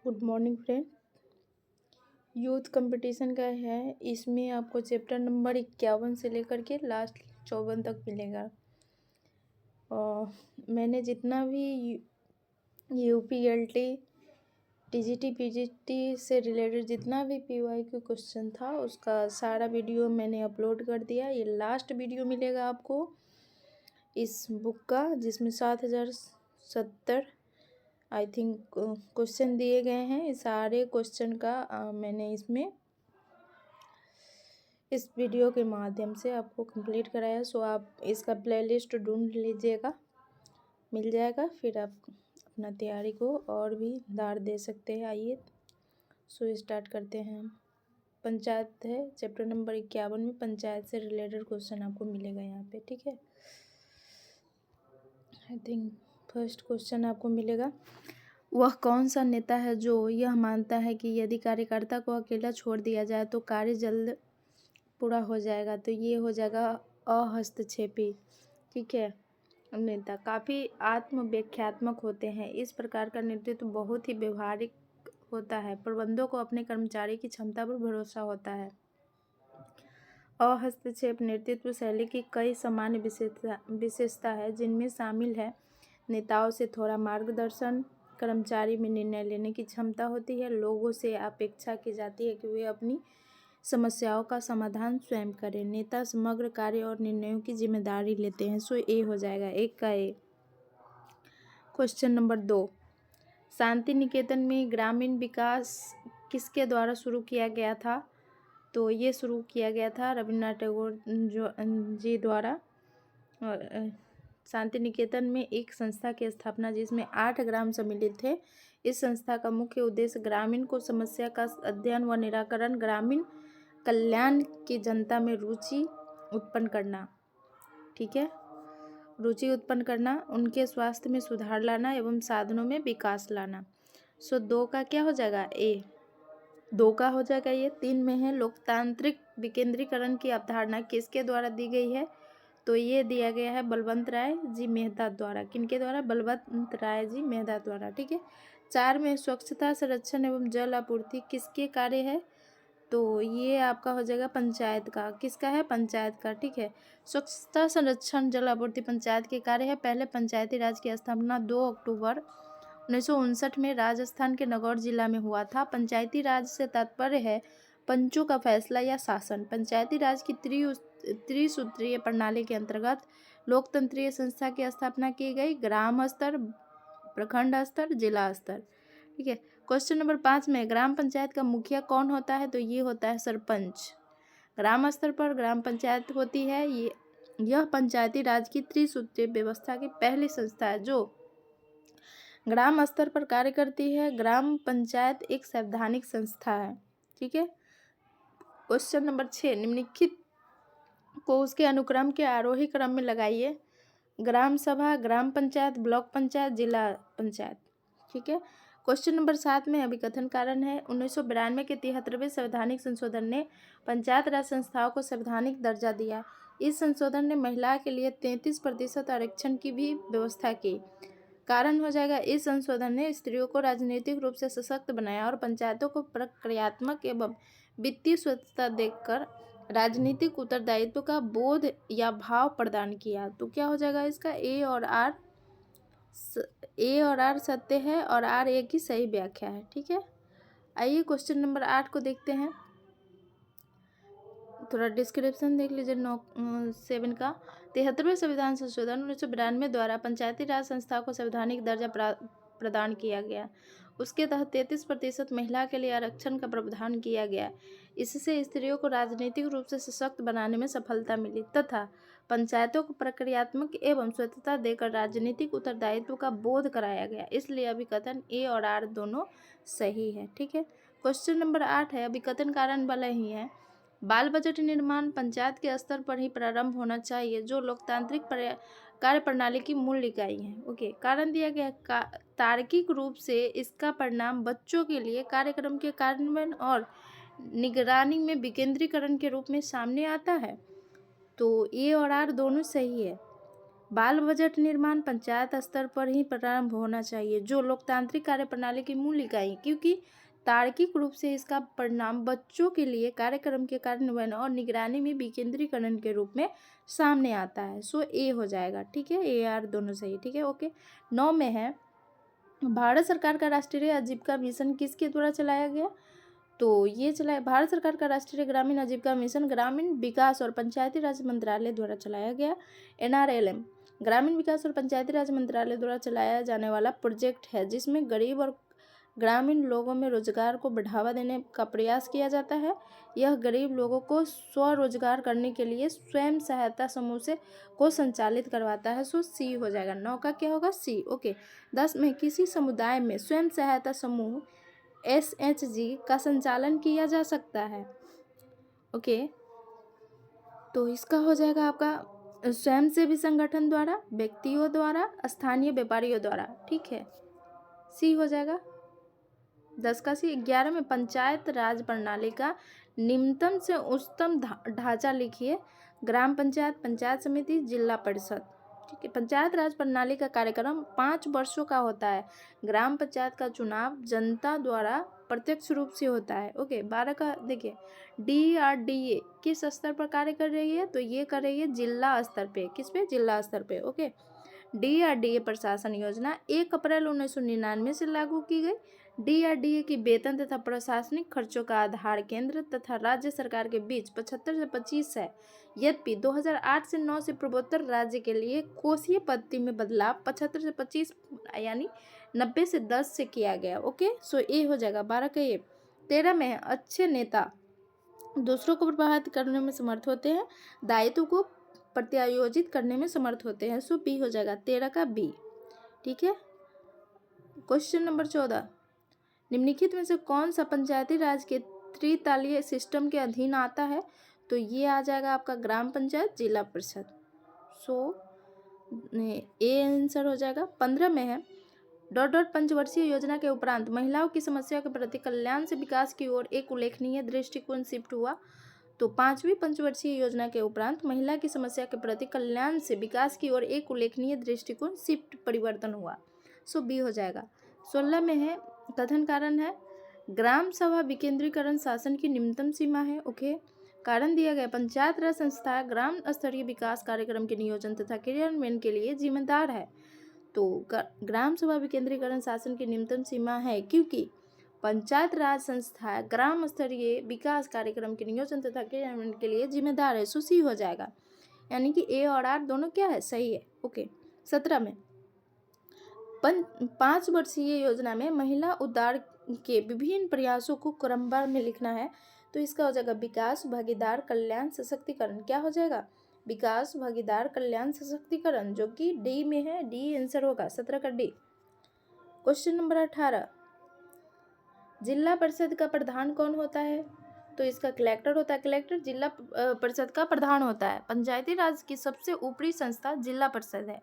Good morning friend. Youth competition का है। इसमें आपको चैप्टर नंबर 51 से लेकर के लास्ट 54 तक मिलेगा। और मैंने जितना भी UPLT TGT PGT से रिलेटेड जितना भी PYQ क्वेश्चन था उसका सारा वीडियो मैंने अपलोड कर दिया। ये लास्ट वीडियो मिलेगा आपको इस बुक का, जिसमें 7070 आई थिंक क्वेश्चन दिए गए हैं। इस सारे क्वेश्चन का मैंने इस वीडियो के माध्यम से आपको कंप्लीट कराया। सो आप इसका प्लेलिस्ट ढूंढ लीजिएगा, मिल जाएगा, फिर आप अपना तैयारी को और भी दार दे सकते हैं। आइए सो स्टार्ट करते हैं हम। पंचायत है, चैप्टर नंबर 51 में पंचायत से रिलेटेड क्वेश्चन आपको मिलेगा यहाँ पे, ठीक है। आई थिंक फर्स्ट क्वेश्चन आपको मिलेगा, वह कौन सा नेता है जो यह मानता है कि यदि कार्यकर्ता को अकेला छोड़ दिया जाए तो कार्य जल्द पूरा हो जाएगा। तो ये हो जाएगा अहस्तक्षेपी, ठीक है। नेता काफ़ी आत्मव्याख्यात्मक होते हैं। इस प्रकार का नेतृत्व बहुत ही व्यवहारिक होता है। प्रबंधों को अपने कर्मचारी की क्षमता पर भरोसा होता है। अहस्तक्षेप नेतृत्व शैली की कई सामान्य विशेषता है, जिनमें शामिल है नेताओं से थोड़ा मार्गदर्शन, कर्मचारी में निर्णय लेने की क्षमता होती है, लोगों से अपेक्षा की जाती है कि वे अपनी समस्याओं का समाधान स्वयं करें, नेता समग्र कार्य और निर्णयों की जिम्मेदारी लेते हैं। सो ए हो जाएगा, एक का ए। क्वेश्चन नंबर 2, शांति निकेतन में ग्रामीण विकास किसके द्वारा शुरू किया गया था? तो ये शुरू किया गया था रविन्द्रनाथ टैगोर जी द्वारा। शांति निकेतन में एक संस्था की स्थापना जिसमें 8 ग्राम सम्मिलित थे। इस संस्था का मुख्य उद्देश्य ग्रामीण को समस्या का अध्ययन व निराकरण, ग्रामीण कल्याण की जनता में रुचि उत्पन्न करना, ठीक है, रुचि उत्पन्न करना, उनके स्वास्थ्य में सुधार लाना एवं साधनों में विकास लाना। सो 2 का क्या हो जाएगा? ए। 2 का हो जाएगा ये। 3 में है लोकतांत्रिक विकेंद्रीकरण की अवधारणा किसके द्वारा दी गई है? तो ये दिया गया है बलवंत राय जी मेहता द्वारा। किनके द्वारा? बलवंत राय जी मेहता द्वारा, ठीक है। 4 में स्वच्छता संरक्षण एवं जल आपूर्ति किसके कार्य है? तो ये आपका हो जाएगा पंचायत का। किसका है? पंचायत का, ठीक है। स्वच्छता संरक्षण जल आपूर्ति पंचायत के कार्य है। पहले पंचायती राज की स्थापना 2 अक्टूबर 1959 में राजस्थान के नागौर जिला में हुआ था। पंचायती राज से तात्पर्य है पंचों का फैसला या शासन। पंचायती राज की त्रिसूत्रीय प्रणाली के अंतर्गत लोकतंत्रीय संस्था की स्थापना की गई, ग्राम स्तर, प्रखंड स्तर, जिला स्तर, ठीक है। क्वेश्चन नंबर 5 में ग्राम पंचायत का मुखिया कौन होता है? तो ये होता है सरपंच। ग्राम स्तर पर ग्राम पंचायत होती है। यह पंचायती राज की त्रिसूत्रीय व्यवस्था की पहली संस्था है जो ग्राम स्तर पर कार्य करती है। ग्राम पंचायत एक संवैधानिक संस्था है, ठीक है। क्वेश्चन नंबर 6, निम्नलिखित को उसके अनुक्रम के आरोही क्रम में लगाइए। ग्राम सभा, ग्राम पंचायत, ब्लॉक पंचायत, जिला पंचायत, ठीक है। क्वेश्चन नंबर 7 में अभिकथन कारण है। 1992 के 73वें संवैधानिक संशोधन ने पंचायत राज संस्थाओं को संवैधानिक दर्जा दिया। इस संशोधन ने महिला के लिए 33% आरक्षण की भी व्यवस्था की। कारण हो जाएगा, इस संशोधन ने स्त्रियों को राजनीतिक रूप से सशक्त बनाया और पंचायतों को प्रक्रियात्मक एवं वित्तीय स्वतंत्रता देकर राजनीतिक उत्तरदायित्व का बोध या भाव प्रदान किया। तो क्या हो जाएगा इसका? ए और आर सत्य है और आर ए की सही व्याख्या है, ठीक है। आइए क्वेश्चन नंबर 8 को देखते हैं। थोड़ा डिस्क्रिप्शन देख लीजिए 7 का। 73वें संविधान संशोधन 1992 द्वारा पंचायती राज संस्था को संवैधानिक दर्जा प्रदान किया गया। उसके तहत 33% महिला के लिए आरक्षण का प्रावधान किया गया। इससे स्त्रियों को राजनीतिक रूप से सशक्त बनाने में सफलता मिली तथा पंचायतों को प्रक्रियात्मक एवं स्वतंत्रता देकर राजनीतिक उत्तरदायित्व का बोध कराया गया। इसलिए अभिकथन ए और आर दोनों सही है, ठीक है। क्वेश्चन नंबर 8 है, अभिकथन कारण वाला ही है। बाल बजट निर्माण पंचायत के स्तर पर ही प्रारंभ होना चाहिए, जो लोकतांत्रिक कार्य प्रणाली की मूल इकाई है। ओके, कारण दिया गया तार्किक रूप से इसका परिणाम बच्चों के लिए कार्यक्रम के कार्यान्वयन और निगरानी में विकेंद्रीकरण के रूप में सामने आता है। तो ए और आर दोनों सही है। बाल बजट निर्माण पंचायत स्तर पर ही प्रारंभ होना चाहिए, जो लोकतांत्रिक कार्यप्रणाली की मूल इकाई, क्योंकि तार्किक रूप से इसका परिणाम बच्चों के लिए कार्यक्रम के कार्यान्वयन और निगरानी में विकेंद्रीकरण के रूप में सामने आता है। सो ए हो जाएगा, ठीक है, ए आर दोनों सही, ठीक है, ओके। 9 में है, भारत सरकार का राष्ट्रीय आजीविका मिशन किसके द्वारा चलाया गया? तो ये चलाया, भारत सरकार का राष्ट्रीय ग्रामीण आजीविका मिशन ग्रामीण विकास और पंचायती राज मंत्रालय द्वारा चलाया गया। NRLM ग्रामीण विकास और पंचायती राज मंत्रालय द्वारा चलाया जाने वाला प्रोजेक्ट है, जिसमें गरीब और ग्रामीण लोगों में रोजगार को बढ़ावा देने का प्रयास किया जाता है। यह गरीब लोगों को स्वरोजगार करने के लिए स्वयं सहायता समूह से को संचालित करवाता है। सो सी हो जाएगा, 9 का क्या होगा? सी, ओके। 10 में, किसी समुदाय में स्वयं सहायता समूह SHG का संचालन किया जा सकता है, ओके। तो इसका हो जाएगा आपका स्वयंसेवी संगठन द्वारा, व्यक्तियों द्वारा, स्थानीय व्यापारियों द्वारा, ठीक है, सी हो जाएगा। 10 का सी। 11 में, पंचायत राज प्रणाली का निम्नतम से उच्चतम ढांचा लिखिए। ग्राम पंचायत, पंचायत समिति, जिला परिषद, ठीक है। पंचायत राज प्रणाली का कार्यक्रम 5 वर्षों का होता है। ग्राम पंचायत का चुनाव जनता द्वारा प्रत्यक्ष रूप से होता है, ओके। 12 का देखिए, DRDA किस स्तर पर कार्य कर रही है? तो ये कर रही है जिला स्तर पे, किस पे? जिला स्तर पे, ओके। DRDA प्रशासन योजना 1 अप्रैल 1999 से लागू की गई। DRDA की वेतन तथा प्रशासनिक खर्चों का आधार केंद्र तथा राज्य सरकार के बीच 75 से 25 है। यद्यपि 2008 से 9 से पूर्वोत्तर राज्य के लिए कोषीय पद्धति में बदलाव 75 से 25 यानी 90 से 10 से किया गया, ओके। सो ए हो जाएगा, 12 का ये। 13 में है, अच्छे नेता दूसरों को प्रभावित करने में समर्थ होते हैं, दायित्व को प्रत्यायोजित करने में समर्थ होते हैं। सो बी हो जाएगा, 13 का बी, ठीक है। क्वेश्चन नंबर 14, निम्नलिखित में से कौन सा पंचायती राज के त्रितालीय सिस्टम के अधीन आता है? तो ये आ जाएगा आपका ग्राम पंचायत, जिला परिषद। सो ए आंसर हो जाएगा। 15 में है, पंचवर्षीय योजना के उपरांत महिलाओं की समस्या के प्रति कल्याण से विकास की ओर एक उल्लेखनीय दृष्टिकोण शिफ्ट हुआ। तो 5वीं पंचवर्षीय योजना के उपरांत महिला की समस्या के प्रति कल्याण से विकास की ओर एक उल्लेखनीय दृष्टिकोण शिफ्ट परिवर्तन हुआ। सो बी हो जाएगा। 16 में है, कथन कारण है, ग्राम सभा विकेंद्रीकरण शासन की न्यूनतम सीमा है, ओके। कारण दिया गया, पंचायत राज संस्था ग्राम स्तरीय विकास कार्यक्रम के नियोजन तथा क्रियान्वयन के लिए जिम्मेदार है। तो ग्राम सभा विकेंद्रीकरण शासन की न्यूनतम सीमा है, क्योंकि पंचायत राज संस्था ग्राम स्तरीय विकास कार्यक्रम के नियोजन तथा क्रियान्वयन के लिए जिम्मेदार है। सो सी हो जाएगा, यानी कि ए और आर दोनों क्या है? सही है, ओके। 17 में, 5 वर्षीय योजना में महिला उद्धार के विभिन्न प्रयासों को क्रमवार में लिखना है। तो इसका हो जाएगा विकास, भागीदार, कल्याण, सशक्तिकरण। क्या हो जाएगा? विकास, भागीदार, कल्याण, सशक्तिकरण, जो कि डी में है, डी आंसर होगा, 17 का डी। क्वेश्चन नंबर 18, जिला परिषद का प्रधान कौन होता है? तो इसका कलेक्टर होता है। कलेक्टर जिला परिषद का प्रधान होता है। पंचायती राज की सबसे ऊपरी संस्था जिला परिषद है।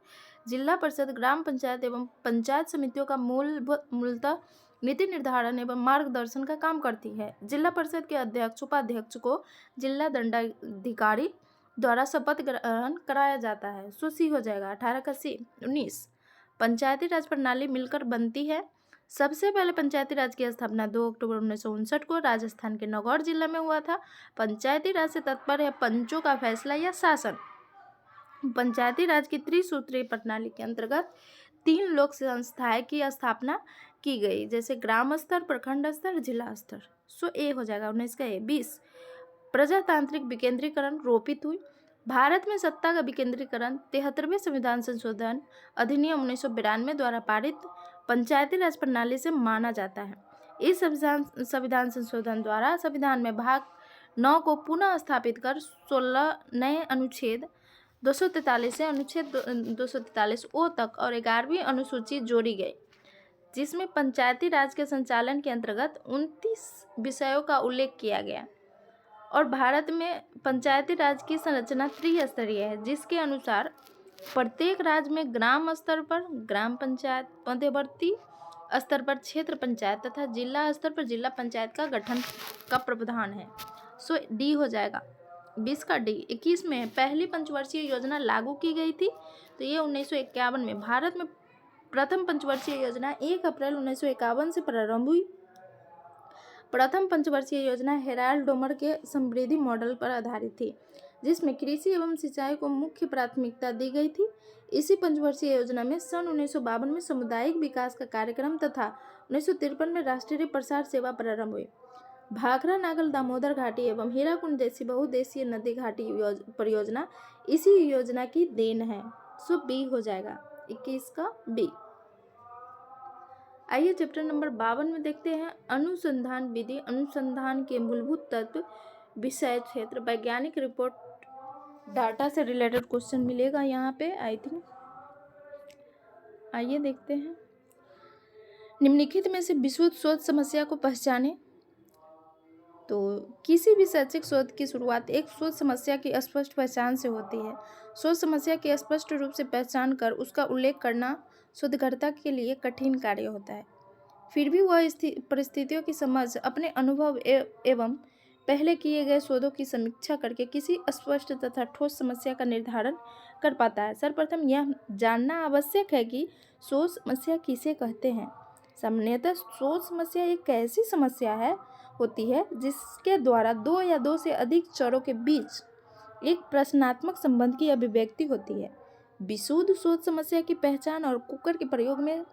जिला परिषद ग्राम पंचायत एवं पंचायत समितियों का मूलतः नीति निर्धारण एवं मार्गदर्शन का काम करती है। जिला परिषद के अध्यक्ष उपाध्यक्ष को जिला दंडाधिकारी द्वारा शपथ ग्रहण कराया जाता है। सो सी हो जाएगा, 18 का सी। 19, पंचायती राज प्रणाली मिलकर बनती है। सबसे पहले पंचायती राज की स्थापना 2 अक्टूबर 1959 को राजस्थान के नागौर जिला में हुआ था। पंचायती राज से तात्पर्य है पंचों का फैसला या शासन। पंचायती राज की त्रिसूत्रीय प्रणाली के अंतर्गत 3 लोक संस्थाएं की स्थापना की गई, जैसे ग्राम स्तर, प्रखंड स्तर, जिला स्तर। सो ए हो जाएगा, 19 का ए। 20, प्रजातांत्रिक विकेंद्रीकरण रोपित हुई। भारत में सत्ता का विकेंद्रीकरण 73वें संविधान संशोधन अधिनियम 1992 द्वारा पारित पंचायती राज प्रणाली से माना जाता है। इस संविधान संशोधन द्वारा संविधान में भाग 9 को पुनः स्थापित कर 16 नए अनुच्छेद 243 से अनुच्छेद 243 ओ तक और 11वीं अनुसूची जोड़ी गई, जिसमें पंचायती राज के संचालन के अंतर्गत 29 विषयों का उल्लेख किया गया। और भारत में पंचायती राज की संरचना त्रिस्तरीय है, जिसके अनुसार प्रत्येक राज्य में ग्राम स्तर पर ग्राम पंचायत, मध्यवर्ती स्तर पर क्षेत्र पंचायत तथा जिला स्तर पर जिला पंचायत का गठन का प्रावधान है। सो डी हो जाएगा। 20 का डी। 21 में पहली पंचवर्षीय योजना लागू की गई थी, तो ये 1951 में। भारत में प्रथम पंचवर्षीय योजना 1 अप्रैल 1951 से प्रारंभ हुई। प्रथम पंचवर्षीय योजना हेराल्ड डोमर के समृद्धि मॉडल पर आधारित थी, जिसमें कृषि एवं सिंचाई को मुख्य प्राथमिकता दी गई थी। इसी पंचवर्षीय योजना में सन 1952 में सामुदायिक विकास का कार्यक्रम तथा 1953 में राष्ट्रीय प्रसार सेवा प्रारंभ हुई। भाखड़ा नागल दामोदर घाटी एवं हीराकुंड जैसी बहुउद्देशीय नदी घाटी परियोजना इसी योजना की देन है। सो बी हो जाएगा 21 का बी। आइए चैप्टर नंबर 52 में देखते हैं अनुसंधान विधि। अनुसंधान के मूलभूत तत्व, विषय क्षेत्र, वैज्ञानिक रिपोर्ट, डाटा से रिलेटेड क्वेश्चन मिलेगा यहाँ पे आई थिंक। आइए देखते हैं। निम्नलिखित में से विशुद्ध शोध समस्या को पहचाने। तो किसी भी शैक्षिक शोध की शुरुआत एक शोध समस्या की स्पष्ट पहचान से होती है। शोध समस्या की स्पष्ट रूप से पहचान कर उसका उल्लेख करना शोधकर्ता के लिए कठिन कार्य होता है। फिर भी वह परिस्थितियों की समझ, अपने अनुभव एवं पहले किए गए शोधों की समीक्षा करके किसी स्पष्ट तथा ठोस समस्या का निर्धारण कर पाता है। सर्वप्रथम यह जानना आवश्यक है कि शोध समस्या किसे कहते हैं। सामान्यतः शोध समस्या एक ऐसी समस्या होती है जिसके द्वारा दो या दो से अधिक चरों के बीच एक प्रश्नात्मक संबंध की अभिव्यक्ति होती है। विशुद्ध शोध समस्या की पहचान और कुकर के प्रयोग में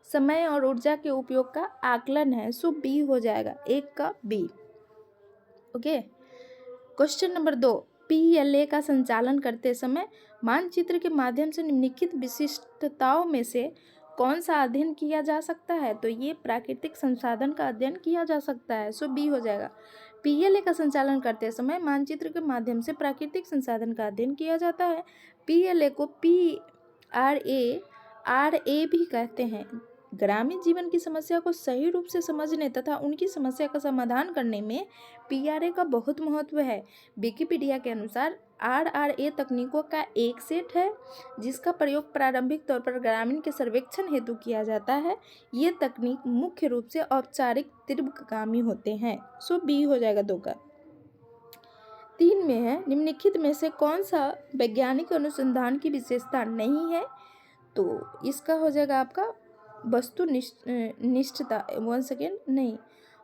समय और ऊर्जा के उपयोग का आकलन है। सो बी हो जाएगा 1 का B. Okay, question number 2, PLA का संचालन करते समय मानचित्र के माध्यम से निम्नलिखित विशिष्टताओं में से कौन सा अध्ययन किया जा सकता है। तो ये प्राकृतिक संसाधन का अध्ययन किया जा सकता है। सो बी हो जाएगा। पीएलए का संचालन करते समय मानचित्र के माध्यम से प्राकृतिक संसाधन का अध्ययन किया जाता है। पीएलए को PRA भी कहते हैं। ग्रामीण जीवन की समस्या को सही रूप से समझने तथा उनकी समस्या का समाधान करने में पीआरए का बहुत महत्व है। विकिपीडिया के अनुसार आरआरए तकनीकों का एक सेट है जिसका प्रयोग प्रारंभिक तौर पर ग्रामीण के सर्वेक्षण हेतु किया जाता है। ये तकनीक मुख्य रूप से औपचारिक तीव्रगामी होते हैं। सो बी हो जाएगा 2 का। 3 में है निम्नलिखित में से कौन सा वैज्ञानिक अनुसंधान की विशेषता नहीं है। तो इसका हो जाएगा आपका वस्तु निष्ठता, 1 सेकेंड, नहीं,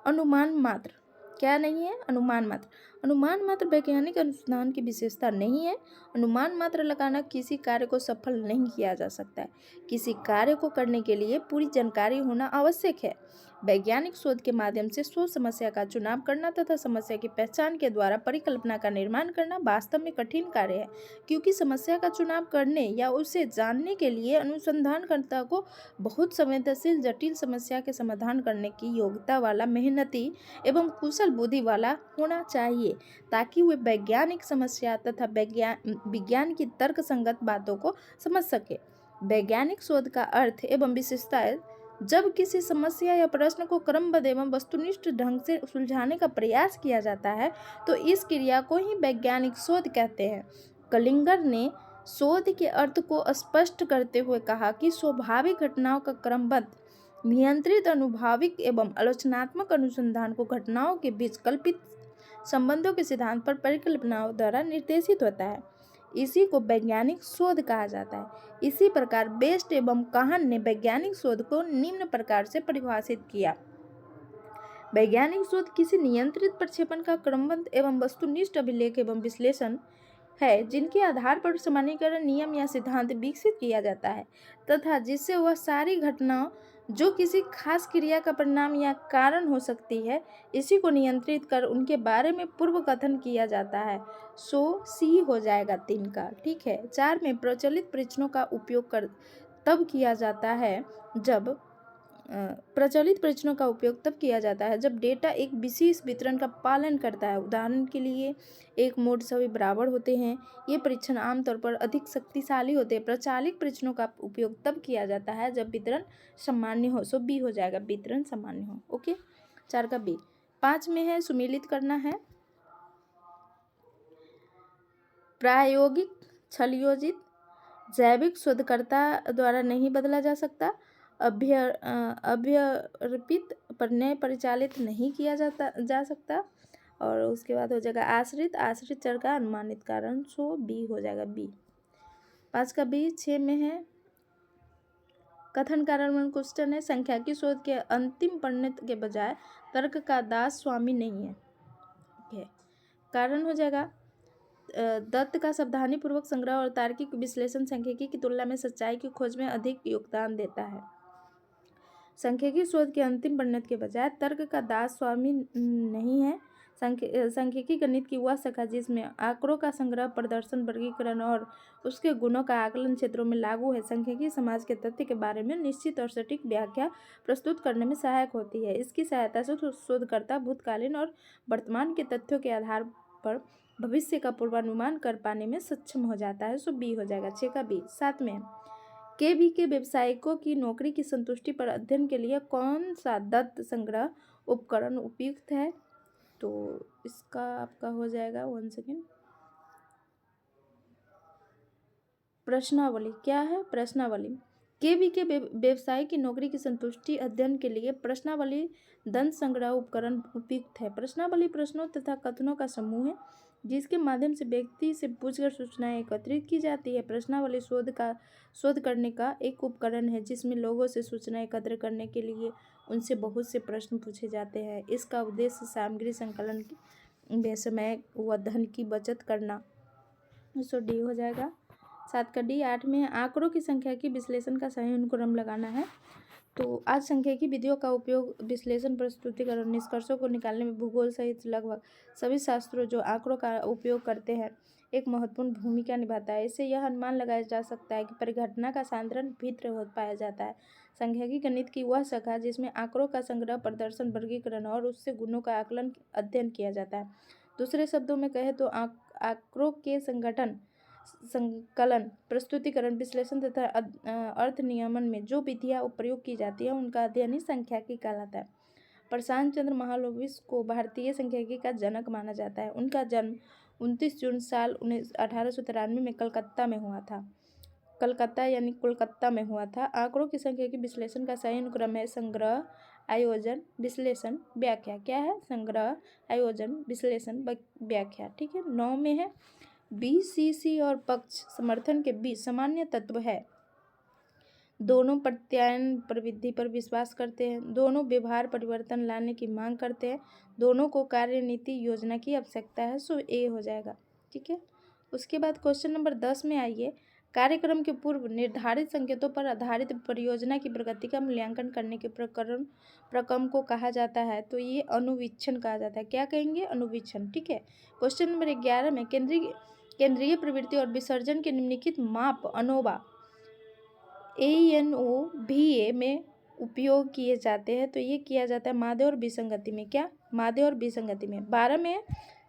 अनुमान मात्र। क्या नहीं है? अनुमान मात्र। अनुमान मात्र वैज्ञानिक अनुसंधान की विशेषता नहीं है। अनुमान मात्र लगाना किसी कार्य को सफल नहीं किया जा सकता है। किसी कार्य को करने के लिए पूरी जानकारी होना आवश्यक है। वैज्ञानिक शोध के माध्यम से शोध समस्या का चुनाव करना तथा समस्या की पहचान के द्वारा परिकल्पना का निर्माण करना वास्तव में कठिन कार्य है, क्योंकि समस्या का चुनाव करने या उसे जानने के लिए अनुसंधानकर्ता को बहुत संवेदनशील जटिल समस्या के समाधान करने की योग्यता वाला, मेहनती एवं कुशल बुद्धि वाला होना चाहिए, ताकि वे वैज्ञानिक समस्या तथा विज्ञान की तर्कसंगत बातों को समझ सके। वैज्ञानिक शोध का अर्थ एवं विशेषताएं जब किसी समस्या या प्रश्न को क्रमबद्ध एवं वस्तुनिष्ठ ढंग से सुलझाने का प्रयास किया जाता है, तो इस क्रिया को ही वैज्ञानिक शोध कहते हैं। कलिंगर ने शोध के अर्थ को स्पष्ट करते हुए कहा कि स्वाभाविक घटनाओं का क्रमबद्ध, नियंत्रित, अनुभाविक एवं आलोचनात्मक अनुसंधान को घटनाओं के बीच कल्पित संबंधों के सिद्धांत पर परिकल्पनाओं द्वारा निर्देशित होता है। इसी को वैज्ञानिक शोध कहा जाता है। इसी प्रकार बेस्ट एवं काहन ने वैज्ञानिक शोध को निम्न प्रकार से परिभाषित किया। वैज्ञानिक शोध किसी नियंत्रित प्रक्षेपण का क्रमबद्ध एवं वस्तुनिष्ठ अभिलेख एवं विश्लेषण है, जिनके आधार पर सामान्यीकरण, नियम या सिद्धांत विकसित किया जाता है तथा जिससे वह सारी घटनाओं जो किसी खास क्रिया का परिणाम या कारण हो सकती है, इसी को नियंत्रित कर उनके बारे में पूर्व कथन किया जाता है। सो सी हो जाएगा 3 का। ठीक है। 4 में प्रचलित परीक्षणों का उपयोग तब किया जाता है जब डेटा एक विशेष वितरण का पालन करता है। उदाहरण के लिए एक मोड सभी बराबर होते हैं। ये परीक्षण आमतौर पर अधिक शक्तिशाली होते हैं। प्रचलित परीक्षणों का उपयोग तब किया जाता है जब वितरण सामान्य हो। सो बी हो जाएगा, वितरण सामान्य हो। ओके, 4 का बी। 5 में है सुमेलित करना है। प्रायोगिक छलयोजित जैविक शोधकर्ता द्वारा नहीं बदला जा सकता। अभ्यर्पित पर न्याय परिचालित नहीं किया जा सकता। और उसके बाद हो जाएगा आश्रित, आश्रित चर का अनुमानित कारण, सो बी हो जाएगा बी। 5 का बी। 6 में है कथन कार्यान्वयन क्वेश्चन है, संख्याकी शोध के अंतिम परिणत के बजाय तर्क का दास स्वामी नहीं है। कारण हो जाएगा दत्त का सावधानी पूर्वक संग्रह और तार्किक विश्लेषण सांख्यिकी की तुलना में सच्चाई की खोज में अधिक योगदान देता है। सांख्यिकी शोध के अंतिम परिणत के बजाय तर्क का दास स्वामी नहीं है। सांख्यिकी गणित की वह शाखा जिसमें आंकड़ों का संग्रह, प्रदर्शन, वर्गीकरण और उसके गुणों का आकलन क्षेत्रों में लागू है, सांख्यिकी समाज के तथ्य के बारे में निश्चित और सटीक व्याख्या प्रस्तुत करने में सहायक होती है। इसकी सहायता से शोधकर्ता भूतकालीन और वर्तमान के तथ्यों के आधार पर भविष्य का पूर्वानुमान कर पाने में सक्षम हो जाता है। सो बी हो जाएगा। 6 का बी। 7 में केवी के व्यवसायिकों की नौकरी की संतुष्टि पर अध्ययन के लिए कौन सा दत्त संग्रह उपकरण उपयुक्त है? तो इसका आपका हो जाएगा 1 सेकेंड, प्रश्नावली। क्या है? प्रश्नावली। केवी के व्यवसाय की नौकरी की संतुष्टि अध्ययन के लिए प्रश्नावली दंत संग्रह उपकरण उपयुक्त है। प्रश्नावली प्रश्नों तथा कथनों का समूह है जिसके माध्यम से व्यक्ति से पूछकर सूचनाएं एकत्रित की जाती है। प्रश्नावली शोध करने का एक उपकरण है जिसमें लोगों से सूचना एकत्र करने के लिए उनसे बहुत से प्रश्न पूछे जाते हैं। इसका उद्देश्य सामग्री संकलन में समय व धन की बचत करना। सो डी हो जाएगा। 7 का डी। 8 में आंकड़ों की संख्या की विश्लेषण का सही अनुक्रम लगाना है। तो आज सांख्यिकी विधियों का उपयोग विश्लेषण, प्रस्तुतिकरण, निष्कर्षों को निकालने में भूगोल सहित लगभग सभी शास्त्रों जो आंकड़ों का उपयोग करते हैं एक महत्वपूर्ण भूमिका निभाता है। इससे यह अनुमान लगाया जा सकता है कि परिघटना का सांद्रण भिन्न हो पाया जाता है। सांख्यिकी गणित की वह शाखा जिसमें आंकड़ों का संग्रह, प्रदर्शन, वर्गीकरण और उससे गुणों का आकलन अध्ययन किया जाता है। दूसरे शब्दों में कहें तो आंकड़ों के संकलन, प्रस्तुतिकरण, विश्लेषण तथा अर्थ नियमन में जो विधियां प्रयोग की जाती है उनका अध्ययन ही सांख्यिकी कहलाता है। प्रशांत चंद्र महालनोबिस को भारतीय सांख्यिकी का जनक माना जाता है। उनका जन्म 29 जून साल 1893 में कलकत्ता में हुआ था। कोलकाता में हुआ था। आंकड़ों की सांख्यिकी विश्लेषण का सही अनुक्रम है संग्रह, आयोजन, विश्लेषण, व्याख्या। क्या है? संग्रह, आयोजन, विश्लेषण, व्याख्या। ठीक है। 9 में है बीसीसी और पक्ष समर्थन के बीच सामान्य तत्व है। दोनों प्रत्यायन प्रवृत्ति पर विश्वास करते हैं, दोनों व्यवहार परिवर्तन लाने की मांग करते हैं, दोनों को कार्यनीति योजना की आवश्यकता है। सो ए हो जाएगा। ठीक है। उसके बाद क्वेश्चन नंबर 10 में आइए। कार्यक्रम के पूर्व निर्धारित संकेतों पर आधारित परियोजना की प्रगति का मूल्यांकन करने के प्रक्रम को कहा जाता है। तो ये अनुवीक्षण कहा जाता है। क्या कहेंगे? अनुवीक्षण। ठीक है। क्वेश्चन नंबर 11 में केंद्रीय प्रवृत्ति और विसर्जन के निम्नलिखित माप अनोवा ANOVA में उपयोग किए जाते हैं। तो ये किया जाता है माध्य और विसंगति में। क्या? माध्य और विसंगति में। 12 में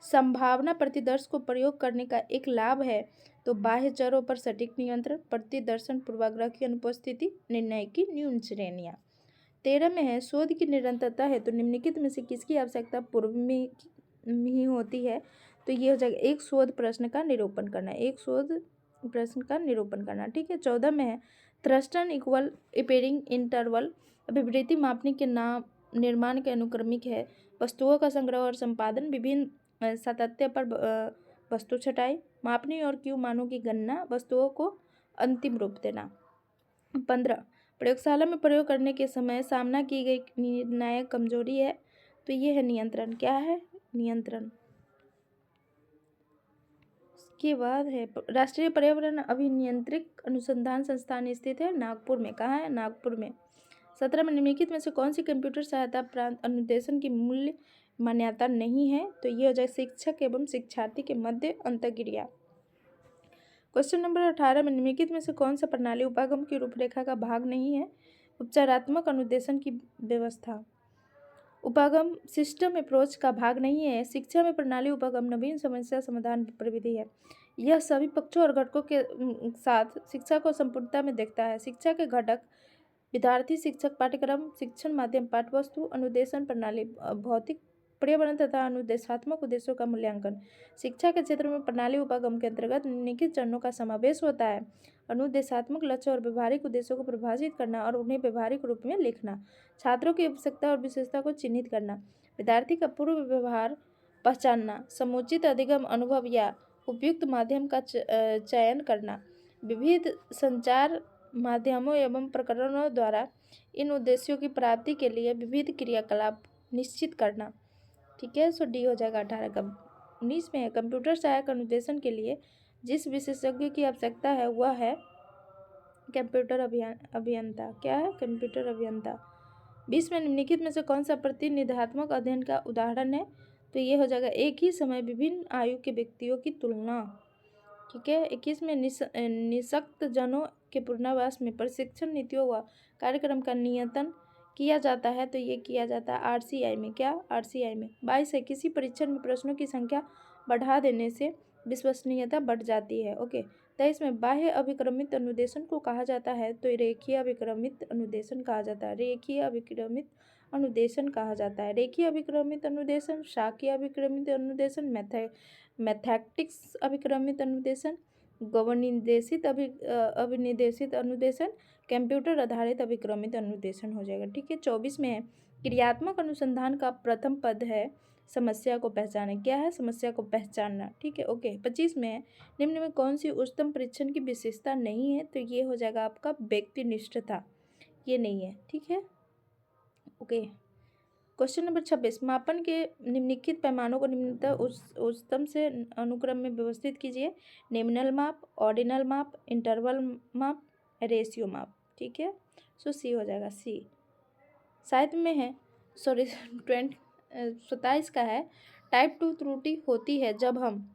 संभावना प्रतिदर्श को प्रयोग करने का एक लाभ है। तो बाह्य चरों पर सटीक नियंत्रण, प्रतिदर्शन, पूर्वाग्रह की अनुपस्थिति, निर्णय की न्यून श्रेणियाँ। 13 में है शोध की निरंतरता है तो निम्नलिखित में से किसकी आवश्यकता पूर्व में ही होती है? तो ये हो जाएगा एक शोध प्रश्न का निरूपण करना। एक शोध प्रश्न का निरूपण करना। ठीक है। 14 में है थ्रस्टन इक्वल एपेरिंग इंटरवल विवृति मापने के निर्माण के अनुक्रमिक है। वस्तुओं का संग्रह और संपादन, विभिन्न सातत्य पर वस्तु छटाई, मापनी और क्यू मानों की गणना, वस्तुओं को अंतिम रूप देना। 15 प्रयोगशाला में प्रयोग करने के समय सामना की गई निर्णायक कमजोरी है। तो ये है नियंत्रण। क्या है? नियंत्रण। के बाद है राष्ट्रीय पर्यावरण अभियांत्रिक अनुसंधान संस्थान स्थित है नागपुर में। कहाँ है? नागपुर में। 17 में निम्नलिखित में से कौन सी कंप्यूटर सहायता प्राप्त अनुदेशन की मूल्य मान्यता नहीं है? तो ये हो जाए शिक्षक एवं शिक्षार्थी के मध्य अंतर्क्रिया। क्वेश्चन नंबर 18 में निम्नलिखित में से कौन सा प्रणाली उपागम की रूपरेखा का भाग नहीं है? उपचारात्मक अनुदेशन की व्यवस्था उपागम सिस्टम अप्रोच का भाग नहीं है। शिक्षा में प्रणाली उपागम नवीन समस्या समाधान प्रविधि है। यह सभी पक्षों और घटकों के साथ शिक्षा को संपूर्णता में देखता है। शिक्षा के घटक विद्यार्थी, शिक्षक, पाठ्यक्रम, शिक्षण माध्यम, पाठ्यवस्तु, अनुदेशन प्रणाली, भौतिक, पर्यावरण तथा अनुदेशात्मक उद्देश्यों का मूल्यांकन। शिक्षा के क्षेत्र में प्रणाली उपागम के अंतर्गत निम्नलिखित चरणों का समावेश होता है। अनुदेशात्मक लक्ष्य और व्यवहारिक उद्देश्यों को परिभाषित करना और उन्हें व्यवहारिक रूप में लिखना। छात्रों की आवश्यकता और विशेषता को चिन्हित करना। विद्यार्थी का पूर्व व्यवहार पहचानना, समुचित अधिगम अनुभव या उपयुक्त माध्यम का चयन करना, विविध संचार माध्यमों एवं प्रकरणों द्वारा इन उद्देश्यों की प्राप्ति के लिए विविध क्रियाकलाप निश्चित करना। ठीक है, सो डी हो जाएगा 18 का। 19 में है कंप्यूटर सहायक अनुदेशन के लिए जिस विशेषज्ञ की आवश्यकता है वह है कंप्यूटर अभियंता। क्या है? कंप्यूटर अभियंता। 20 में निम्नलिखित में से कौन सा प्रतिनिधात्मक अध्ययन का उदाहरण है? तो ये हो जाएगा एक ही समय विभिन्न आयु के व्यक्तियों की तुलना। ठीक है। 21 में निःशक्त जनों के पुनर्वास में प्रशिक्षण नीतियों व कार्यक्रम का नियंत्रण किया जाता है। तो ये किया जाता है आरसीआई में। क्या? आरसीआई में। 22 है किसी परीक्षण में प्रश्नों की संख्या बढ़ा देने से विश्वसनीयता बढ़ जाती है। ओके। 23 में बाह्य अभिक्रमित अनुदेशन को कहा जाता है। तो रेखीय अभिक्रमित अनुदेशन कहा जाता है। रेखीय अभिक्रमित अनुदेशन कहा जाता है। रेखीय अभिक्रमित अनुदेशन, शाखीय अभिक्रमित अनुदेशन, मैथेटिक्स अभिक्रमित अनुदेशन, गवर्निदेशित अभिनिदेशित अनुदेशन, कंप्यूटर आधारित अभिक्रमित अनुदेशन हो जाएगा। ठीक है। 24 में है क्रियात्मक अनुसंधान का प्रथम पद है समस्या को पहचाने। क्या है? समस्या को पहचानना। ठीक है। ओके। 25 में है निम्न में कौन सी उच्चतम परीक्षण की विशेषता नहीं है? तो ये हो जाएगा आपका व्यक्तिनिष्ठता। ये नहीं है। ठीक है। ओके। क्वेश्चन नंबर 26, मापन के निम्नलिखित पैमानों को निम्नतः उच्चतम से अनुक्रम में व्यवस्थित कीजिए। नॉमिनल माप, ऑर्डिनल माप, इंटरवल माप, रेशियो माप। ठीक है। सो सी हो जाएगा। सी। साहित्य में है 27 का है टाइप 2 त्रुटि होती है जब हम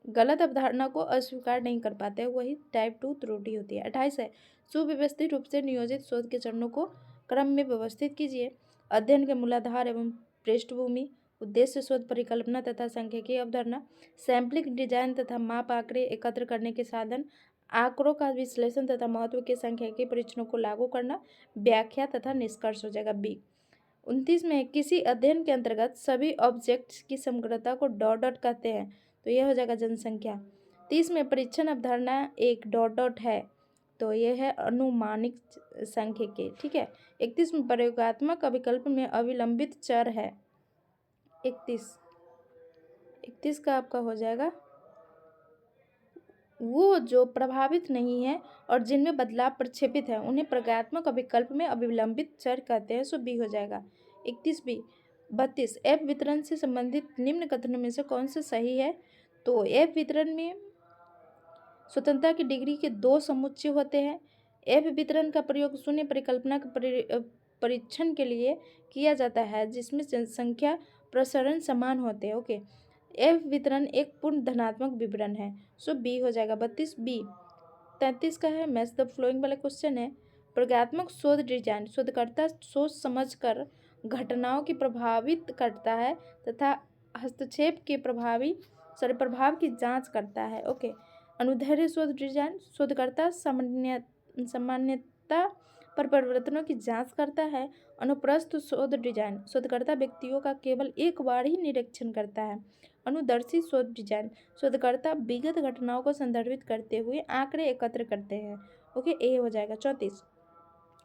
गलत अवधारणा को अस्वीकार नहीं कर पाते हैं, वही टाइप 2 त्रुटि होती है। 28 है सुव्यवस्थित रूप से नियोजित शोध के चरणों को क्रम में व्यवस्थित कीजिए। अध्ययन के मूलाधार एवं पृष्ठभूमि, उद्देश्य, शोध परिकल्पना तथा सांख्यिकीय अवधारणा, सैंपलिंग डिजाइन तथा माप, आंकड़े एकत्र करने के साधन, आंकड़ों का विश्लेषण तथा महत्व के सांख्यिकीय परीक्षणों को लागू करना, व्याख्या तथा निष्कर्ष हो जाएगा। बी। 29 में किसी अध्ययन के अंतर्गत सभी ऑब्जेक्ट्स की समग्रता को डॉट डॉट कहते हैं। तो यह हो जाएगा जनसंख्या। 30 में परीक्षण अवधारणा एक डॉट डॉट है। तो यह है अनुमानिक सांख्यिकी। ठीक है। 31 में प्रयोगात्मक अभिकल्प में अविलंबित चर है। 31 का आपका हो जाएगा वो जो प्रभावित नहीं है और जिनमें बदलाव प्रक्षेपित है उन्हें प्रयोगात्मक अभिकल्प में अविलंबित चर कहते हैं। सो बी हो जाएगा। 31 बी। 32 एफ वितरण से संबंधित निम्न कथनों में से कौन सा सही है? तो एफ वितरण में स्वतंत्रता की डिग्री के 2 समुच्चय होते हैं। एफ वितरण का प्रयोग शून्य परिकल्पना के परीक्षण के लिए किया जाता है जिसमें जनसंख्या प्रसरण समान होते हैं। ओके। एफ वितरण एक पूर्ण धनात्मक विवरण है। सो बी हो जाएगा। 32 बी। 33 का है मैच द फ्लोइंग वाला क्वेश्चन है प्रयोगात्मक शोध डिजाइन शोधकर्ता सोच समझकर घटनाओं की प्रभावित करता है तथा हस्तक्षेप के प्रभाव की जांच करता है। ओके। अनुदैर्ध्य शोध डिजाइन शोधकर्ता सामान्यता पर परिवर्तनों की जांच करता है। अनुप्रस्थ शोध डिजाइन शोधकर्ता व्यक्तियों का केवल एक बार ही निरीक्षण करता है। अनुदर्शी शोध डिजाइन शोधकर्ता विगत घटनाओं को संदर्भित करते हुए आंकड़े एकत्र करते हैं। ओके। ए हो जाएगा। 34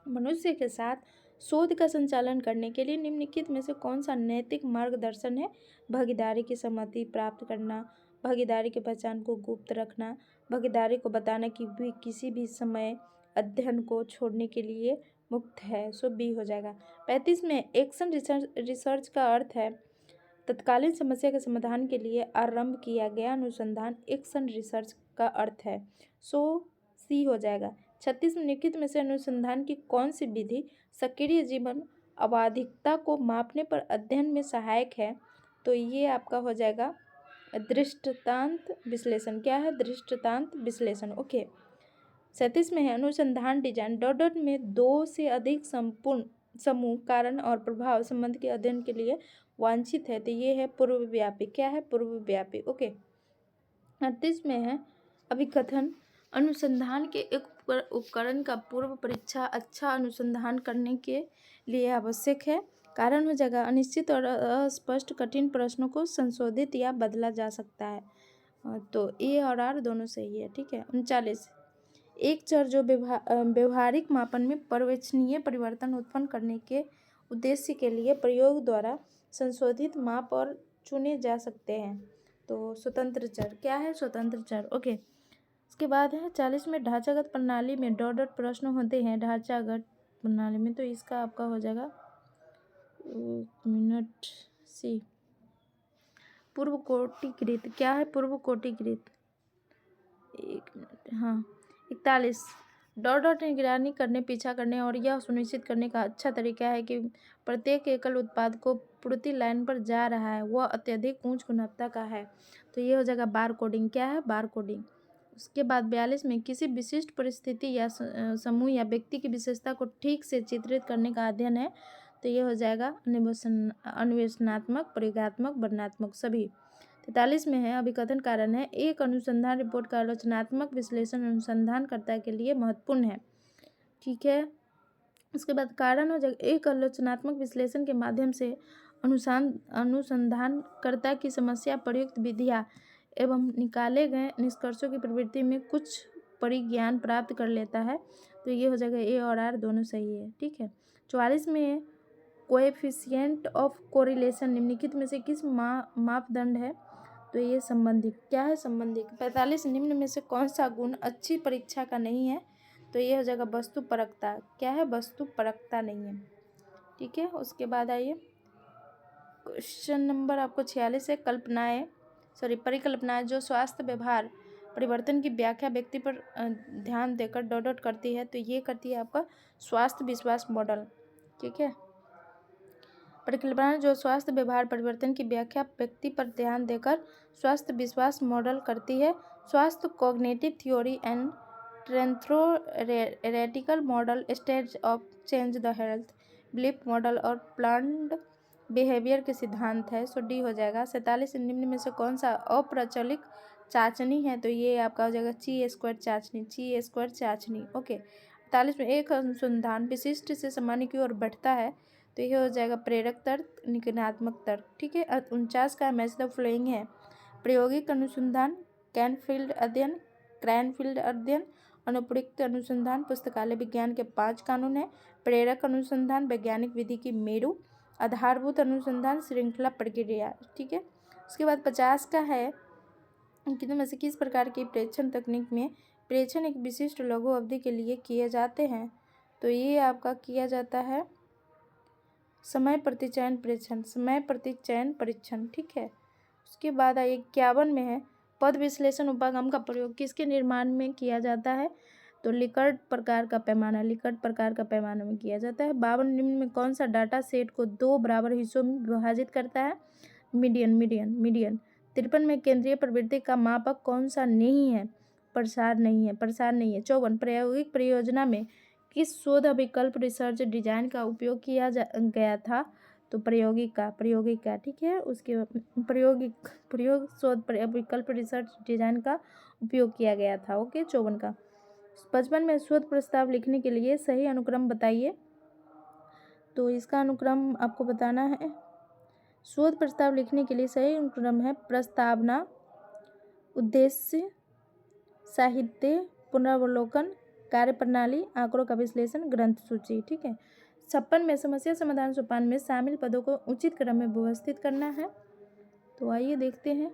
मनुष्य के साथ शोध का संचालन करने के लिए निम्नलिखित में से कौन सा नैतिक मार्गदर्शन है? भागीदारी की सहमति प्राप्त करना, भागीदारी की पहचान को गुप्त रखना, भागीदारी को बताना कि भी किसी भी समय अध्ययन को छोड़ने के लिए मुक्त है। सो बी हो जाएगा। 35 में एक्शन रिसर्च का अर्थ है तत्कालीन समस्या के समाधान के लिए आरंभ किया गया अनुसंधान एक्शन रिसर्च का अर्थ है। सो सी हो जाएगा। 36 में निम्नलिखित में से अनुसंधान की कौन सी विधि सक्रिय जीवन आवधिकता को मापने पर अध्ययन में सहायक है? तो ये आपका हो जाएगा दृष्टांत विश्लेषण। क्या है? दृष्टांत विश्लेषण। ओके। 37 में है अनुसंधान डिजाइन डॉट डॉट में 2 से अधिक संपूर्ण समूह कारण और प्रभाव संबंध के अध्ययन के लिए वांछित है। तो ये है पूर्वव्यापी। क्या है? पूर्वव्यापी। ओके। 38 में है अभिकथन अनुसंधान के एक उपकरण का पूर्व परीक्षा अच्छा अनुसंधान करने के लिए आवश्यक है। कारण हो जाएगा अनिश्चित और अस्पष्ट कठिन प्रश्नों को संशोधित या बदला जा सकता है। तो ए और आर दोनों सही है। ठीक है। 39 एक चर जो व्यवहारिक मापन में पर्यवेक्षणीय परिवर्तन उत्पन्न करने के उद्देश्य के लिए प्रयोग द्वारा संशोधित माप और चुने जा सकते हैं। तो स्वतंत्र चर क्या है? स्वतंत्र चर। ओके, उसके बाद है 40 में ढांचागत प्रणाली में डॉट डॉट प्रश्न होते हैं। ढांचागत प्रणाली में तो इसका आपका हो जाएगा 1 मिनट सी। पूर्व कोटिकृत क्या है? पूर्व कोटिकृत 1 मिनट, हाँ। 41 डॉट डॉट निगरानी करने, पीछा करने और यह सुनिश्चित करने का अच्छा तरीका है कि प्रत्येक एकल उत्पाद को पूर्ति लाइन पर जा रहा है वह अत्यधिक उच्च गुणवत्ता का है। तो ये हो जाएगा बार कोडिंग। क्या है? बार कोडिंग। उसके बाद 42 में किसी विशिष्ट परिस्थिति या समूह या व्यक्ति की विशेषता को ठीक से चित्रित करने का अध्ययन है। तो ये हो जाएगा अन्वेषणात्मक, प्रयोगात्मक, वर्णनात्मक सभी। 43 में है अभिकथन कारण है। एक अनुसंधान रिपोर्ट का आलोचनात्मक विश्लेषण अनुसंधानकर्ता के लिए महत्वपूर्ण है। ठीक है, उसके बाद कारण हो जाएगा एक आलोचनात्मक विश्लेषण के माध्यम से अनुसंधानकर्ता की समस्या, प्रयुक्त विधियाँ एवं निकाले गए निष्कर्षों की प्रवृत्ति में कुछ परिज्ञान प्राप्त कर लेता है। तो ये हो जाएगा ए और आर दोनों सही है। ठीक है, 44 में कोएफिशिएंट ऑफ कोरिलेशन निम्नलिखित में से किस मापदंड है? तो ये संबंधित। क्या है? संबंधित। 45 निम्न में से कौन सा गुण अच्छी परीक्षा का नहीं है? तो ये हो जाएगा वस्तुपरकता। क्या है? वस्तुपरकता नहीं है। ठीक है, उसके बाद आइए क्वेश्चन नंबर आपको 46 है। परिकल्पनाएं जो स्वास्थ्य व्यवहार परिवर्तन की व्याख्या व्यक्ति पर ध्यान देकर डॉट डॉट करती है। तो ये करती है आपका स्वास्थ्य विश्वास मॉडल। ठीक है, परिकल्पनाएं जो स्वास्थ्य व्यवहार परिवर्तन की व्याख्या व्यक्ति पर ध्यान देकर स्वास्थ्य विश्वास मॉडल करती है। स्वास्थ्य cognitive theory and transtheoretical model, stage of change the health belief model और प्लान्ड बिहेवियर के सिद्धांत है। सो डी हो जाएगा। 47 निम्न में से कौन सा अप्रचलित चाचनी है? तो ये आपका हो जाएगा ची स्क्वायर चाचनी। ची स्क्वायर चाचनी। ओके, 48 में एक अनुसंधान विशिष्ट से सामान्य की ओर बढ़ता है। तो ये हो जाएगा प्रेरक तर्क, निगमनात्मक तर्क। ठीक है, 49 का मैच द फ्लोइंग है। प्रायोगिक अनुसंधान, कैनफील्ड अध्ययन, क्रैनफील्ड अध्ययन, अनुप्रयुक्त अनुसंधान, पुस्तकालय विज्ञान के 5 कानून हैं। प्रेरक अनुसंधान, वैज्ञानिक विधि की मेरु, आधारभूत अनुसंधान, श्रृंखला प्रक्रिया। ठीक है, उसके बाद 50 का है कितने में से किस प्रकार की प्रेक्षण तकनीक में प्रेक्षण एक विशिष्ट लघु अवधि के लिए किए जाते हैं? तो ये आपका किया जाता है समय प्रतिचयन परीक्षण, समय प्रतिचयन परीक्षण। ठीक है, उसके बाद 51 में है पद विश्लेषण उपागम का प्रयोग किसके निर्माण में किया जाता है? तो लिकर्ट प्रकार का पैमाना, लिकर्ट प्रकार का पैमाना में किया जाता है। 52 निम्न में कौन सा डाटा सेट को 2 बराबर हिस्सों में विभाजित करता है? Median, median, median. 53 में केंद्रीय प्रवृत्ति का मापक कौन सा नहीं है? प्रसार नहीं है, प्रसार नहीं है। 54 प्रायोगिक परियोजना में किस शोध विकल्प रिसर्च डिजाइन का उपयोग किया गया था? तो प्रयोगिका। ठीक है, उसके प्रयोग शोध विकल्प रिसर्च डिजाइन का उपयोग किया गया था। ओके, 54 का। 55 में शोध प्रस्ताव लिखने के लिए सही अनुक्रम बताइए। तो इसका अनुक्रम आपको बताना है। शोध प्रस्ताव लिखने के लिए सही अनुक्रम है प्रस्तावना, उद्देश्य, साहित्य, पुनरावलोकन, कार्यप्रणाली, आंकड़ों का विश्लेषण, ग्रंथ सूची। ठीक है, 56 में समस्या समाधान सोपान में शामिल पदों को उचित क्रम में व्यवस्थित करना है। तो आइए देखते हैं।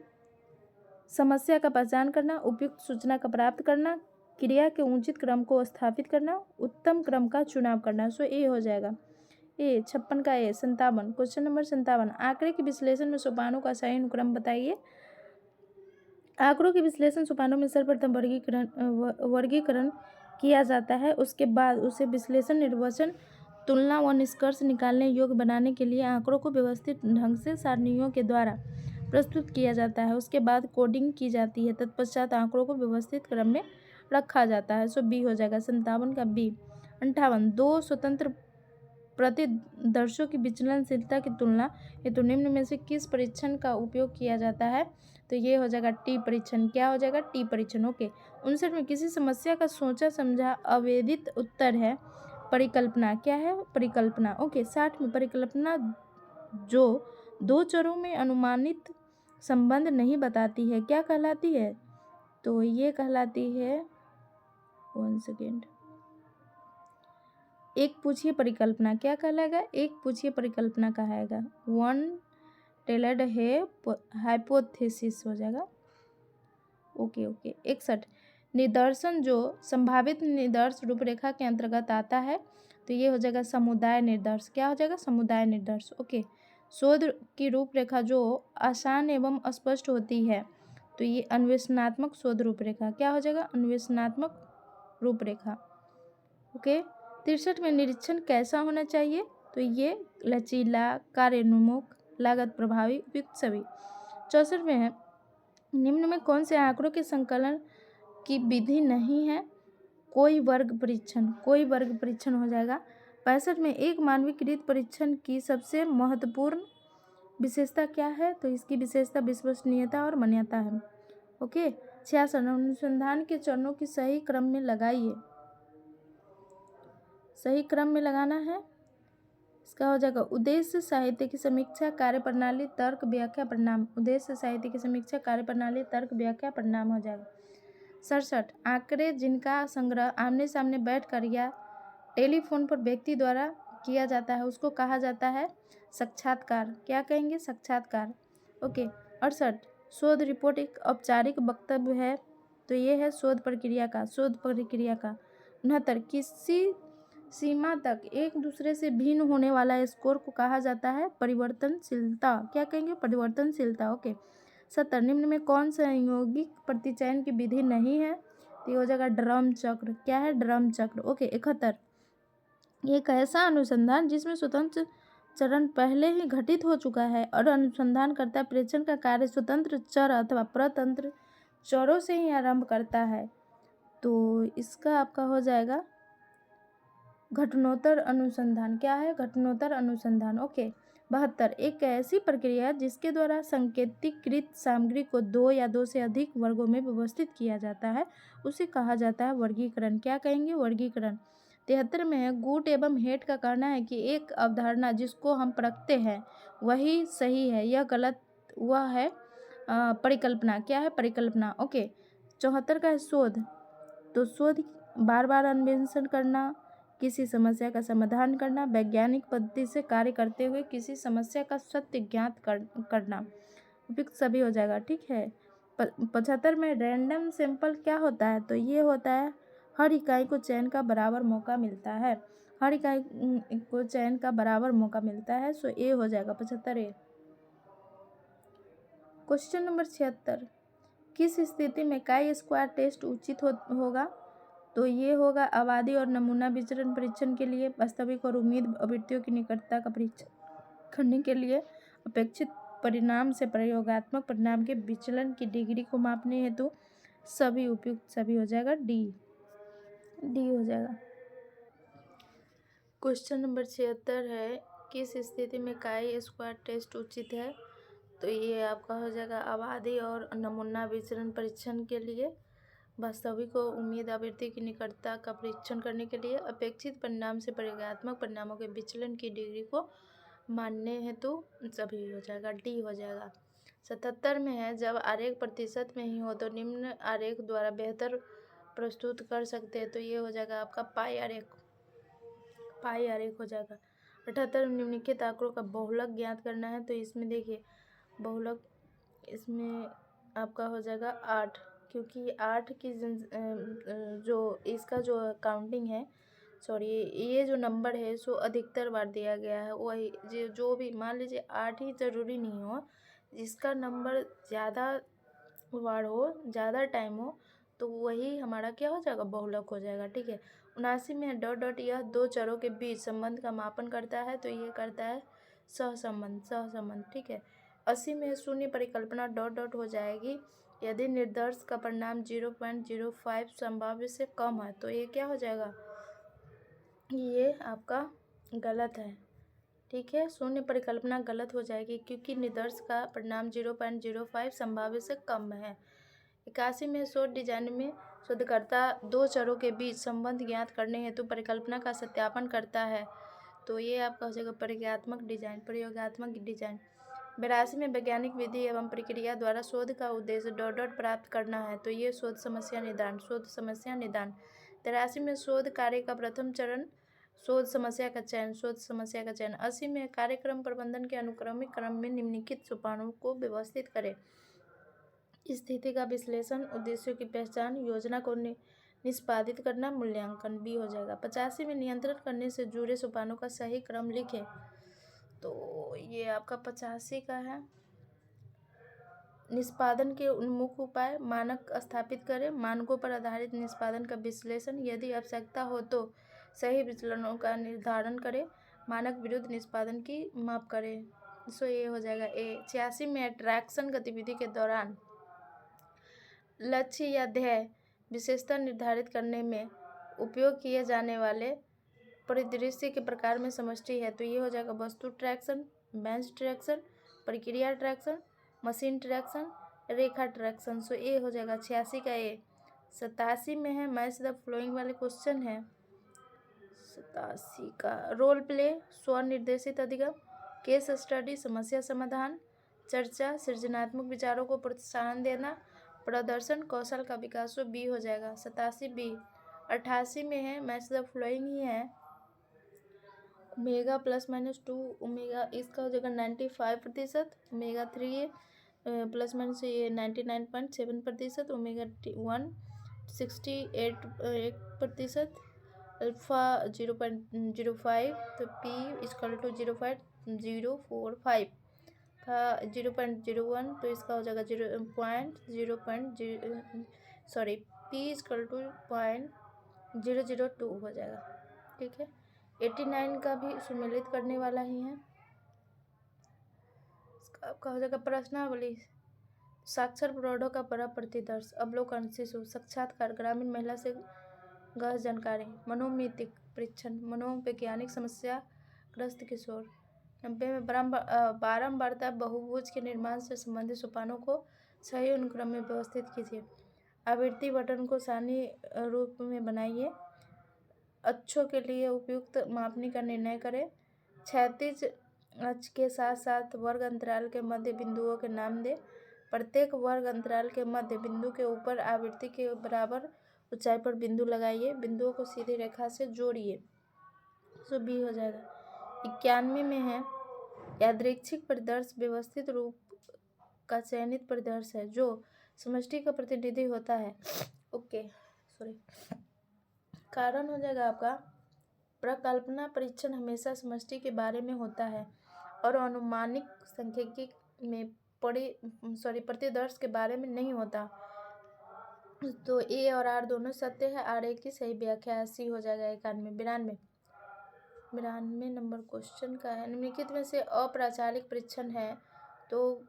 समस्या का पहचान करना, उपयुक्त सूचना का प्राप्त करना, क्रिया के उचित क्रम को स्थापित करना, उत्तम क्रम का चुनाव करना। सो ए हो जाएगा। 56 का 57। क्वेश्चन नंबर 57 आंकड़े के विश्लेषण में सोपानों का सही अनुक्रम बताइए। आंकड़ों के विश्लेषण सोपानों में सर्वप्रथम वर्गीकरण किया जाता है। उसके बाद उसे विश्लेषण, निर्वचन, तुलना व निष्कर्ष निकालने योग्य बनाने के लिए आंकड़ों को व्यवस्थित ढंग से सारणियों के द्वारा प्रस्तुत किया जाता है। उसके बाद कोडिंग की जाती है। तत्पश्चात आंकड़ों को व्यवस्थित क्रम में रखा जाता है। सो बी हो जाएगा। 57 का बी। 58 दो स्वतंत्र प्रतिदर्शों की विचलनशीलता की तुलना हेतु निम्न में से किस परीक्षण का उपयोग किया जाता है? तो ये हो जाएगा टी परीक्षण। क्या हो जाएगा? टी परीक्षण। ओके, 59 में किसी समस्या का सोचा समझा आवेदित उत्तर है परिकल्पना। क्या है? परिकल्पना। ओके, 60 में परिकल्पना जो 2 चरों में अनुमानित संबंध नहीं बताती है क्या कहलाती है? तो ये कहलाती है 1 सेकेंड। एक पूछिए परिकल्पना। क्या कहलाएगा? एक पूछिए परिकल्पना कहाएगा। 1 टेलर्ड है हाइपोथेसिस हो जाएगा। ओके। 61 निदर्शन जो संभावित निदर्श रूपरेखा के अंतर्गत आता है तो ये हो जाएगा समुदाय निर्दर्श। क्या हो जाएगा? समुदाय निर्दर्श। ओके। शोध की रूपरेखा जो आसान एवं स्पष्ट होती है तो ये अन्वेषणात्मक शोध रूपरेखा। क्या हो जाएगा? अन्वेषणात्मक रूपरेखा। ओके। 63 में निरीक्षण कैसा होना चाहिए तो ये लचीला, कार्योन्मुख, लागत प्रभावी, उपयुक्त सभी। 64 में है निम्न में कौन से आंकड़ों के संकलन की विधि नहीं है? कोई वर्ग परीक्षण। कोई वर्ग परीक्षण हो जाएगा। 65 में एक मानवीकृत परीक्षण की सबसे महत्वपूर्ण विशेषता क्या है तो इसकी विशेषता विश्वसनीयता और मान्यता है। ओके। 66 अनुसंधान के चरणों की सही क्रम में लगाइए। सही क्रम में लगाना है। इसका हो जाएगा उद्देश्य साहित्य की समीक्षा, कार्य प्रणाली, तर्क, व्याख्या, परिणाम। उद्देश्य साहित्य की समीक्षा, कार्य प्रणाली, तर्क, व्याख्या, परिणाम हो जाएगा। 67 आंकड़े जिनका संग्रह आमने सामने बैठकर या टेलीफोन पर व्यक्ति द्वारा किया जाता है उसको कहा जाता है साक्षात्कार। क्या कहेंगे? साक्षात्कार। ओके। 68 शोध रिपोर्ट एक औपचारिक वक्तव्य है तो ये है शोध प्रक्रिया का। 69 किसी सीमा तक एक दूसरे से भिन्न होने वाला स्कोर को कहा जाता है परिवर्तनशीलता। क्या कहेंगे? परिवर्तनशीलता। ओके। 70 निम्न में कौन संयोगिक प्रतिचयन की विधि नहीं है तो ये हो जाएगा ड्रम चक्र। क्या है? ड्रम चक्र। ओके। 71 एक ऐसा अनुसंधान जिसमें स्वतंत्र चरण पहले ही घटित हो चुका है और अनुसंधानकर्ता प्रेक्षण का कार्य स्वतंत्र चर अथवा प्रतंत्र चरों से ही आरंभ करता है तो इसका आपका हो जाएगा घटनोत्तर अनुसंधान। क्या है? घटनोत्तर अनुसंधान। ओके। 72 एक ऐसी प्रक्रिया जिसके द्वारा संकेतीकृत सामग्री को दो या दो से अधिक वर्गों में व्यवस्थित किया जाता है उसे कहा जाता है वर्गीकरण। क्या कहेंगे? वर्गीकरण। 73 में है गुट एवं हेड का कहना है कि एक अवधारणा जिसको हम परखते हैं वही सही है, यह गलत वह है परिकल्पना। क्या है? परिकल्पना। ओके। 74 का है शोध तो शोध बार बार अन्वेषण करना, किसी समस्या का समाधान करना, वैज्ञानिक पद्धति से कार्य करते हुए किसी समस्या का सत्य ज्ञात करना, उपयुक्त सभी हो जाएगा। ठीक है। 75 में रैंडम सैंपल क्या होता है तो ये होता है हर इकाई को चयन का बराबर मौका मिलता है। हर इकाई को चयन का बराबर मौका मिलता है सो ए हो जाएगा 75 ए। क्वेश्चन नंबर 76 किस स्थिति में काई स्क्वायर टेस्ट उचित होगा तो ये होगा आबादी और नमूना विचरण परीक्षण के लिए, वास्तविक और उम्मीद आवृत्तियों की निकटता का परीक्षण करने के लिए, अपेक्षित परिणाम से प्रयोगात्मक परिणाम के विचलन की डिग्री को मापने हेतु सभी उपयुक्त सभी हो जाएगा। डी हो जाएगा। क्वेश्चन नंबर 76 है किस स्थिति में काई स्क्वायर टेस्ट उचित है तो ये आपका हो जाएगा आबादी और नमूना विचरण परीक्षण के लिए, वास्तविक और उम्मीद आवृत्ति की निकटता का परीक्षण करने के लिए, अपेक्षित परिणाम से प्रयोगात्मक परिणामों के विचलन की डिग्री को मानने हेतु सभी हो जाएगा। डी हो जाएगा। 77 में है जब आरेख प्रतिशत में ही हो तो निम्न आरेख द्वारा बेहतर प्रस्तुत कर सकते हैं तो ये हो जाएगा आपका पाई आरेख हो जाएगा। 78 निम्नलिखित आंकड़ों का बहुलक ज्ञात करना है तो इसमें देखिए बहुलक इसमें आपका हो जाएगा 8 क्योंकि 8 की जो इसका जो काउंटिंग है सॉरी ये जो नंबर है सो अधिकतर बार दिया गया है। वही जो भी मान लीजिए 8 ही ज़रूरी नहीं हो, जिसका नंबर ज़्यादा बार हो, ज़्यादा टाइम हो तो वही हमारा क्या हो जाएगा? बहुलक हो जाएगा। ठीक है। 79 में डॉट यह दो चरों के बीच संबंध का मापन करता है तो ये करता है सहसंबंध। ठीक है। 80 में शून्य परिकल्पना डॉट हो जाएगी यदि निर्दर्श का परिणाम 0.05 संभाव्य से कम है तो ये क्या हो जाएगा? ये आपका गलत है। ठीक है। शून्य परिकल्पना गलत हो जाएगी क्योंकि निर्दर्श का परिणाम 0.05 संभाव्य से कम है। 81 में शोध डिजाइन में शोधकर्ता दो चरों के बीच संबंध ज्ञात करने हेतु परिकल्पना का सत्यापन करता है तो ये आपका हो जाएगा प्रयोगात्मक डिजाइन। 82 में वैज्ञानिक विधि एवं प्रक्रिया द्वारा शोध का उद्देश्य डॉट प्राप्त करना है तो ये शोध समस्या निदान। 83 में शोध कार्य का प्रथम चरण शोध समस्या का चयन 80 में कार्यक्रम प्रबंधन के अनुक्रमिक क्रम में निम्नलिखित सोपानों को व्यवस्थित करें। स्थिति का विश्लेषण, उद्देश्यों की पहचान, योजना को निष्पादित करना, मूल्यांकन। बी हो जाएगा। 85 में नियंत्रण करने से जुड़े सोपानों का सही क्रम लिखें। तो ये आपका 85 का है। निष्पादन के उन्मुख उपाय, मानक स्थापित करें, मानकों पर आधारित निष्पादन का विश्लेषण, यदि आवश्यकता हो तो सही विचलनों का निर्धारण करें, मानक विरुद्ध निष्पादन की माप करें। सो ये हो जाएगा ए। 86 में अट्रैक्शन गतिविधि के दौरान लक्ष्य या ध्येय विशेषता निर्धारित करने में उपयोग किए जाने वाले परिदृश्य के प्रकार में समष्टि है। तो ये हो जाएगा वस्तु ट्रैक्शन, बेंच ट्रैक्शन, प्रक्रिया ट्रैक्शन, मशीन ट्रैक्शन, रेखा ट्रैक्शन। सो ए हो जाएगा 86 का ए। 87 में है मैच द फ्लोइंग वाले क्वेश्चन है। 87 का रोल प्ले, स्व निर्देशित अधिगम, केस स्टडी, समस्या समाधान, चर्चा, सृजनात्मक विचारों को प्रोत्साहन देना, प्रदर्शन, कौशल का विकास। सो बी हो जाएगा 87 बी। 88 में है मैच द फ्लोइंग ही है। ओमेगा ±2 ओमेगा, इसका हो जाएगा 95%, ओमेगा 3 ± ये 99.7%, ओमेगा 1 68% अल्फा 0.05, तो पी = 0.045 का 0.01, तो इसका हो जाएगा 0.0 सॉरी पी = 0.002 हो जाएगा। ठीक है। 89 का भी सुमेलित करने वाला ही है। इसका आपका हो जाएगा प्रश्नावली, साक्षर प्रौढ़ों का बड़ा प्रतिदर्श, अवलोकन, शिशु साक्षात्कार, ग्रामीण महिला से गहन जानकारी, मनोमितिक परीक्षण, मनोवैज्ञानिक समस्या ग्रस्त किशोर। 90 में बारंबारता बहुभुज के निर्माण से संबंधित सोपानों को सही अनुक्रम में व्यवस्थित कीजिए। आवृत्ति बटन को सारणी रूप में बनाइए। अक्षों के लिए उपयुक्त मापनी का निर्णय करें। क्षैतिज अक्ष के साथ साथ वर्ग अंतराल के मध्य बिंदुओं के नाम दें। प्रत्येक वर्ग अंतराल के मध्य बिंदु के ऊपर आवृत्ति के बराबर ऊंचाई पर बिंदु लगाइए। बिंदुओं को सीधी रेखा से जोड़िए। सो बी हो जाएगा। 91 में है यादृच्छिक परिदर्श व्यवस्थित रूप का चयनित परिदर्श है जो समष्टि का प्रतिनिधि होता है। Okay sorry. कारण हो जाएगा आपका प्रकल्पना परीक्षण हमेशा समष्टि के बारे में होता है और अनुमानिक सांख्यिकी में प्रतिदर्श के बारे में नहीं होता। तो ए और आर दोनों सत्य है। आर ए की सही व्याख्या है। सी हो जाएगा 91। 92 नंबर क्वेश्चन का है, निम्नलिखित में से अप्राचालिक परीक्षण है तो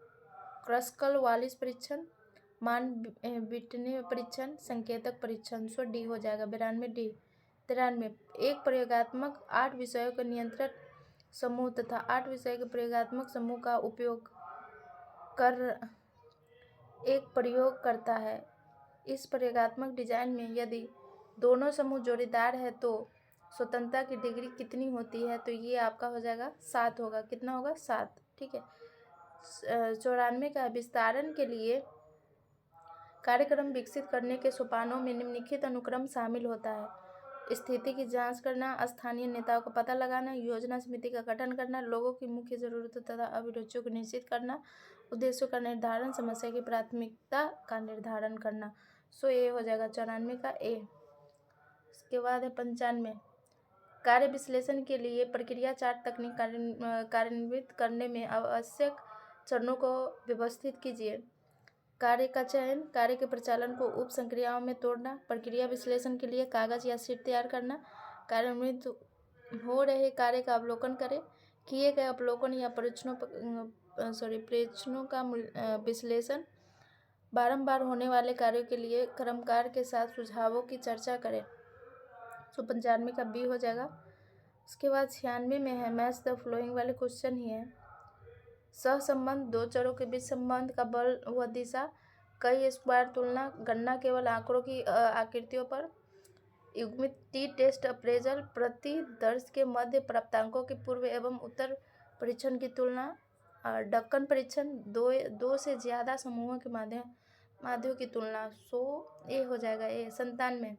क्रस्कल वालिस परीक्षण, मान बिटने परीक्षण, संकेतक परीक्षण। सो डी हो जाएगा 92 डी। 93 एक प्रयोगात्मक 8 विषयों के नियंत्रण समूह तथा 8 विषय के प्रयोगात्मक समूह का उपयोग कर एक प्रयोग करता है। इस प्रयोगात्मक डिजाइन में यदि दोनों समूह जोड़ीदार है तो स्वतंत्रता की डिग्री कितनी होती है? तो ये आपका हो जाएगा 7 होगा। कितना होगा? 7। ठीक है। 94 का विस्तारण के लिए कार्यक्रम विकसित करने के सोपानों में निम्नलिखित अनुक्रम शामिल होता है। स्थिति की जांच करना, स्थानीय नेताओं का पता लगाना, योजना समिति का गठन करना, लोगों की मुख्य जरूरतों तथा अभिरुचियों को निश्चित करना, उद्देश्यों का निर्धारण, समस्या की प्राथमिकता का निर्धारण करना। सो ये हो जाएगा 94 का ए। इसके बाद है 95 कार्य विश्लेषण के लिए प्रक्रिया चार्ट तकनीक कार्यान्वित करने में आवश्यक चरणों को व्यवस्थित कीजिए। कार्य का चयन, कार्य के प्रचालन को उप संक्रियाओं में तोड़ना, प्रक्रिया विश्लेषण के लिए कागज या शीट तैयार करना, कार्यान्वित हो रहे कार्य का अवलोकन करें, किए गए अवलोकन या परीक्षणों का विश्लेषण, बारंबार होने वाले कार्यों के लिए क्रमकार के साथ सुझावों की चर्चा करें। तो 95 का बी हो जाएगा। उसके बाद 96 में है मैच द फ्लोइंग वाले क्वेश्चन ही है। सहसंबंध, दो चरों के बीच संबंध का बल व दिशा, कई स्क्वायर तुलना, गणना केवल आंकड़ों की आकृतियों पर, युग्मित टी टेस्ट अप्रेजल, प्रति दर्श के मध्य प्राप्तांकों के पूर्व एवं उत्तर परीक्षण की तुलना, डक्कन परीक्षण, दो से ज़्यादा समूहों के माध्यों की तुलना। सो ए हो जाएगा ए। 97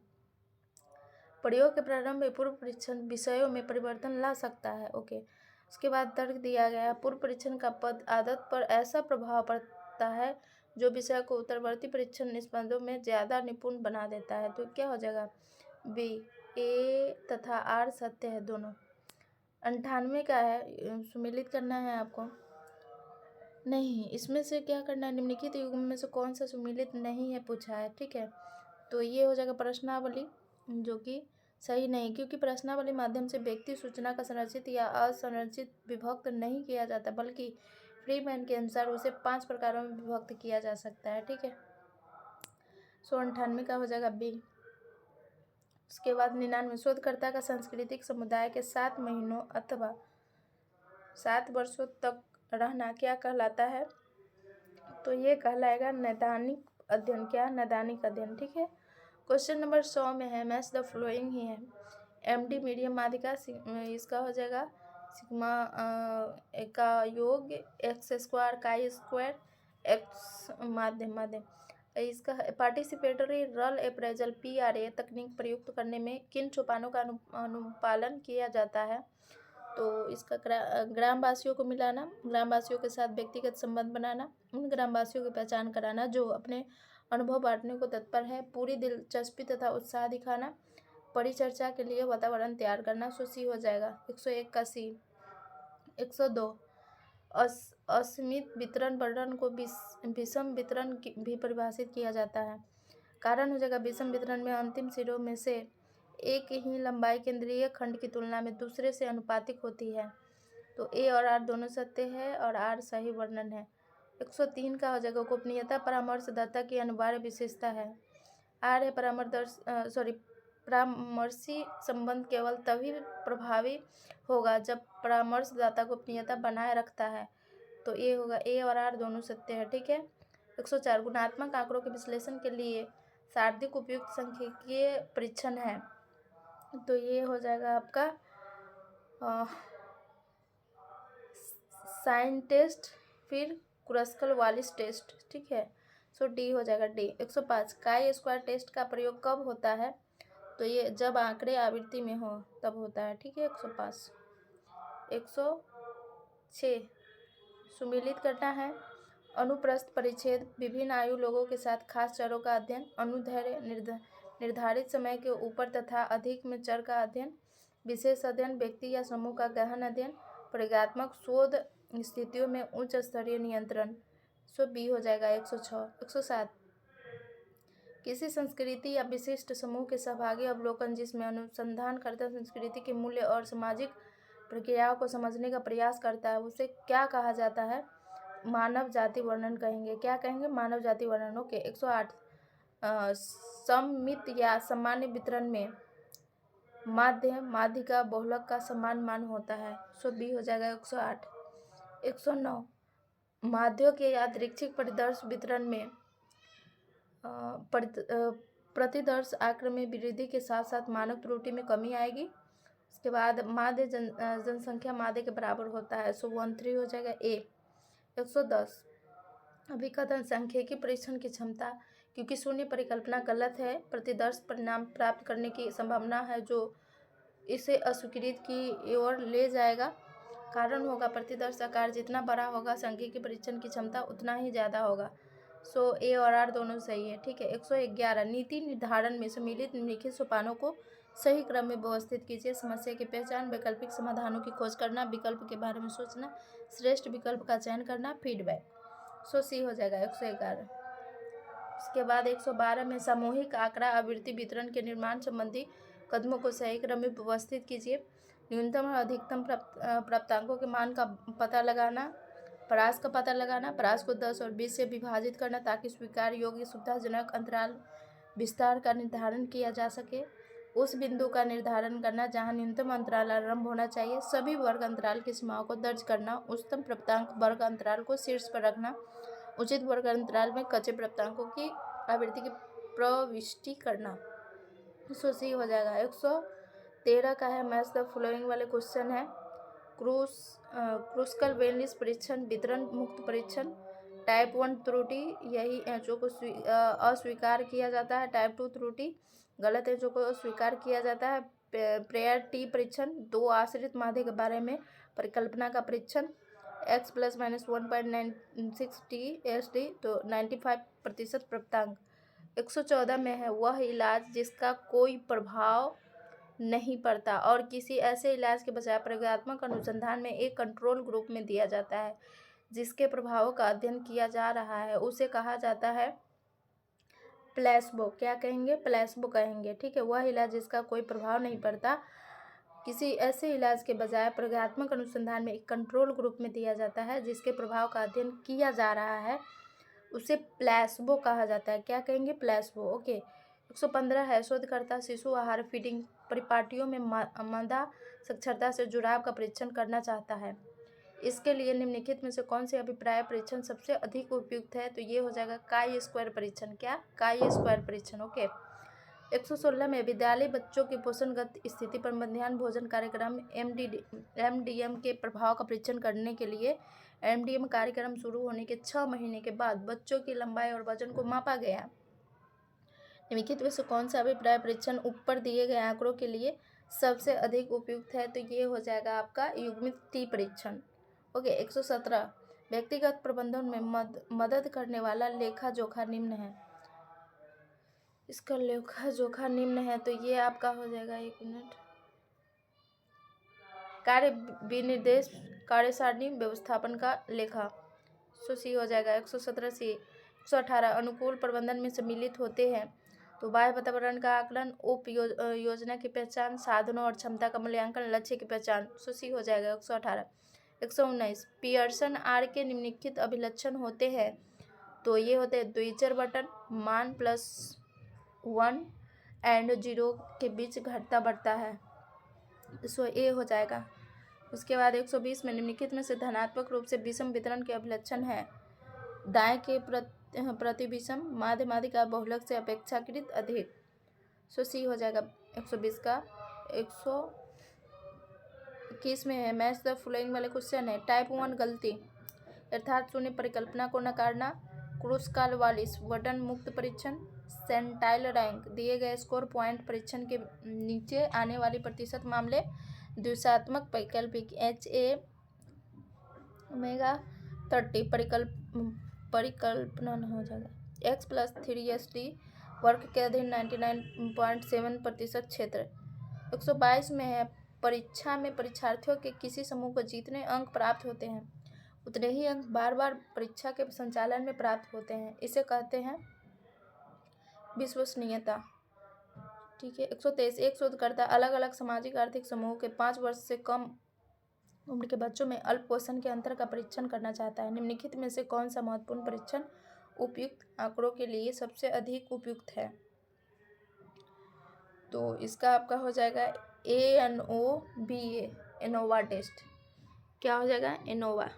प्रयोग के प्रारंभ में पूर्व परीक्षण विषयों में परिवर्तन ला सकता है। ओके, उसके बाद तर्क दिया गया, पूर्व परीक्षण का पद आदत पर ऐसा प्रभाव पड़ता है जो विषय को उत्तरवर्ती परीक्षण निष्पंदों में ज़्यादा निपुण बना देता है। तो क्या हो जाएगा? बी। ए तथा आर सत्य है दोनों। 98 का है, सुमेलित करना है आपको। नहीं, इसमें से क्या करना है? निम्नलिखित युग्म में से कौन सा सुमेलित नहीं है पूछा है, ठीक है। तो ये हो जाएगा प्रश्नावली, जो कि सही नहीं, क्योंकि प्रश्नावली माध्यम से व्यक्ति सूचना का संरचित या असंरचित विभक्त नहीं किया जाता, बल्कि फ्रीमैन के अनुसार उसे 5 प्रकारों में विभक्त किया जा सकता है, ठीक है। 98 का हो जाएगा बी। उसके बाद 99, शोधकर्ता का सांस्कृतिक समुदाय के 7 महीनों अथवा 7 वर्षों तक रहना क्या कहलाता है? तो ये कहलाएगा नैदानिक अध्ययन। क्या? नैदानिक अध्ययन, ठीक है। क्वेश्चन नंबर 100 में है, मैच द फ्लोइंग ही है। एमडी मीडियम माध्यिका, इसका हो जाएगा सिग्मा का योग x square chi square x माध्यम। इसका पार्टिसिपेटरी रल अप्रेजल PRA तकनीक प्रयुक्त करने में किन सोपानों का अनुपालन किया जाता है? तो इसका ग्रामवासियों को मिलाना, ग्रामवासियों के साथ व्यक्तिगत संबंध बनाना, उन ग्रामवासियों की पहचान कराना जो अपने अनुभव बांटने को तत्पर है, पूरी दिलचस्पी तथा उत्साह दिखाना, परिचर्चा के लिए वातावरण तैयार करना। सो सी हो जाएगा। 101 का सी। 102, असीमित वितरण वर्णन को विषम वितरण भी परिभाषित किया जाता है। कारण हो जाएगा, विषम वितरण में अंतिम सिरों में से एक ही लंबाई केंद्रीय खंड की तुलना में दूसरे से अनुपातिक होती है। तो ए और आर दोनों सत्य है और आर सही वर्णन है। 103 का हो जाएगा, गोपनीयता परामर्शदाता की अनिवार्य विशेषता है। आर है परामर्शी संबंध केवल तभी प्रभावी होगा जब परामर्शदाता गोपनीयता बनाए रखता है। तो ये होगा, ए और आर दोनों सत्य है, ठीक है। 104, गुणात्मक आंकड़ों के विश्लेषण के लिए सार्वत्रिक उपयुक्त सांख्यिकीय परीक्षण है। तो ये हो जाएगा आपका साइन टेस्ट, फिर क्रुस्कल वालिस टेस्ट, ठीक है। सो डी हो जाएगा, डी। 105, काई स्क्वायर टेस्ट का प्रयोग कब होता है? तो ये जब आंकड़े आवृत्ति में हो तब होता है, ठीक है। 105। 106, सुमेलित करना है। अनुप्रस्थ परिच्छेद, विभिन्न आयु लोगों के साथ खास चरों का अध्ययन, अनुदैर्ध्य निर्धारित समय के ऊपर तथा अधिक में चर का अध्ययन, विशेष अध्ययन, व्यक्ति या समूह का गहन अध्ययन, प्रयोगात्मक शोध स्थितियों में उच्च स्तरीय नियंत्रण। सो बी हो जाएगा। 106। 107, किसी संस्कृति या विशिष्ट समूह के सहभागी अवलोकन जिसमें अनुसंधानकर्ता संस्कृति के मूल्य और सामाजिक प्रक्रियाओं को समझने का प्रयास करता है, उसे क्या कहा जाता है? मानव जाति वर्णन कहेंगे। क्या कहेंगे? मानव जाति वर्णन। ओके। 108, सममित या सामान्य वितरण में माध्य माध्यिका बहुलक का समान मान होता है। सो बी हो जाएगा। 108। 109, माध्यों के यादृच्छिक परिदर्श वितरण में प्रतिदर्श आंकड़े में वृद्धि के साथ साथ मानक त्रुटि में कमी आएगी। उसके बाद माध्य जनसंख्या माध्य के बराबर होता है। सो 13 हो जाएगा, ए। 110, अभिकथन सांख्यिकी परीक्षण की क्षमता, क्योंकि शून्य परिकल्पना गलत है, प्रतिदर्श परिणाम प्राप्त करने की संभावना है जो इसे अस्वीकृत की ओर ले जाएगा। कारण होगा, प्रतिदर्श आकार जितना बड़ा होगा सांख्यिकी परीक्षण की क्षमता उतना ही ज़्यादा होगा। सो ए और आर दोनों सही है, ठीक है। 111, नीति निर्धारण में सम्मिलित निम्नलिखित सोपानों को सही क्रम में व्यवस्थित कीजिए। समस्या की पहचान, वैकल्पिक समाधानों की खोज करना, विकल्प के बारे में सोचना, श्रेष्ठ विकल्प का चयन करना, फीडबैक। सो सी हो जाएगा। 111। उसके बाद 112 में सामूहिक आंकड़ा आवृत्ति वितरण के निर्माण संबंधी कदमों को सही क्रम में व्यवस्थित कीजिए। न्यूनतम और अधिकतम प्राप्तांकों के मान का पता लगाना, परास का पता लगाना, परास को 10 और 20 से विभाजित करना ताकि स्वीकार योग्य सुविधाजनक अंतराल विस्तार का निर्धारण किया जा सके। उस बिंदु का निर्धारण करना जहां न्यूनतम अंतराल आरंभ होना चाहिए। सभी वर्ग अंतराल की सीमाओं को दर्ज करना। उच्चतम प्राप्तांक वर्ग अंतराल को शीर्ष पर रखना। उचित वर्ग अंतराल में कच्चे प्राप्तांकों की आवृत्ति की प्रविष्टि करना। सो सी हो जाएगा। 113 का है, मैच द फॉलोइंग वाले क्वेश्चन है। क्रुस्कल वेनिस परीक्षण, वितरण मुक्त परीक्षण, टाइप 1 त्रुटि, यही जो को अस्वीकार किया जाता है। टाइप 2 त्रुटि, गलत है जो को स्वीकार किया जाता है। प्रेयर टी परीक्षण, दो आश्रित माध्य के बारे में परिकल्पना का परीक्षण, x + -1.96 TSD, तो 95% प्राप्तांक। 114 में है वह इलाज जिसका कोई प्रभाव नहीं पड़ता और किसी ऐसे इलाज के बजाय प्रयोगात्मक अनुसंधान में एक कंट्रोल ग्रुप में दिया जाता है जिसके प्रभावों का अध्ययन किया जा रहा है, उसे कहा जाता है प्लेसबो। क्या कहेंगे? प्लेसबो कहेंगे। ठीक है, वह इलाज जिसका कोई प्रभाव नहीं पड़ता किसी ऐसे इलाज के बजाय प्रयोगात्मक अनुसंधान में एक कंट्रोल ग्रुप में दिया जाता है जिसके प्रभाव का अध्ययन किया जा रहा है, उसे प्लेसबो कहा जाता है। क्या कहेंगे? प्लेसबो। ओके। 115 है शोधकर्ता शिशु आहार फीडिंग परिपाटियों में मादा साक्षरता से जुड़ाव का परीक्षण करना चाहता है। इसके लिए निम्नलिखित में से कौन से अभिप्राय परीक्षण सबसे अधिक उपयुक्त है? तो ये हो जाएगा काई स्क्वायर परीक्षण। क्या? काई स्क्वायर परीक्षण। ओके। 116 में विद्यालय बच्चों की पोषणगत स्थिति पर मध्याह्न भोजन कार्यक्रम एमडीएम के प्रभाव का परीक्षण करने के लिए एमडीएम कार्यक्रम शुरू होने के 6 महीने के बाद बच्चों की लंबाई और वजन को मापा गया। निम्नलिखित में से कौन सा अभिप्राय परीक्षण ऊपर दिए गए आंकड़ों के लिए सबसे अधिक उपयुक्त है? तो ये हो जाएगा आपका युग्मित टी परीक्षण। ओके। 117 व्यक्तिगत प्रबंधन में मदद करने वाला लेखा जोखा निम्न है। इसका लेखा जोखा निम्न है तो ये आपका हो जाएगा, 1 मिनट, कार्य विनिर्देश कार्य सारणी व्यवस्थापन का लेखा। सो सी हो जाएगा। 117 सी। 118 अनुकूल प्रबंधन में सम्मिलित होते हैं तो बाह्य वातावरण का आकलन, उप योजना की पहचान, साधनों और क्षमता का मूल्यांकन, लक्ष्य की पहचान। सो सी हो जाएगा 118। 119 पियर्सन आर के निम्नलिखित अभिलक्षण होते हैं तो ये होते हैं द्विचर बटन, मान +1 एंड 0 के बीच घटता बढ़ता है। सो ए हो जाएगा। उसके बाद 120 में निम्नलिखित में से धनात्मक रूप से विषम वितरण के अभिलक्षण है। दाएं के प्रति विषम, माध्य माध्यिका बहुलक से अपेक्षाकृत अधिक। सो सी हो जाएगा 120 का। 121 में है मैच द फॉलोइंग वाले क्वेश्चन है। टाइप 1 गलती, अर्थात शून्य परिकल्पना को नकारना, क्रूसकाल वालिस बटन मुक्त परीक्षण, सेंटाइल रैंक, दिए गए स्कोर पॉइंट परीक्षण के नीचे आने वाली प्रतिशत मामले, द्विशात्मक वैकल्पिक HA-30 परिकल्पना न हो जाएगा। x + 3SD वर्ग के अधीन 99.7% क्षेत्र। 122 में है परीक्षा में परीक्षार्थियों के किसी समूह को जितने अंक प्राप्त होते हैं उतने ही अंक बार बार परीक्षा के संचालन में प्राप्त होते हैं, इसे कहते हैं विश्वसनीयता। ठीक है। 123 एक शोधकर्ता अलग अलग सामाजिक आर्थिक समूह के 5 वर्ष से कम उम्र के बच्चों में अल्प पोषण के अंतर का परीक्षण करना चाहता है। निम्नलिखित में से कौन सा महत्वपूर्ण परीक्षण उपयुक्त आंकड़ों के लिए सबसे अधिक उपयुक्त है? तो इसका आपका हो जाएगा ANOVA, एनोवा टेस्ट। क्या हो जाएगा? एनोवा।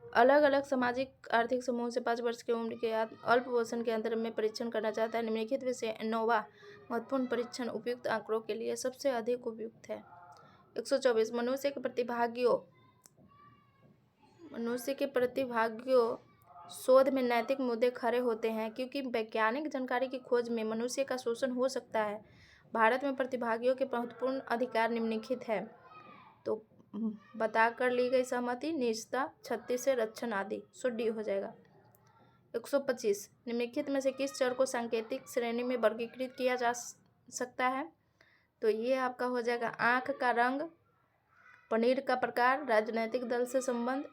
अलग अलग सामाजिक आर्थिक समूह से 5 वर्ष की उम्र के अल्प पोषण के अंतर में परीक्षण करना चाहता है। निम्नलिखित में से एनोवा महत्वपूर्ण परीक्षण उपयुक्त आंकड़ों के लिए सबसे अधिक उपयुक्त है। 124 मनुष्य के प्रतिभागियों शोध में नैतिक मुद्दे खड़े होते हैं क्योंकि वैज्ञानिक जानकारी की खोज में मनुष्य का शोषण हो सकता है। भारत में प्रतिभागियों के महत्वपूर्ण अधिकार निम्नलिखित है तो बता कर ली गई सहमति, निजता, 36 से रक्षण आदि। सो डी हो जाएगा। 125 निम्नलिखित में से किस चर को सांकेतिक श्रेणी में वर्गीकृत किया जा सकता है? तो ये आपका हो जाएगा आँख का रंग, पनीर का प्रकार, राजनीतिक दल से संबंध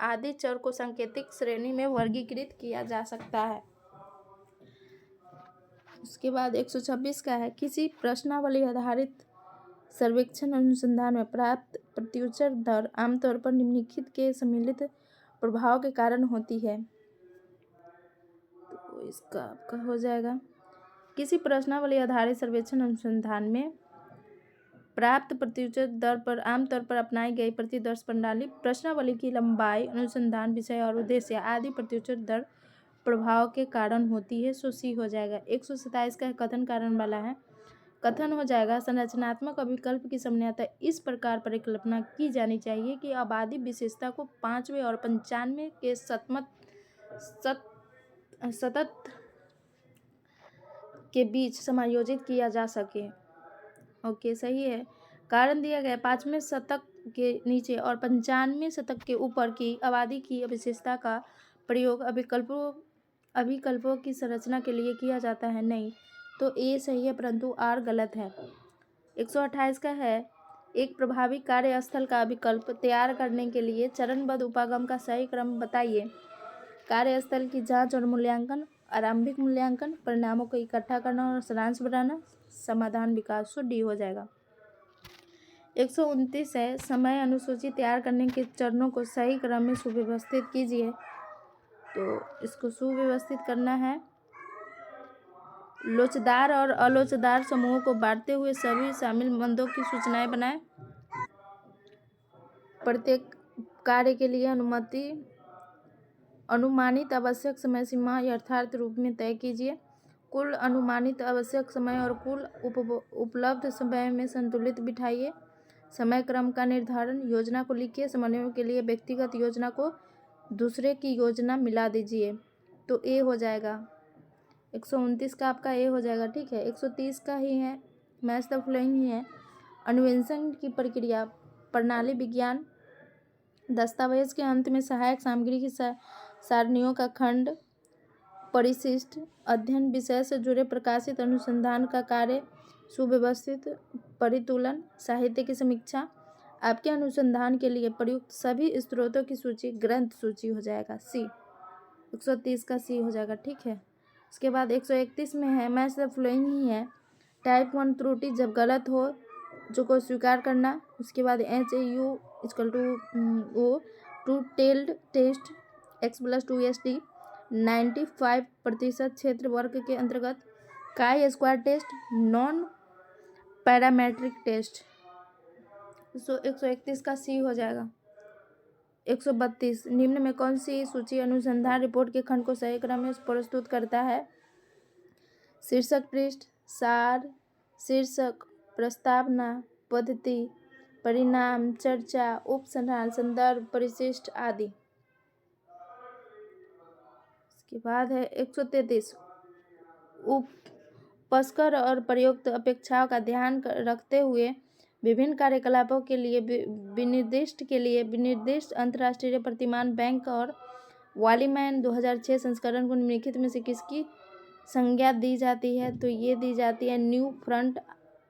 आदि चर को सांकेतिक श्रेणी में वर्गीकृत किया जा सकता है। उसके बाद 126 का है किसी प्रश्नावली आधारित सर्वेक्षण अनुसंधान में प्राप्त प्रत्युत्तर दर आमतौर पर निम्नलिखित के सम्मिलित प्रभाव के कारण होती है। तो इसका आपका हो जाएगा किसी प्रश्नावली आधारित सर्वेक्षण अनुसंधान में प्राप्त प्रत्युत्तर दर पर आमतौर पर अपनाई गई प्रतिदर्श प्रणाली, प्रश्नावली की लंबाई, अनुसंधान विषय और उद्देश्य आदि प्रत्युत्तर दर प्रभाव के कारण होती है। सो सी हो जाएगा। 127 का कथन कारण वाला है। कथन हो जाएगा संरचनात्मक अभिकल्प की सामान्यतः इस प्रकार परिकल्पना की जानी चाहिए कि आबादी विशेषता को 5वें और 95 के सतत के बीच समायोजित किया जा सके। ओके, सही है। कारण दिया गया 5वें शतक के नीचे और 95वें शतक के ऊपर की आबादी की विशेषता का प्रयोग अभिकल्पों की संरचना के लिए किया जाता है। नहीं, तो ए सही है परंतु आर गलत है। 128 का है, एक प्रभावी कार्यस्थल का विकल्प तैयार करने के लिए चरणबद्ध उपागम का सही क्रम बताइए। कार्यस्थल की जांच और मूल्यांकन, आरंभिक मूल्यांकन, परिणामों को इकट्ठा करना और सारांश बनाना, समाधान विकास। डी हो जाएगा। 129 है, समय अनुसूची तैयार करने के चरणों को सही क्रम में सुव्यवस्थित कीजिए। तो इसको सुव्यवस्थित करना है। लोचदार और अलोचदार समूहों को बांटते हुए सभी शामिल मंदों की सूचनाएं बनाएं। प्रत्येक कार्य के लिए अनुमानित आवश्यक समय सीमा यथार्थ रूप में तय कीजिए। कुल अनुमानित आवश्यक समय और कुल उपलब्ध समय में संतुलित बिठाइए। समय क्रम का निर्धारण, योजना को लिखिए। समन्वय के लिए व्यक्तिगत योजना को दूसरे की योजना मिला दीजिए। तो ए हो जाएगा। 129 का आपका ए हो जाएगा। ठीक है। 130 का ही है, मैच द फॉलोइंग ही है। अन्वेषण की प्रक्रिया, प्रणाली विज्ञान, दस्तावेज के अंत में सहायक सामग्री की सारणियों का खंड, परिशिष्ट, अध्ययन विषय से जुड़े प्रकाशित अनुसंधान का कार्य, सुव्यवस्थित परितुलन, साहित्य की समीक्षा, आपके अनुसंधान के लिए प्रयुक्त सभी स्रोतों की सूची, ग्रंथ सूची हो जाएगा। सी 130 का सी हो जाएगा। ठीक है। उसके बाद 131 में है, मैच द फॉलोइंग ही है। टाइप 1 त्रुटि जब गलत हो जो को स्वीकार करना। उसके बाद HAU = O two tailed test X+2SD 95% क्षेत्र वर्ग के अंतर्गत, chi square test, non parametric test. 131 का सी हो जाएगा। 132, निम्न में कौन सी सूची अनुसंधान रिपोर्ट के खंड को सही क्रम में प्रस्तुत करता है? शीर्षक पृष्ठ, सार, शीर्षक, प्रस्तावना, पद्धति, परिणाम, चर्चा, उपसंहार, संदर्भ, परिशिष्ट आदि। इसके बाद है 133, उपस्कर और प्रयुक्त अपेक्षाओं का ध्यान रखते हुए विभिन्न कार्यकलापों के लिए विनिर्दिष्ट अंतर्राष्ट्रीय प्रतिमान बैंक और वालीमैन 2006 संस्करण को निम्नलिखित में से किसकी संज्ञा दी जाती है? तो ये दी जाती है न्यू फ्रंट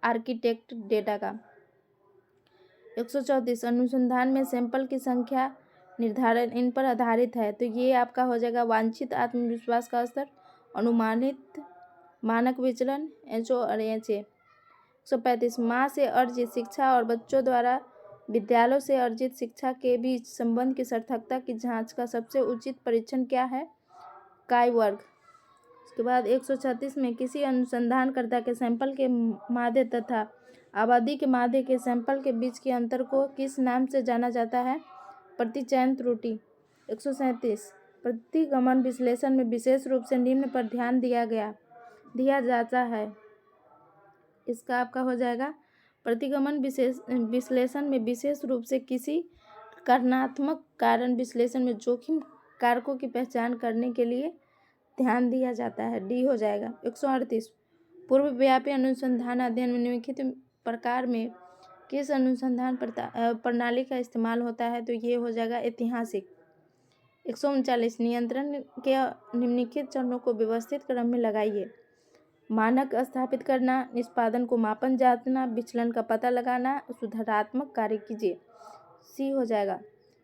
आर्किटेक्ट डेटा का। 134, अनुसंधान में सैंपल की संख्या निर्धारण इन पर आधारित है। तो ये आपका हो जाएगा वांछित आत्मविश्वास का स्तर, अनुमानित मानक विचलन, HO और HA। 135, माँ से अर्जित शिक्षा और बच्चों द्वारा विद्यालयों से अर्जित शिक्षा के बीच संबंध की सार्थकता की जांच का सबसे उचित परीक्षण क्या है? काई वर्ग। उसके बाद 136 में किसी अनुसंधानकर्ता के सैंपल के माध्य तथा आबादी के माध्य के सैंपल के बीच के अंतर को किस नाम से जाना जाता है? प्रतिचयन त्रुटि। 137, प्रतिगमन विश्लेषण में विशेष रूप से निम्न पर ध्यान दिया जाता है। इसका आपका हो जाएगा प्रतिगमन विश्लेषण में विशेष रूप से किसी कारणात्मक कारण विश्लेषण में जोखिम कारकों की पहचान करने के लिए ध्यान दिया जाता है। डी हो जाएगा। 138, पूर्वव्यापी अनुसंधान अध्ययन में निम्नलिखित प्रकार में किस अनुसंधान प्रणाली का इस्तेमाल होता है? तो ये हो जाएगा ऐतिहासिक। 139, नियंत्रण के निम्नलिखित चरणों को व्यवस्थित क्रम में लगाइए। मानक स्थापित करना, निष्पादन को मापन जांचना, विचलन का पता लगाना, सुधारात्मक कार्य कीजिए। सी हो जाएगा।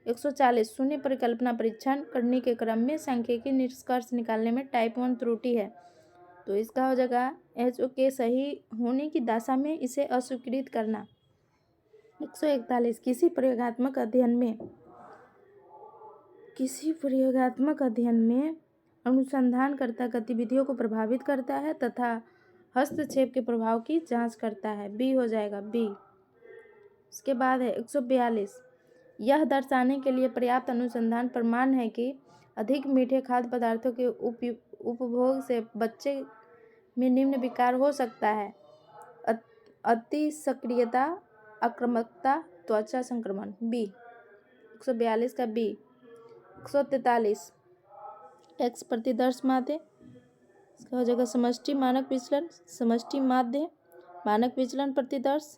140, शून्य परिकल्पना परीक्षण करने के क्रम में सांख्यिकीय निष्कर्ष निकालने में टाइप 1 त्रुटि है। तो इसका हो जाएगा HO के सही होने की दशा में इसे अस्वीकृत करना। 141, किसी प्रयोगात्मक अध्ययन में अनुसंधानकर्ता गतिविधियों को प्रभावित करता है तथा हस्तक्षेप के प्रभाव की जांच करता है। बी हो जाएगा। बी। उसके बाद है 142, यह दर्शाने के लिए पर्याप्त अनुसंधान प्रमाण है कि अधिक मीठे खाद्य पदार्थों के उपभोग से बच्चे में निम्न विकार हो सकता है: अति सक्रियता, आक्रामकता, त्वचा संक्रमण। बी। 142 का बी। 143, एक्स प्रतिदर्श माध्य, इसका हो जाएगा समष्टि मानक विचलन, समष्टि माध्य, मानक विचलन प्रतिदर्श,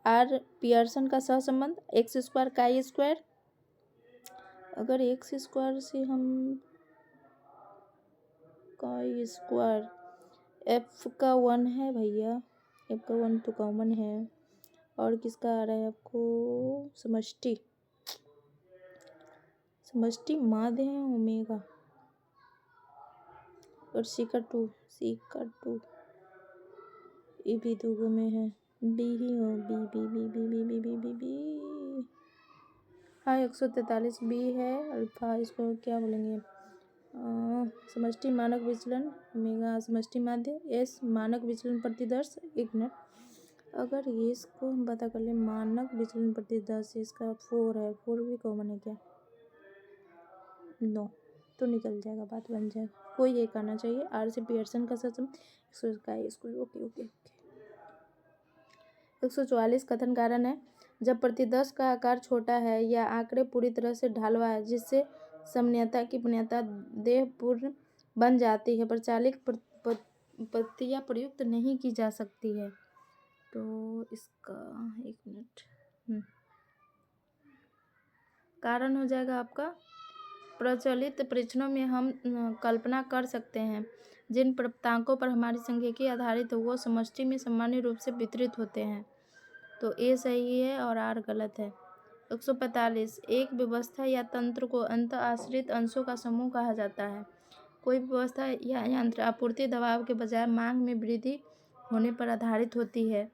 आर पियर्सन का सहसंबंध, एक्स स्क्वायर काई स्क्वायर। अगर एक्स स्क्वायर से हम काई स्क्वायर, एफ का 1 है भैया, एफ का 1 तो कॉमन है, और किसका आ रहा है आपको समष्टि, समष्टि माध्य है ओमेगा, और सी का 2 ये भी दो में है, बी ही हो, B B B B B B B B B हाँ 143 बी है अल्फा, इसको क्या बोलेंगे, समष्टि मानक विचलन ओमेगा समष्टि माध्य, एस मानक विचलन प्रतिदर्श। एक मिनट, अगर ये इसको हम पता कर ले मानक विचलन प्रतिदर्श, इसका 4 है, 4 भी कॉमन है क्या, नो, तो निकल जाएगा, बात बन जाएगा, कोई एक आना चाहिए, आर से पियर्सन का सच इसको ओके ओके। 144 कथन कारण है, जब प्रतिदर्श का आकार छोटा है या आंकड़े पूरी तरह से ढालवा है जिससे समन्वयता की पुण्यता देहपूर्ण बन जाती है, प्रचालित पत्तियाँ प्रयुक्त नहीं की जा सकती है। तो इसका एक मिनट, कारण हो जाएगा आपका, प्रचलित परीक्षणों में हम कल्पना कर सकते हैं जिन प्राप्तांकों पर हमारी सांख्यिकी आधारित हो वो समष्टि में सामान्य रूप से वितरित होते हैं। तो ए सही है और आर गलत है। 145 एक व्यवस्था या तंत्र को अंत आश्रित अंशों का समूह कहा जाता है। कोई व्यवस्था या यंत्र आपूर्ति दबाव के बजाय मांग में वृद्धि होने पर आधारित होती है।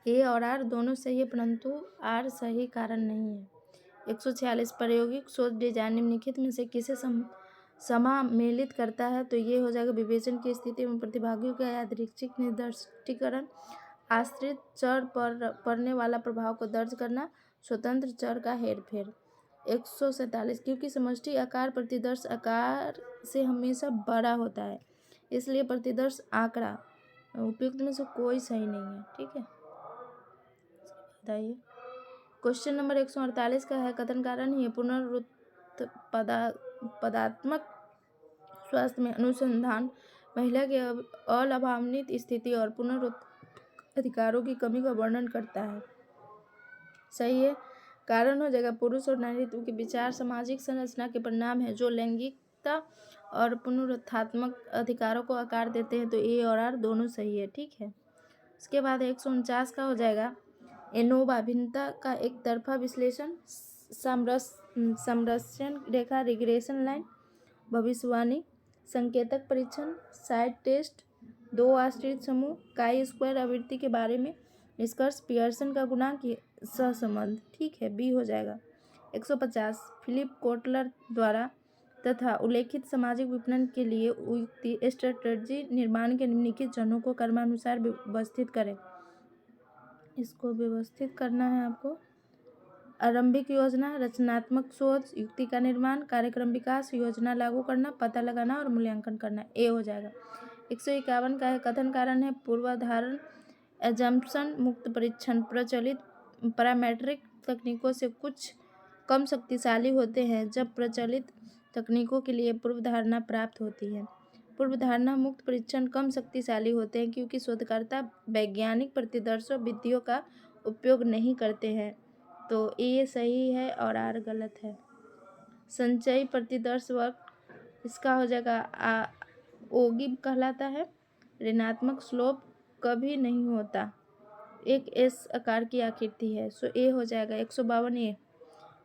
ए और आर दोनों सही है, परंतु आर सही कारण नहीं है। 146 प्रायोगिक शोध डिजाइन निम्नलिखित में से किसे समामेलित करता है, तो ये हो जाएगा विवेचन की स्थिति में प्रतिभागियों का यादृच्छिक निर्दिष्टीकरण, आश्रित चर पर पड़ने वाला प्रभाव को दर्ज करना, स्वतंत्र चर का हेरफेर। 147 क्योंकि समष्टि आकार प्रतिदर्श आकार से हमेशा बड़ा होता है, इसलिए प्रतिदर्श आंकड़ा उपयुक्त में से कोई सही नहीं है। ठीक है, बताइए। क्वेश्चन नंबर 148 का है, कथन कारण ही पदात्मक स्वास्थ्य में अनुसंधान महिला के अलाभान्वित स्थिति और पुनरुत्पादक अधिकारों की कमी का वर्णन करता है। सही है, कारण हो जाएगा पुरुष और नारीत्व के विचार सामाजिक संरचना के परिणाम है जो लैंगिकता और पुनरुत्थात्मक अधिकारों को आकार देते हैं। तो ए और आर दोनों सही है। ठीक है, इसके बाद 149 का हो जाएगा, एनोवा भिन्नता का एक तरफा विश्लेषण, समरस्यन रेखा रिग्रेशन लाइन, भविष्यवाणी, संकेतक परीक्षण, साइड टेस्ट, दो आश्रित समूह, काई स्क्वायर आवृत्ति के बारे में निष्कर्ष, पियर्सन का गुणांक सहसंबंध। ठीक है, बी हो जाएगा। 150 फिलिप कोटलर द्वारा तथा उल्लेखित सामाजिक विपणन के लिए उक्त स्ट्रेटजी निर्माण के निम्नलिखित चरणों को क्रमानुसार व्यवस्थित करें। इसको व्यवस्थित करना है आपको। आरंभिक योजना, रचनात्मक शोध, युक्ति का निर्माण, कार्यक्रम विकास, योजना लागू करना, पता लगाना और मूल्यांकन करना। ए हो जाएगा। 151 का है, कथन कारण है पूर्वाधारण एजम्पशन मुक्त परीक्षण प्रचलित पैरामेट्रिक तकनीकों से कुछ कम शक्तिशाली होते हैं जब प्रचलित तकनीकों के लिए पूर्वधारणा प्राप्त होती है। पूर्वधारणा मुक्त परीक्षण कम शक्तिशाली होते हैं क्योंकि शोधकर्ता वैज्ञानिक प्रतिदर्शों विधियों का उपयोग नहीं करते हैं। तो ए सही है और आर गलत है। संचयी प्रतिदर्श वर्ग, इसका हो जाएगा ओगी कहलाता है। ऋणात्मक स्लोप कभी नहीं होता, एक एस आकार की आकृति है। सो ए हो जाएगा। 152 ए।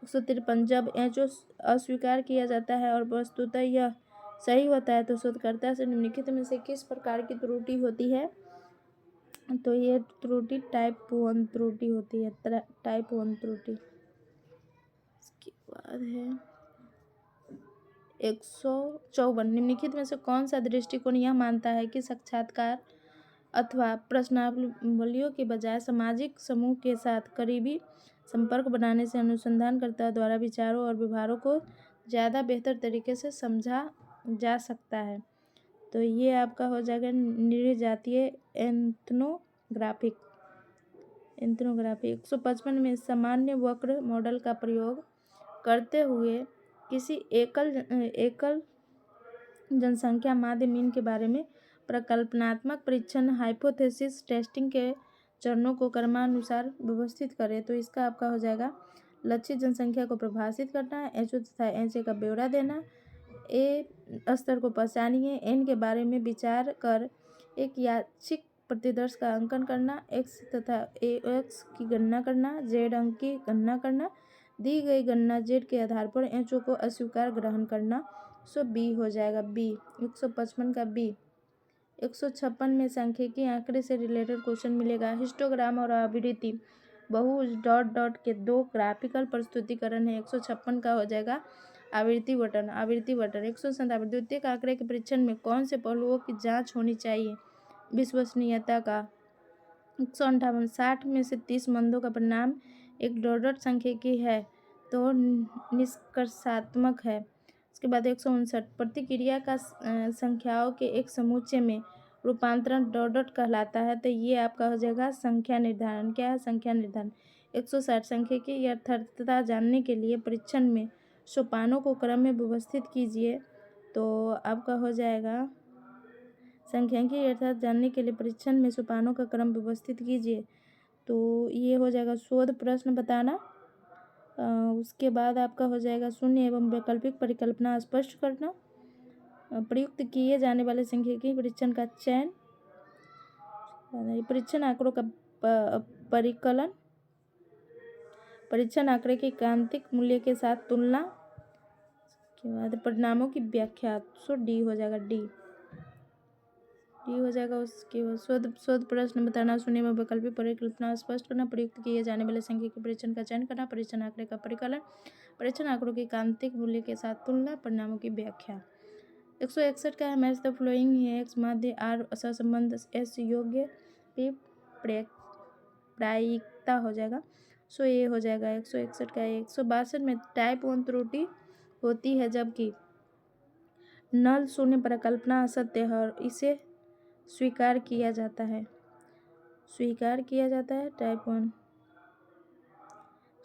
153 जब एचओ अस्वीकार किया जाता है और वस्तुतः यह सही होता है तो शोधकर्ता से निम्नलिखित में से किस प्रकार की त्रुटि होती है, तो ये त्रुटि टाइप 1 त्रुटि होती है, टाइप 1 त्रुटि। इसके बाद है 154 निम्नलिखित में से कौन सा दृष्टिकोण यह मानता है कि साक्षात्कार अथवा प्रश्नावलियों के बजाय सामाजिक समूह के साथ करीबी संपर्क बनाने से अनुसंधानकर्ता द्वारा विचारों और व्यवहारों को ज़्यादा बेहतर तरीके से समझा जा सकता है। तो ये आपका हो जाएगा नृजातीय एथनोग्राफी। 155 में सामान्य वक्र मॉडल का प्रयोग करते हुए किसी एकल जनसंख्या माध्य मीन के बारे में प्रकल्पनात्मक परीक्षण हाइपोथेसिस टेस्टिंग के चरणों को क्रमानुसार व्यवस्थित करें। तो इसका आपका हो जाएगा लक्षित जनसंख्या को परिभाषित करना, एचओ तथा एचए का ब्यौरा देना, ए स्तर को पहचानिए, एन के बारे में विचार कर एक यादृच्छिक प्रतिदर्श का अंकन करना, एक्स तथा ए एक्स की गणना करना, जेड अंक की गणना करना, दी गई गणना जेड के आधार पर एचओ को अस्वीकार ग्रहण करना। सो बी हो जाएगा बी। 155 का बी। 156 में सांख्यिकी आंकड़े से रिलेटेड क्वेश्चन मिलेगा। हिस्टोग्राम और आवृत्ति बहु डॉट डॉट के दो ग्राफिकल प्रस्तुतिकरण है। 156 का हो जाएगा आवृत्ति बटन। आवृत्ति बटन 157 द्वितीयक आंकड़े के परीक्षण में कौन से पहलुओं की जांच होनी चाहिए? विश्वसनीयता का। 158 60 में से 30 मंदों का परिणाम एक डॉट सांख्यिकी है तो निष्कर्षात्मक है। इसके बाद 159 प्रतिक्रिया का संख्याओं के एक समुच्चय में रूपांतरण डॉट कहलाता है। तो ये आपका हो जाएगा संख्या निर्धारण। क्या है? संख्या निर्धारण। 160 सांख्यिकी यथार्थता जानने के लिए परीक्षण में सोपानों को क्रम में व्यवस्थित कीजिए। तो आपका हो जाएगा सांख्यिकी यथार्थ जानने के लिए परीक्षण में सोपानों का क्रम व्यवस्थित कीजिए। तो ये हो जाएगा शोध प्रश्न बताना। उसके बाद आपका हो जाएगा शून्य एवं वैकल्पिक परिकल्पना स्पष्ट करना, प्रयुक्त किए जाने वाले सांख्यिकी परीक्षण का चयन, परीक्षण आंकड़ों का परिकलन, परीक्षण आंकड़े के क्रांतिक मूल्य के साथ तुलना, के बाद परिणामों की व्याख्या। सो डी हो जाएगा डी हो जाएगा। उसके बाद शोध प्रश्न बताना, शून्य में वैकल्पिक परिकल्पना स्पष्ट करना, प्रयुक्त किए जाने वाले सांख्यिकी परीक्षण का चयन करना, परीक्षण आंकड़े का परिकलन, परीक्षण आंकड़ों के क्रांतिक मूल्य के साथ तुलना, परिणामों की व्याख्या। 161 का है मैच द फ्लोइंग है। एक्स माध्य आर सहसंबंध एस योग्य पी प्रायिकता हो जाएगा। सो ये हो जाएगा 161 का। 162 में टाइप 1 त्रुटि होती है जबकि नल शून्य परिकल्पना असत्य है और इसे स्वीकार किया जाता है। टाइप 1।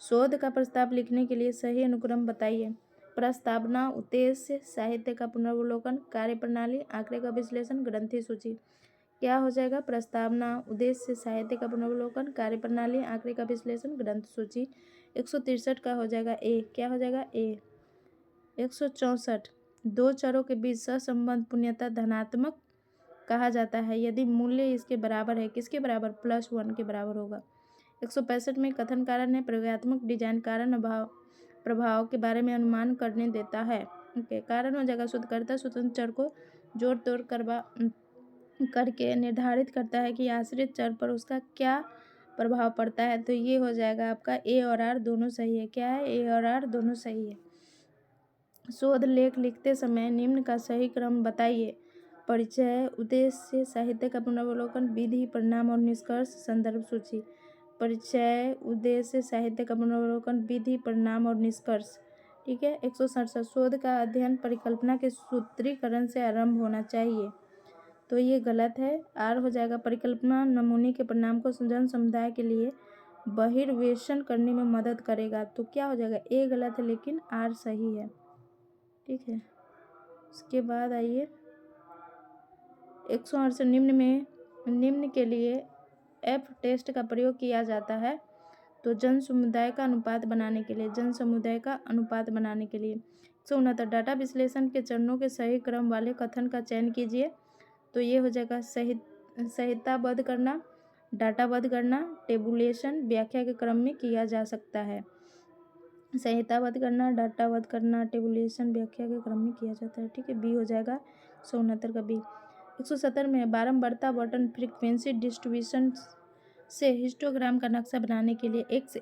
शोध का प्रस्ताव लिखने के लिए सही अनुक्रम बताइए। प्रस्तावना, उद्देश्य, साहित्य का पुनर्वलोकन, कार्यप्रणाली, आंकड़े का विश्लेषण, ग्रंथि सूची। क्या हो जाएगा? प्रस्तावना, उद्देश्य, साहित्य का पुनर्वलोकन, कार्यप्रणाली, आंकड़े का विश्लेषण, ग्रंथ सूची। 163 का हो जाएगा ए। क्या हो जाएगा? ए। 164 दो चरों के बीच सहसंबंध पूर्णतः धनात्मक कहा जाता है यदि मूल्य इसके बराबर है। किसके बराबर? +1 के बराबर होगा। 165 में कथन कारण है। प्रयोगात्मक डिजाइन कारण प्रभाव के बारे में अनुमान करने देता है। ओके, कारण हो जाएगा शोधकर्ता स्वतंत्र चर को जोड़ तोड़ करके निर्धारित करता है कि आश्रित चर पर उसका क्या प्रभाव पड़ता है। तो ये हो जाएगा आपका ए और आर दोनों सही है। क्या है? ए और आर दोनों सही है। शोध लेख लिखते समय निम्न का सही क्रम बताइए। परिचय, उद्देश्य, साहित्य का पुनर्वलोकन, विधि, परिणाम और निष्कर्ष, संदर्भ सूची। परिचय, उद्देश्य, साहित्य का पुनर्वलोकन, विधि, परिणाम और निष्कर्ष। ठीक है। 167 शोध का अध्ययन परिकल्पना के सूत्रीकरण से आरंभ होना चाहिए। तो ये गलत है। आर हो जाएगा परिकल्पना नमूने के परिणाम को जन समुदाय के लिए बहिर्वेशन करने में मदद करेगा। तो क्या हो जाएगा? ए गलत है लेकिन आर सही है। ठीक है। उसके बाद आइए 168 निम्न के लिए एफ टेस्ट का प्रयोग किया जाता है। तो जन समुदाय का अनुपात बनाने के लिए 169 डाटा विश्लेषण के चरणों के सही क्रम वाले कथन का चयन कीजिए। तो ये हो जाएगा संहिताबद्ध करना, डाटाबद्ध करना, टेबुलेशन व्याख्या के क्रम में किया जा सकता है। संहिताबद्ध करना, डाटाबद्ध करना, टेबुलेशन व्याख्या के क्रम में किया जाता है। ठीक है। बी हो जाएगा 169 का बी। 170 में बारंबारता बटन फ्रीक्वेंसी डिस्ट्रीब्यूशन से हिस्टोग्राम का नक्शा बनाने के लिए एक्स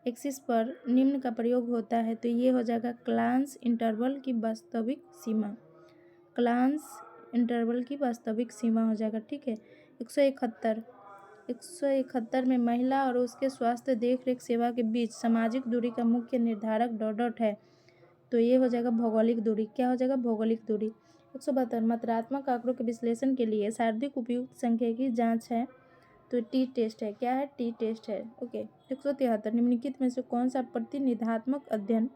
एक्सिस पर निम्न का प्रयोग होता है। तो ये हो जाएगा क्लांस इंटरवल की वास्तविक सीमा हो जाएगा। ठीक है। 171 में महिला और उसके स्वास्थ्य देखरेख सेवा के बीच सामाजिक दूरी का मुख्य निर्धारक डॉट है। तो ये हो जाएगा भौगोलिक दूरी। क्या हो जाएगा? भौगोलिक दूरी। 172 मात्रात्मक आंकड़ों के विश्लेषण के लिए शारीरिक उपयुक्त संख्या की जांच है। तो टी टेस्ट है। क्या है? टी टेस्ट है। ओके। 173 निम्नलिखित में से कौन सा प्रतिनिधात्मक अध्ययन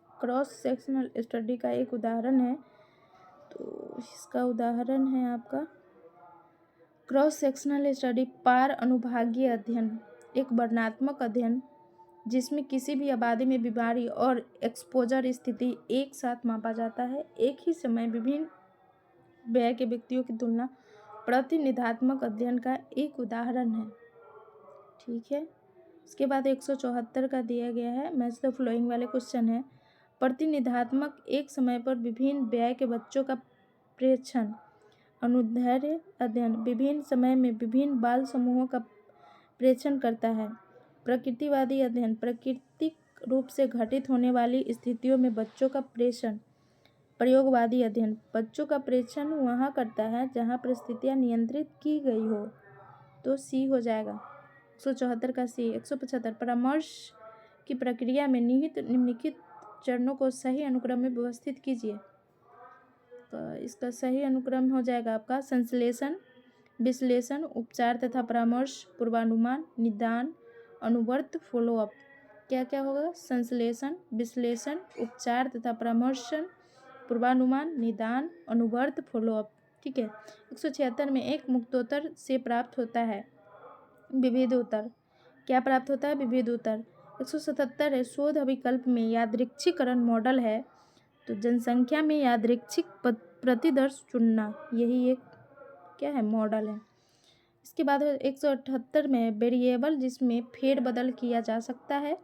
क्रॉस सेक्शनल स्टडी का एक उदाहरण है तो इसका उदाहरण है आपका क्रॉस सेक्शनल स्टडी, पार अनुभागीय अध्ययन, एक वर्णनात्मक अध्ययन जिसमें किसी भी आबादी में बीमारी और एक्सपोजर स्थिति एक साथ मापा जाता है। एक ही समय विभिन्न व्यय के व्यक्तियों की तुलना प्रतिनिधात्मक अध्ययन का एक उदाहरण है। ठीक है, उसके बाद 174 का दिया गया है, मैच द फ्लोइंग वाले क्वेश्चन है। प्रतिनिधात्मक एक समय पर विभिन्न व्यय के बच्चों का प्रेक्षण, अनुदैर्ध्य अध्ययन विभिन्न समय में विभिन्न बाल समूहों का प्रेक्षण करता है। प्रकृतिवादी अध्ययन प्राकृतिक रूप से घटित होने वाली स्थितियों में बच्चों का प्रेक्षण। प्रयोगवादी अध्ययन बच्चों का प्रेक्षण वहाँ करता है जहाँ परिस्थितियाँ नियंत्रित की गई हो, तो सी हो जाएगा 174 का सी। 175 परामर्श की प्रक्रिया में निहित निम्नलिखित चरणों को सही अनुक्रम में व्यवस्थित कीजिए। तो इसका सही अनुक्रम हो जाएगा आपका संश्लेषण, विश्लेषण, उपचार तथा परामर्श, पूर्वानुमान, निदान, अनुवर्त, फॉलोअप। क्या क्या होगा? संश्लेषण, विश्लेषण, उपचार तथा परामर्शन, पूर्वानुमान, निदान, अनुवर्त, फॉलोअप। ठीक है। 176 में एक मुक्तोत्तर से प्राप्त होता है विविध उत्तर। क्या प्राप्त होता है? विविध उत्तर। 177 है शोध विकल्प में यादृच्छिकरण मॉडल है, तो जनसंख्या में यादृच्छिक प्रतिदर्श चुनना, यही एक क्या है? मॉडल है। इसके बाद 178 में वेरिएबल जिसमें फेरबदल किया जा सकता है,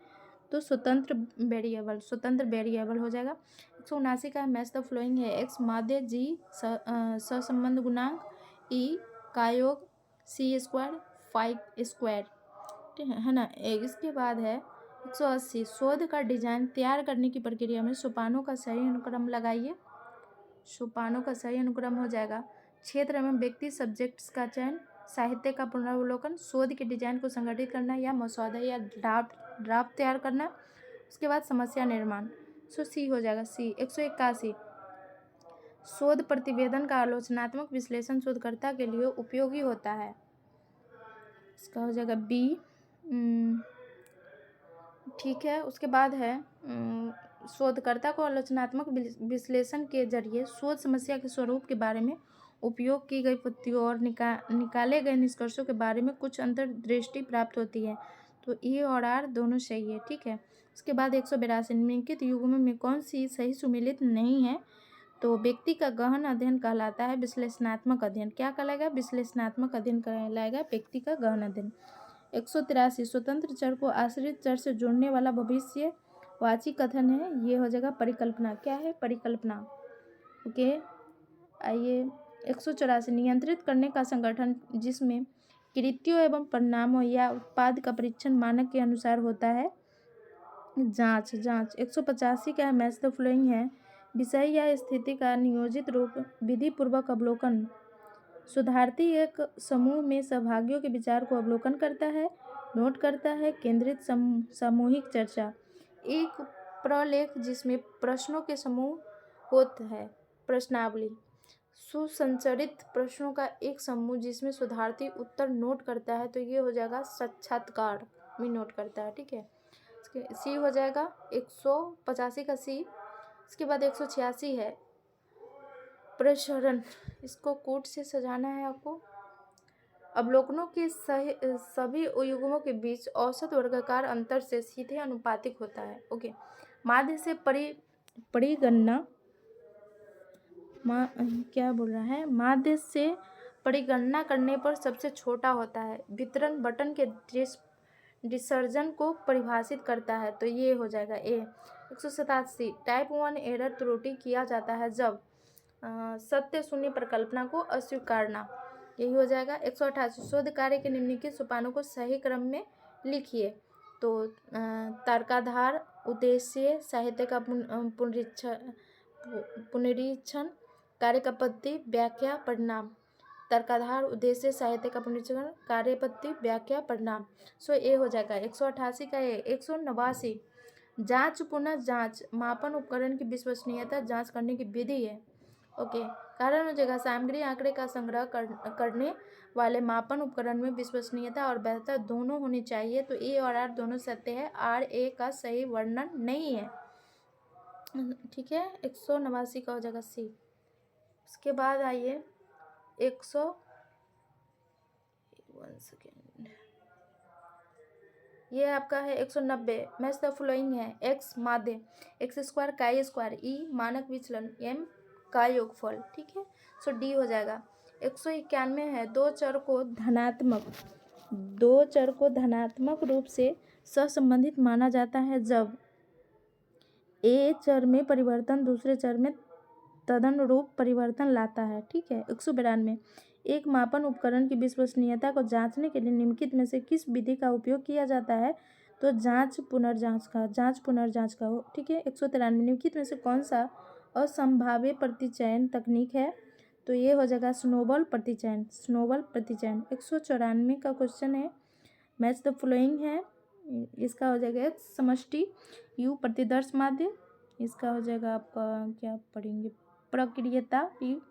तो स्वतंत्र वेरिएबल हो जाएगा। 179 का मैच द फ्लोइंग है, एक्स माध्य, जी सहसंबंध गुणांक, ई का योग, सी स्क्वायर, 5 स्क्वायर। ठीक है ना। इसके बाद है 180 शोध का डिजाइन तैयार करने की प्रक्रिया में सोपानों का सही अनुक्रम लगाइए। सोपानों का सही अनुक्रम हो जाएगा क्षेत्र एवं व्यक्ति सब्जेक्ट्स का चयन, साहित्य का पुनरावलोकन, शोध के डिजाइन को संगठित करना या मसौदा या ड्राफ्ट तैयार करना। उसके बाद समस्या निर्माण, सो सी हो जाएगा सी। 181 शोध प्रतिवेदन का आलोचनात्मक विश्लेषण शोधकर्ता के लिए उपयोगी होता है, इसका हो जाएगा बी। ठीक है। उसके बाद है शोधकर्ता को आलोचनात्मक विश्लेषण के जरिए शोध समस्या के स्वरूप के बारे में, उपयोग की गई पद्धतियों और निकाले गए निष्कर्षों के बारे में कुछ अंतर्दृष्टि प्राप्त होती है, तो ई और आर दोनों सही है। ठीक है। उसके बाद 182 निम्नलिखित युग्म में कौन सी सही सुमेलित नहीं है, तो व्यक्ति का गहन अध्ययन कहलाता है विश्लेषणात्मक अध्ययन। क्या कहलाएगा? विश्लेषणात्मक अध्ययन कहलाएगा व्यक्ति का गहन अध्ययन। 183 स्वतंत्र चर को आश्रित चर से जोड़ने वाला भविष्यवाची कथन है, ये हो जाएगा परिकल्पना। क्या है? परिकल्पना। ओके। आइए 184 नियंत्रित करने का संगठन जिसमें कृत्यों एवं परिणामों या उत्पाद का परीक्षण मानक के अनुसार होता है, जांच। 185 का है मैच द फ्लोइंग है, विषय या स्थिति का नियोजित रूप, विधि पूर्वक अवलोकन। शोधार्थी एक समूह में सहभागियों के विचार को अवलोकन करता है, नोट करता है, केंद्रित सामूहिक चर्चा। एक प्रलेख जिसमें प्रश्नों के समूह होता है, प्रश्नावली। सुसंचरित प्रश्नों का एक समूह जिसमें शोधार्थी उत्तर नोट करता है, तो ये हो जाएगा साक्षात्कार में नोट करता है। ठीक है। सी हो जाएगा 185 का सी। इसके बाद 186 है प्रसरण, इसको कोट से सजाना है आपको। अवलोकनों के सभी युग्मों के बीच औसत वर्गाकार अंतर से सीधे अनुपातिक होता है। ओके। माध्य से परिगणना क्या बोल रहा है? माध्य से परिगणना करने पर सबसे छोटा होता है, वितरण बटन के डिसर्जन को परिभाषित करता है, तो ये हो जाएगा ए। 187 टाइप 1 एरर त्रुटि किया जाता है जब सत्य शून्य परिकल्पना को अस्वीकारना, यही हो जाएगा। 188 शोध कार्य के निम्नलिखित सोपानों को सही क्रम में लिखिए, तो तर्काधार, उद्देश्य, साहित्य का पुनरीक्षण, कार्य का पद्धति, व्याख्या, परिणाम। तर्काधार, उद्देश्य, साहित्य का पुनरीक्षण, कार्य पद्धति, व्याख्या, परिणाम, सो ए हो जाएगा 188 का ए। 189 जांच पुनः जांच मापन उपकरण की विश्वसनीयता जांच करने की विधि है। ओके। कारण हो जाएगा सामग्री आंकड़े का संग्रह करने वाले मापन उपकरण में विश्वसनीयता और बेहतर दोनों होनी चाहिए, तो ए और आर दोनों सत्य है, आर ए का सही वर्णन नहीं है। ठीक है। 189 का हो जाएगा सी। उसके बाद आइए 100 1 सेकेंड, ये आपका है 190। मैच द फॉलोइंग है। एक्स माध्य, एक्स स्क्वायर काई स्क्वायर, ई मानक विचलन, एम का योगफल, ठीक है। सो डी हो जाएगा। 191 है। दो चर को धनात्मक रूप से सहसंबंधित माना जाता है जब ए चर में परिवर्तन दूसरे चर में तदनुरूप परिवर्तन लाता है, ठीक है। 192 एक मापन उपकरण की विश्वसनीयता को जांचने के लिए निम्नलिखित में से किस विधि का उपयोग किया जाता है? तो जांच पुनर्जांच का हो, ठीक है। 193 निम्नलिखित में से कौन सा असंभाव्य प्रतिचयन तकनीक है? तो ये हो जाएगा स्नोबॉल प्रतिचयन। 194 का क्वेश्चन है। मैच द फॉलोइंग है। इसका हो जाएगा समष्टि, यू प्रतिदर्श माध्य, इसका हो जाएगा आपका क्या पढ़ेंगे, प्रक्रियता, यू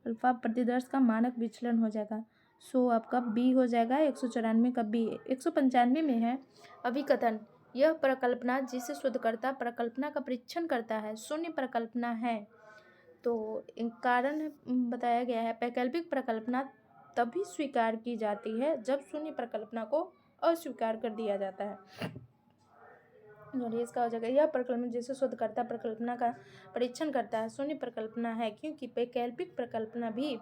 अल्फा प्रतिदर्श का मानक विचलन हो जाएगा। सो आपका बी हो जाएगा। 194 का बी। 195 में है अभिकथन, यह प्रकल्पना जिसे शोधकर्ता प्रकल्पना का परीक्षण करता है शून्य प्रकल्पना है। तो कारण बताया गया है, वैकल्पिक प्रकल्पना तभी स्वीकार की जाती है जब शून्य प्रकल्पना को अस्वीकार कर दिया जाता है। और इसका हो जाएगा, यह प्रकल्पना जिसे शोधकर्ता प्रकल्पना का परीक्षण करता है शून्य प्रकल्पना है, क्योंकि वैकल्पिक प्रकल्पना भी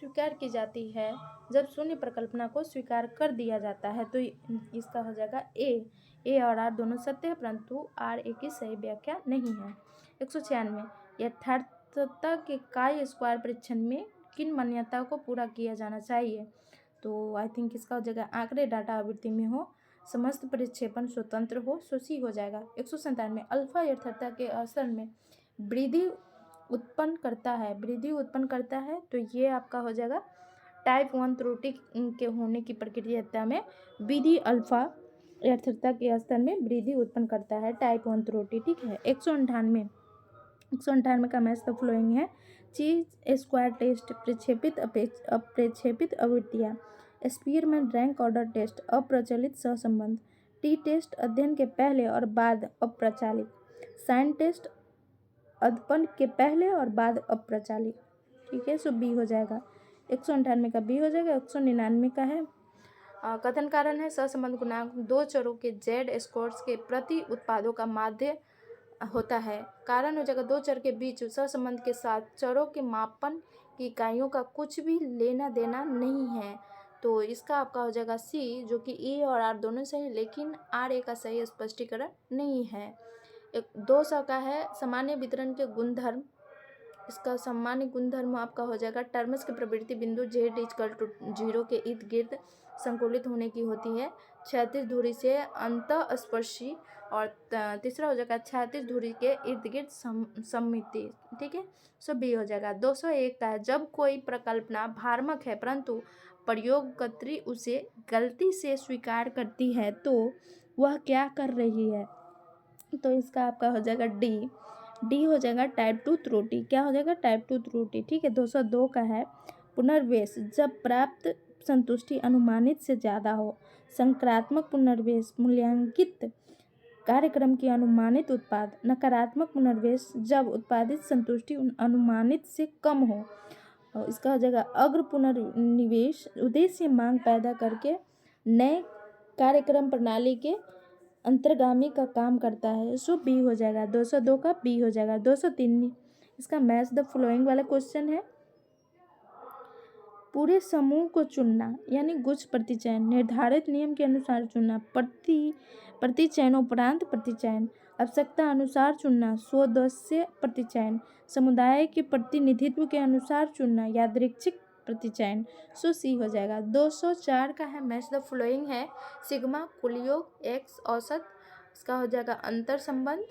स्वीकार की जाती है जब शून्य प्रकल्पना को स्वीकार कर दिया जाता है। तो इसका हो जाएगा ए और आर दोनों सत्य है, परंतु आर ए की सही व्याख्या नहीं है। 196 यथार्थता के काय स्क्वायर परीक्षण में किन मान्यताओं को पूरा किया जाना चाहिए? तो आई थिंक इसका हो जाएगा आंकड़े डाटा आवृत्ति में हो, समस्त परिक्षेपण स्वतंत्र हो, सो सी हो जाएगा। 197 अल्फा यथार्थता के असर में वृद्धि उत्पन्न करता है। तो ये आपका हो जाएगा टाइप 1 त्रुटि के होने की प्रक्रिया में विधि अल्फा यथार्थता के स्तर में वृद्धि उत्पन्न करता है, टाइप 1 त्रुटि, ठीक है। 198 का मैच द फ्लोइंग है। चीज स्क्वायर टेस्ट, अप्रेक्षेपित आवृत्तियाँ, स्पीयरमैन रैंक ऑर्डर टेस्ट, अप्रचलित सहसंबंध, टी टेस्ट अध्ययन के पहले और बाद अप्रचलित, साइन टेस्ट अध्ययन के पहले और बाद अप्रचलित, ठीक है। सो बी हो जाएगा। 198 का बी हो जाएगा। 199 का है कथन कारण है सहसंबंध गुणांक दो चरों के जेड स्कोर्स के प्रति उत्पादों का माध्य होता है। कारण हो जाएगा दो चर के बीच सहसंबंध के साथ चरों के मापन की इकाइयों का कुछ भी लेना देना नहीं है। तो इसका आपका हो जाएगा सी, जो कि ए और आर दोनों सही, लेकिन आर ए का सही स्पष्टीकरण नहीं है। 200 का है सामान्य वितरण के गुणधर्म। इसका सामान्य गुणधर्म आपका हो जाएगा टर्म्स की प्रवृत्ति बिंदु जेड इक्वल टू 0 के इर्द गिर्द संकुलित होने की होती है, क्षैतिज धुरी से अंतःस्पर्शी, और तीसरा हो जाएगा क्षैतिज धुरी के इर्द गिर्द सममिति, ठीक है। सो बी हो जाएगा। 201 का है जब कोई प्रकल्पना भ्रामक है परंतु प्रयोगकर्त्री उसे गलती से स्वीकार करती है तो वह क्या कर रही है? तो इसका आपका हो जाएगा डी हो जाएगा टाइप 2 त्रुटि। क्या हो जाएगा? टाइप 2 त्रुटि, ठीक है। 202 का है पुनर्वेश, जब प्राप्त संतुष्टि अनुमानित से ज़्यादा हो। संक्रात्मक पुनर्वेश मूल्यांकित कार्यक्रम की अनुमानित उत्पाद। नकारात्मक पुनर्वेश जब उत्पादित संतुष्टि अनुमानित से कम हो। और इसका हो जाएगा अग्र पुनर्निवेश, उद्देश्य मांग पैदा करके नए कार्यक्रम प्रणाली के अंतर्गामी का काम करता है। सो बी हो जाएगा। 202 का बी हो जाएगा। 203 इसका मैच द फॉलोइंग वाला क्वेश्चन है। पूरे समूह को चुनना यानी गुच्छ प्रतिचयन, निर्धारित नियम के अनुसार चुनना, प्रतिचयनोपरांत प्रतिचयन, आवश्यकता अनुसार चुनना, स्वोद्देश्य प्रतिचयन, समुदाय के प्रतिनिधित्व के अनुसार चुनना, यादृच्छिक प्रतिचयन। सो सी हो जाएगा। 204 का है मैच द फॉलोइंग है सिग्मा कुल योग एक्स औसत, इसका हो जाएगा अंतर संबंध,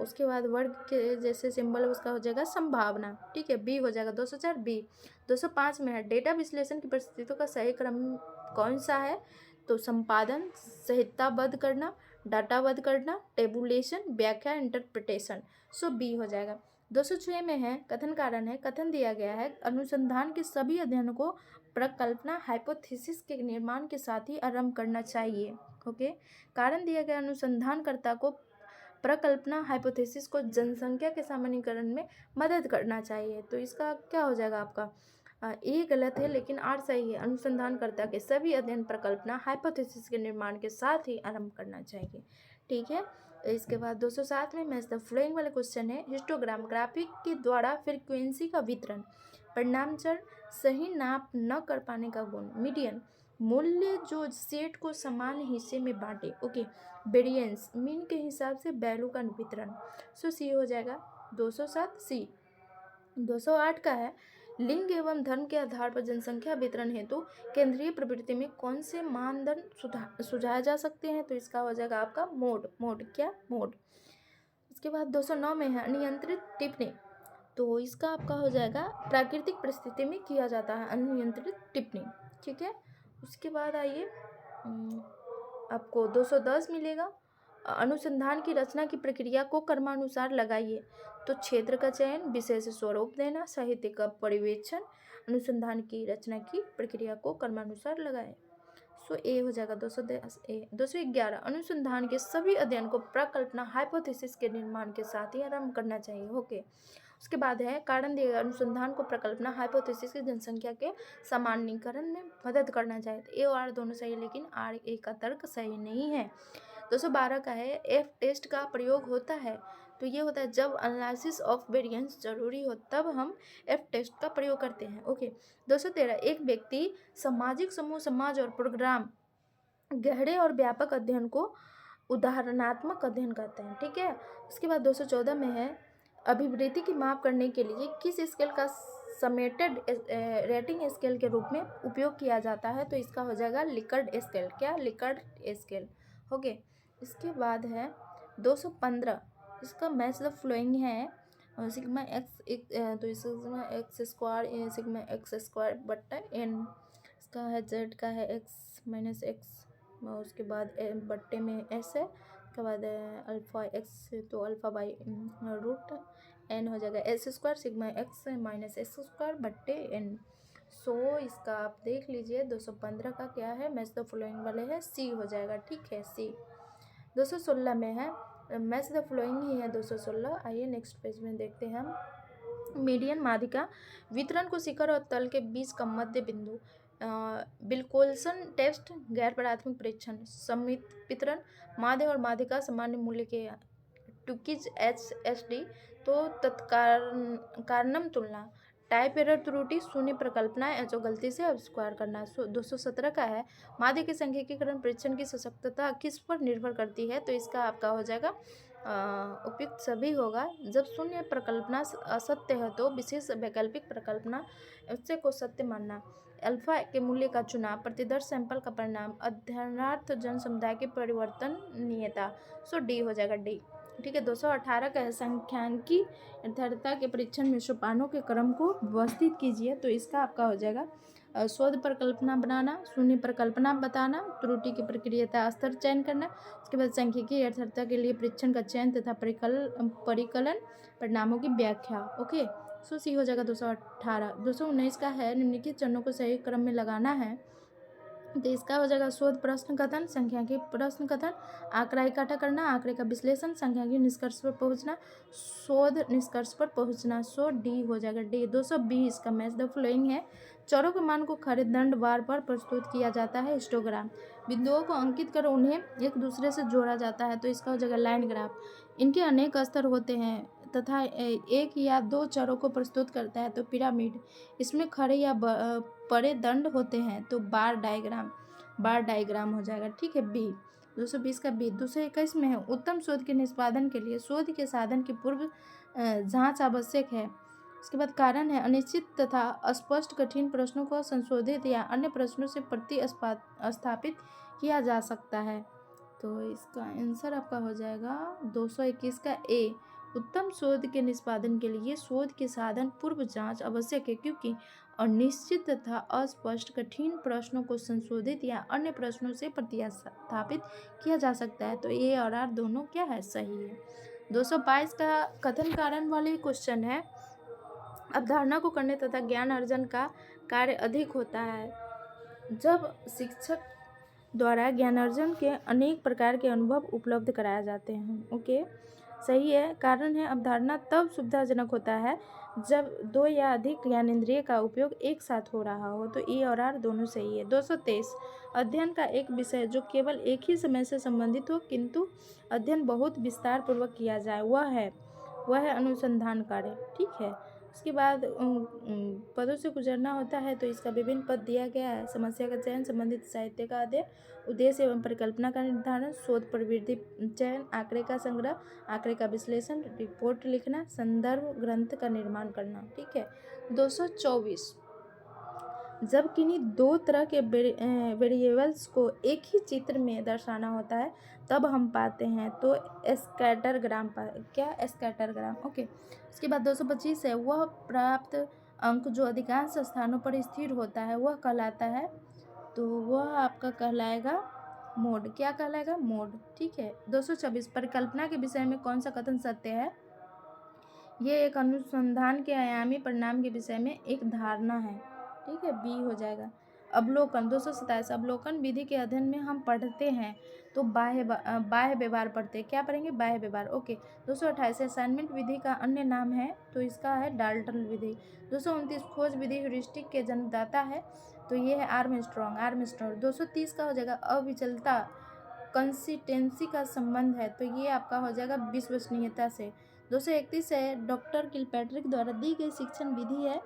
उसके बाद वर्ग के जैसे सिंबल है उसका हो जाएगा संभावना, ठीक है। बी हो जाएगा। 204 बी। 205 में है डेटा विश्लेषण की परिस्थितियों का सही क्रम कौन सा है? तो संपादन, संहिताबद्ध करना, डाटाबद्ध करना, टेबुलेशन, व्याख्या, इंटरप्रिटेशन। सो बी हो जाएगा। 206 में है कथन कारण है, कथन दिया गया है अनुसंधान के सभी अध्ययनों को प्रकल्पना हाइपोथेसिस के निर्माण के साथ ही आरंभ करना चाहिए। ओके। कारण दिया गया अनुसंधानकर्ता को प्रकल्पना हाइपोथेसिस को जनसंख्या के सामान्यीकरण में मदद करना चाहिए। तो इसका क्या हो जाएगा आपका, ए गलत है लेकिन आर सही है। अनुसंधानकर्ता के सभी अध्ययन प्रकल्पना हाइपोथेसिस के निर्माण के साथ ही आरंभ करना चाहिए। ठीक है। इसके बाद 207 में मैच द फॉलोइंग वाला क्वेश्चन है, हिस्टोग्राम ग्राफिक के द्वारा फ्रीक्वेंसी का वितरण, परिणाम चर, सही नाप न कर पाने का गुण, मीडियन मूल्य जो सेट को समान हिस्से में बांटे, ओके, वेरिएंस मीन के हिसाब से वैल्यू का वितरण। सो सी हो जाएगा 207 सी। 208 का है, लिंग एवं धर्म के आधार पर जनसंख्या वितरण हेतु केंद्रीय प्रवृत्ति में कौन से मानदंड सुझाए जा सकते हैं। तो इसका हो जाएगा आपका मोड क्या मोड। उसके बाद 209 में है अनियंत्रित टिप्पणी। तो इसका आपका हो जाएगा प्राकृतिक परिस्थिति में किया जाता है अनियंत्रित टिप्पणी। ठीक है। उसके बाद आइए आपको 210 मिलेगा, अनुसंधान की रचना की प्रक्रिया को क्रमानुसार लगाइए। तो क्षेत्र का चयन, विशेष स्वरूप देना, साहित्य का परिवेक्षण, अनुसंधान की रचना की प्रक्रिया को क्रमानुसार लगाए। सो ए हो जाएगा 210 ए। 211 अनुसंधान के सभी अध्ययन को प्रकल्पना हाइपोथेसिस के निर्माण के साथ ही आरंभ करना चाहिए। ओके। उसके बाद है कारण दिएगा, अनुसंधान को प्रकल्पना हाइपोथेसिस की जनसंख्या के सामान्यीकरण में मदद करना चाहिए। ए और आर दोनों सही है लेकिन आर ए का तर्क सही नहीं है। 212 का है एफ टेस्ट का प्रयोग होता है। तो ये होता है जब एनालिसिस ऑफ वेरिएंस जरूरी हो तब हम एफ टेस्ट का प्रयोग करते हैं। ओके। 213 एक व्यक्ति, सामाजिक समूह, समाज और प्रोग्राम गहरे और व्यापक अध्ययन को उदाहरणात्मक अध्ययन कहते हैं। ठीक है। उसके बाद 214 में है अभिवृद्धि की माप करने के लिए किस स्केल का समेटेड रेटिंग स्केल के रूप में उपयोग किया जाता है। तो इसका हो जाएगा लिकर्ट स्केल। क्या लिकर्ट स्केल। ओके। इसके बाद है 215, इसका मैच द फ्लोइंग है सिग्मा एक्स तो sigma x square sigma x square बट्टा एन, इसका है जेड का है एक्स माइनस एक्स, उसके बाद बट्टे में एस है, उसके बाद अल्फा एक्स तो अल्फा बाई रूट एन हो जाएगा S square sigma x minus x square बट्टे एन। सो इसका आप देख लीजिए 215 का क्या है, मैच द फॉलोइंग वाले है सी हो जाएगा। ठीक है सी। 216 में है मैच द फॉलोइंग ही है 216। आइए नेक्स्ट पेज में देखते हैं हम। मीडियन माध्यिका वितरण को शिखर और तल के बीच का मध्य बिंदु, बिल्कोल्सन टेस्ट, गैर प्राथमिक परीक्षण, समित वितरण, माध्य और माध्यिका सामान्य मूल्य के टुकीज HSD, तो तत्कारणम तुलना, टाइप एरर त्रुटि, शून्य प्रकल्पना जो गलती से स्क्वायर करना। 217 का है माध्य के सांख्यिकीकरण परीक्षण की सशक्तता किस पर निर्भर करती है। तो इसका आपका हो जाएगा उपयुक्त सभी होगा। जब शून्य प्रकल्पना असत्य है तो विशेष वैकल्पिक प्रकल्पना उससे को सत्य मानना, अल्फा के मूल्य का चुनाव, प्रतिदर्श सैंपल का परिणाम, अध्ययनार्थ जन समुदाय की परिवर्तनीयता। सो डी हो जाएगा डी। ठीक है। 218 का है सांख्यिकी यथार्थता के परीक्षण में सोपानों के क्रम को व्यवस्थित कीजिए। तो इसका आपका हो जाएगा शोध परिकल्पना बनाना, शून्य परिकल्पना बताना, त्रुटि की प्रक्रिया स्तर चयन करना, उसके बाद सांख्यिकी यथार्थता के लिए परीक्षण का चयन तथा परिकलन परिणामों की व्याख्या। ओके। सो सी हो जाएगा 218। 219 का है निम्नलिखित चरणों को सही क्रम में लगाना है। तो इसका हो जाएगा शोध प्रश्न कथन, सांख्यिकी प्रश्न कथन, आंकड़ा इकट्ठा करना, आंकड़े का विश्लेषण, सांख्यिकी निष्कर्ष पर पहुंचना, शोध निष्कर्ष पर पहुंचना। सो डी हो जाएगा डी। 220 का मैच द फ्लोइंग है चरों के मान को खड़े दंड वार पर प्रस्तुत किया जाता है हिस्टोग्राम, बिंदुओं को अंकित कर उन्हें एक दूसरे से जोड़ा जाता है। तो इसका हो जाएगा लाइन ग्राफ, इनके अनेक स्तर होते हैं तथा एक या दो चरों को प्रस्तुत करता है। तो पिरामिड, इसमें खड़े या बड़े दंड होते हैं। तो बार डायग्राम हो जाएगा। ठीक है बी। 220 का बी। 221 में है उत्तम शोध के निष्पादन के लिए शोध के साधन की पूर्व जांच आवश्यक है। उसके बाद कारण है अनिश्चित तथा अस्पष्ट कठिन प्रश्नों को संशोधित या अन्य प्रश्नों से प्रतिस्थापित किया जा सकता है। तो इसका आंसर आपका हो जाएगा 221 का ए। उत्तम शोध के निष्पादन के लिए शोध के साधन पूर्व जांच आवश्यक है क्योंकि अनिश्चित तथा अस्पष्ट कठिन प्रश्नों को संशोधित या अन्य प्रश्नों से प्रतिस्थापित किया जा सकता है। तो ए और आर दोनों क्या है सही है। 222 का कथन कारण वाले क्वेश्चन है अवधारणा को करने तथा ज्ञान अर्जन का कार्य अधिक होता है जब शिक्षक द्वारा ज्ञानार्जन के अनेक प्रकार के अनुभव उपलब्ध कराए जाते हैं। ओके, सही है। कारण है अवधारणा तब सुविधाजनक होता है जब दो या अधिक ज्ञानेंद्रिय का उपयोग एक साथ हो रहा हो। तो ई और आर दोनों सही है। 223 अध्ययन का एक विषय जो केवल एक ही समय से संबंधित हो किंतु अध्ययन बहुत विस्तार पूर्वक किया जाए वह है अनुसंधान कार्य। ठीक है। उसके बाद पदों से गुजरना होता है तो इसका विभिन्न पद दिया गया है। समस्या का चयन, संबंधित साहित्य का अध्ययन, उद्देश्य एवं परिकल्पना का निर्धारण, शोध प्रवृत्ति चयन, आंकड़े का संग्रह, आंकड़े का विश्लेषण, रिपोर्ट लिखना, संदर्भ ग्रंथ का निर्माण करना। ठीक है। 224 जब किन्हीं दो तरह के वेरिएबल्स को एक ही चित्र में दर्शाना होता है तब हम पाते हैं तो स्कैटरग्राम स्कैटरग्राम। ओके। उसके बाद 225 है वह प्राप्त अंक जो अधिकांश स्थानों पर स्थिर होता है वह कहलाता है, तो वह आपका कहलाएगा मोड। क्या कहलाएगा? मोड। ठीक है। 226 परिकल्पना के विषय में कौन सा कथन सत्य है? ये एक अनुसंधान के आयामी परिणाम के विषय में एक धारणा है। ठीक है, बी हो जाएगा। अवलोकन 227 अवलोकन विधि के अध्ययन में हम पढ़ते हैं तो बाह्य व्यवहार पढ़ते हैं। क्या पढ़ेंगे? बाह्य व्यवहार। ओके। 228 असाइनमेंट विधि का अन्य नाम है तो इसका है डाल्टन विधि। 229 खोज विधि ह्यूरिस्टिक के जन्मदाता है तो ये है आर्मस्ट्रॉन्ग। 230 का हो जाएगा अविचलता कंसिस्टेंसी का संबंध है तो ये आपका हो जाएगा विश्वसनीयता से। 231 है डॉक्टर किलपैट्रिक द्वारा दी गई शिक्षण विधि है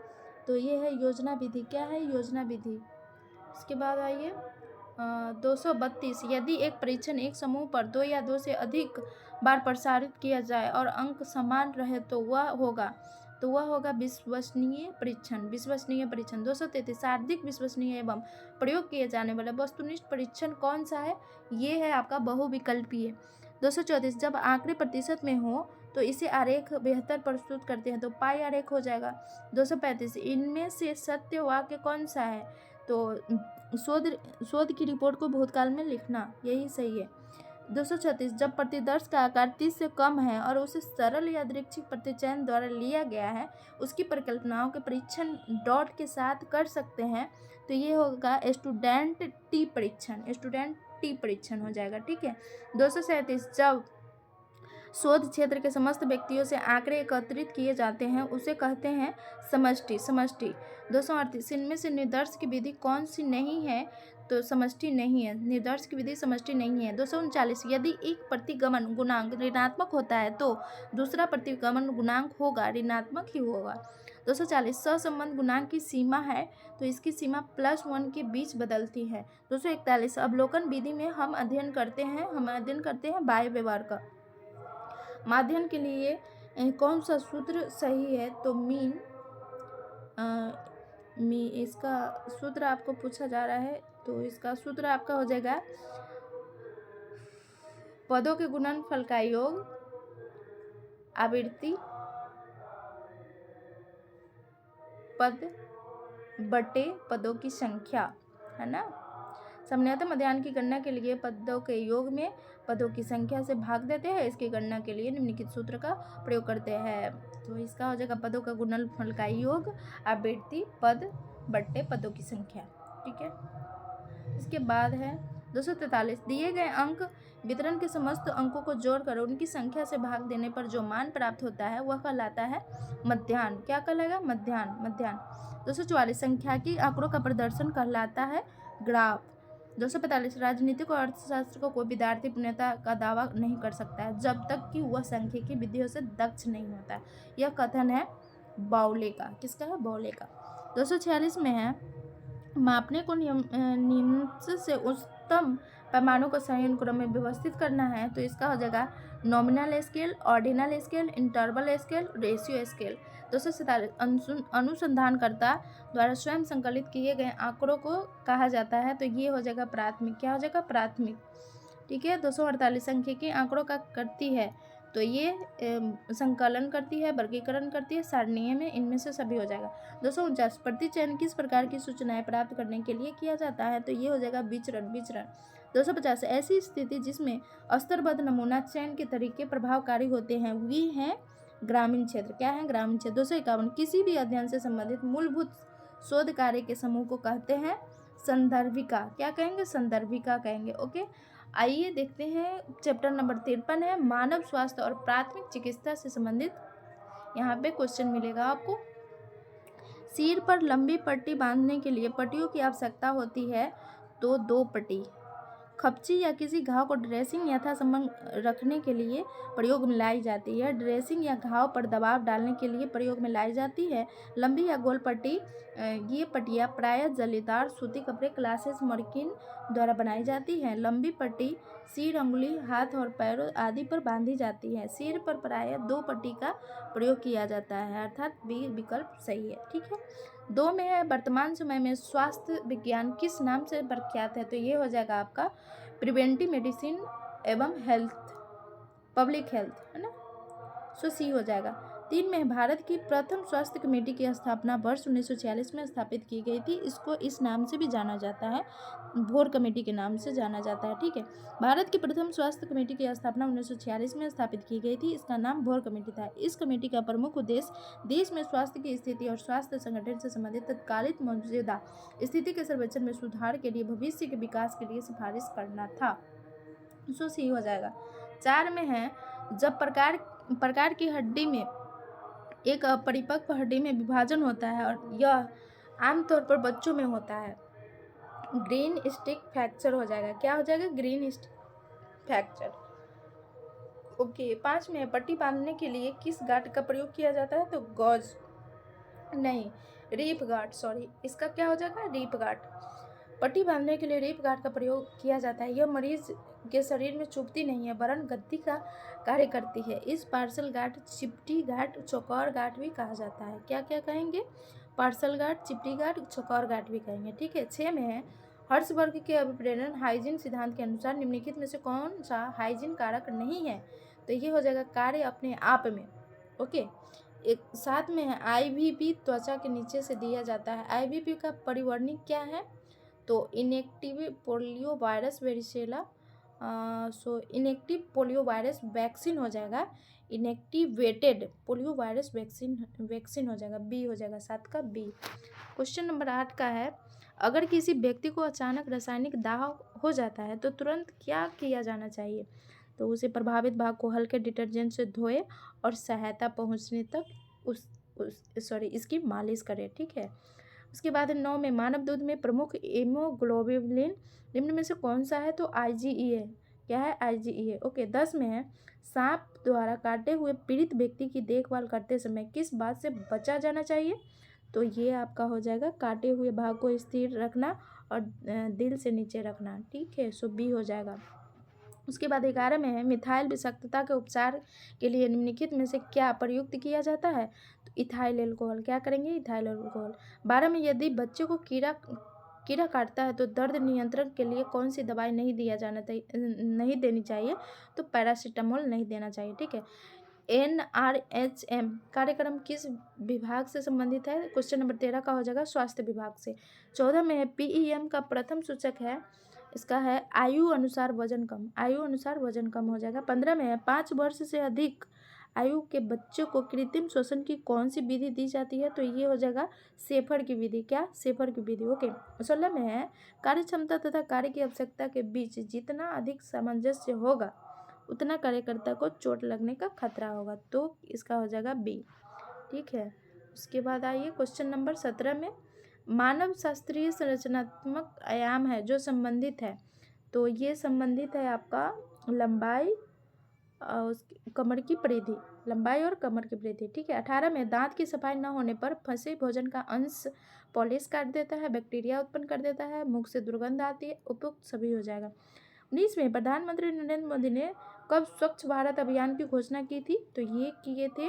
तो ये है योजना विधि। क्या है? योजना विधि। इसके बाद आइए 232 यदि एक परीक्षण एक समूह पर 2 या 2 से अधिक बार प्रसारित किया जाए और अंक समान रहे तो वह होगा विश्वसनीय परीक्षण। 233 शाब्दिक विश्वसनीय एवं प्रयोग किए जाने वाला वस्तुनिष्ठ परीक्षण कौन सा है? ये है आपका बहुविकल्पीय। 234 जब आंकड़े प्रतिशत में हो तो इसे आरेख बेहतर प्रस्तुत करते हैं तो पाई आरेख हो जाएगा। 235 इनमें से सत्य वाक्य कौन सा है? तो शोध की रिपोर्ट को भूतकाल में लिखना, यही सही है। 236 जब प्रतिदर्श का आकार 30 से कम है और उसे सरल यादृच्छिक प्रतिचयन द्वारा लिया गया है उसकी परिकल्पनाओं के परीक्षण डॉट के साथ कर सकते हैं तो ये होगा स्टूडेंट टी परीक्षण हो जाएगा। ठीक है। 237 जब शोध क्षेत्र के समस्त व्यक्तियों से आंकड़े एकत्रित किए जाते हैं उसे कहते हैं समष्टि। 238 इनमें से निर्दर्श की विधि कौन सी नहीं है? तो समष्टि नहीं है, निर्दर्श की विधि समष्टि नहीं है। 239 यदि एक प्रतिगमन गुणांक ऋणात्मक होता है तो दूसरा प्रतिगमन गुणांक होगा ऋणात्मक ही होगा। 240 सहसंबंध गुणांक की सीमा है तो इसकी सीमा +1 के बीच बदलती है। 241 अवलोकन विधि में हम अध्ययन करते हैं बाह्य व्यवहार का। माध्यम के लिए कौन सा सूत्र सही है? तो इसका सूत्र आपको पूछा जा रहा है तो इसका सूत्र आपका हो जाएगा पदों के गुणनफल का योग आवृत्ति पद बटे पदों की संख्या, है ना। सामान्यतः मध्याह्न की गणना के लिए पदों के योग में पदों की संख्या से भाग देते हैं। इसकी गणना के लिए निम्नलिखित सूत्र का प्रयोग करते हैं तो इसका हो जाएगा पदों का गुणनफल का योग आवृत्ति पद बट्टे पदों की संख्या। ठीक है। इसके बाद है 243 दिए गए अंक वितरण के समस्त अंकों को जोड़कर उनकी संख्या से भाग देने पर जो मान प्राप्त होता है वह कहलाता है मध्याह्न। क्या कहलाएगा? मध्याह्न। 244 संख्याकी आंकड़ों का प्रदर्शन कहलाता है ग्राफ। 245 राजनीतिक और अर्थशास्त्र को कोई विद्यार्थी पूर्णता का दावा नहीं कर सकता है जब तक कि वह सांख्यिकी विधियों से दक्ष नहीं होता है। यह कथन है बाउले का। किसका है? बाउले का। 246 में है मापने को निम्न से उच्चतम पैमानों को सही अनुक्रम में व्यवस्थित करना है तो इसका हो जाएगा nominal scale, ordinal scale, interval scale, ratio scale. 247 अनुसंधानकर्ता द्वारा स्वयं संकलित किए गए आंकड़ों को कहा जाता है तो ये हो जाएगा प्राथमिक। क्या हो जाएगा? प्राथमिक। ठीक है। 248 सांख्यिकी आंकड़ों का करती है तो ये संकलन करती है, वर्गीकरण करती है, सारणीय में इनमें से सभी हो जाएगा। 249 प्रतिचयन किस प्रकार की सूचनाएं प्राप्त करने के लिए किया जाता है तो ये हो जाएगा विचरण। 250 ऐसी स्थिति जिसमें स्तरबद्ध नमूना चयन के तरीके प्रभावकारी होते हैं वे हैं ग्रामीण क्षेत्र। क्या है? ग्रामीण क्षेत्र। 251 किसी भी अध्ययन से संबंधित मूलभूत शोध कार्य के समूह को कहते हैं संदर्भिका, क्या कहेंगे? संदर्भिका कहेंगे। ओके, आइए देखते हैं चैप्टर नंबर 53 है मानव स्वास्थ्य और प्राथमिक चिकित्सा से संबंधित। यहाँ पे क्वेश्चन मिलेगा आपको। सिर पर लंबी पट्टी बांधने के लिए पट्टियों की आवश्यकता होती है, तो 2 पट्टी। खपची या किसी घाव को ड्रेसिंग यथासंभव रखने के लिए प्रयोग में लाई जाती है। ड्रेसिंग या घाव पर दबाव डालने के लिए प्रयोग में लाई जाती है। लंबी या गोल पट्टी, ये पट्टियाँ प्रायः जलीदार सूती कपड़े क्लासेस मर्किन द्वारा बनाई जाती हैं। लंबी पट्टी सिर, अंगुली, हाथ और पैरों आदि पर बांधी जाती है। सिर पर प्रायः 2 पट्टी का प्रयोग किया जाता है, अर्थात बी विकल्प सही है। ठीक है, 2 में है वर्तमान समय में स्वास्थ्य विज्ञान किस नाम से प्रख्यात है, तो ये हो जाएगा आपका प्रिवेंटिव मेडिसिन एवं हेल्थ, पब्लिक हेल्थ, है ना, सो सी हो जाएगा। 3 में भारत की प्रथम स्वास्थ्य कमेटी की स्थापना वर्ष 1946 में स्थापित की गई थी। इसको इस नाम से भी जाना जाता है, भोर कमेटी के नाम से जाना जाता है। ठीक है, भारत की प्रथम स्वास्थ्य कमेटी की स्थापना 1946 में स्थापित की गई थी। इसका नाम भोर कमेटी था। इस कमेटी का प्रमुख उद्देश्य देश में स्वास्थ्य की स्थिति और स्वास्थ्य संगठन से संबंधित तत्कालिक मौजूदा स्थिति के सर्वेक्षण में सुधार के लिए भविष्य के विकास के लिए सिफारिश करना था। सो सी हो जाएगा। 4 में है जब प्रकार की हड्डी में एक अपरिपक्व हड्डी में विभाजन होता है और यह आमतौर पर बच्चों में होता है, ग्रीन स्टिक फ्रैक्चर हो जाएगा। क्या हो जाएगा? Green stick fracture. ओके, 5 में पट्टी बांधने के लिए किस गांठ का प्रयोग किया जाता है, तो गॉज नहीं, रीप गांठ, सॉरी, इसका क्या हो जाएगा? रीप गांठ। पट्टी बांधने के लिए रीप गांठ का प्रयोग किया जाता है। यह मरीज के शरीर में चुभती नहीं है वरन गद्दी का कार्य करती है। इस पार्सल गांठ, चिपटी गांठ, चौकोर गांठ भी कहा जाता है। क्या क्या कहेंगे? पार्सल गांठ, चिपटी गांठ, चौकोर गांठ भी कहेंगे। ठीक है, 6 में है हर्षबर्ग के अभिप्रेरण हाइजीन सिद्धांत के अनुसार निम्नलिखित में से कौन सा हाइजीन कारक नहीं है, तो ये हो जाएगा कार्य अपने आप में। ओके, एक 7 में है IVP त्वचा के नीचे से दिया जाता है। IVP का परिवर्णी क्या है, तो इनेक्टिव पोलियो वायरस वेरिसेला, सो इनेक्टिव पोलियो वायरस वैक्सीन हो जाएगा। इनेक्टिवेटेड पोलियो वायरस वैक्सीन हो जाएगा, बी हो जाएगा, 7 का बी। क्वेश्चन नंबर 8 का है अगर किसी व्यक्ति को अचानक रासायनिक दाह हो जाता है तो तुरंत क्या किया जाना चाहिए, तो उसे प्रभावित भाग को हल्के डिटर्जेंट से धोए और सहायता पहुंचने तक इसकी मालिश करें। ठीक है, उसके बाद 9 में मानव दूध में प्रमुख हीमोग्लोबिन निम्न में से कौन सा है, तो IgE है। क्या है? IgE है। ओके, 10 में है सांप द्वारा काटे हुए पीड़ित व्यक्ति की देखभाल करते समय किस बात से बचा जाना चाहिए, तो ये आपका हो जाएगा काटे हुए भाग को स्थिर रखना और दिल से नीचे रखना। ठीक है, सो बी हो जाएगा। उसके बाद 11 में है मिथाइल विषाक्तता के उपचार के लिए निम्नलिखित में से क्या प्रयुक्त किया जाता है, तो इथाइल एल्कोहल। क्या करेंगे? Ethyl alcohol. 12 में यदि बच्चे को कीड़ा काटता है तो दर्द नियंत्रण के लिए कौन सी दवाई नहीं देनी चाहिए, तो पैरासीटामोल नहीं देना चाहिए। ठीक है, NRHM कार्यक्रम किस विभाग से संबंधित है, क्वेश्चन नंबर 13 का हो जाएगा स्वास्थ्य विभाग से। 14 में है PEM का प्रथम सूचक है, इसका है आयु अनुसार वजन कम, आयु अनुसार वजन कम हो जाएगा। 15 में है 5 वर्ष से अधिक आयु के बच्चों को कृत्रिम श्वसन की कौन सी विधि दी जाती है, तो ये हो जाएगा शेफर की विधि। क्या? शेफर की विधि। ओके, 16 में है कार्य क्षमता तथा कार्य की आवश्यकता के बीच जितना अधिक सामंजस्य होगा उतना कार्यकर्ता को चोट लगने का खतरा होगा, तो इसका हो जाएगा बी। ठीक है, उसके बाद आइए क्वेश्चन नंबर 17 में मानव शास्त्रीय संरचनात्मक आयाम है जो संबंधित है, तो ये संबंधित है आपका लंबाई और कमर की परिधि, लंबाई और कमर की परिधि। ठीक है, 18 में दांत की सफाई न होने पर फंसे भोजन का अंश पॉलिश काट देता है, बैक्टीरिया उत्पन्न कर देता है, मुख से दुर्गंध आती है, उपयुक्त सभी हो जाएगा। 19 में प्रधानमंत्री नरेंद्र मोदी ने कब स्वच्छ भारत अभियान की घोषणा की थी, तो ये किए थे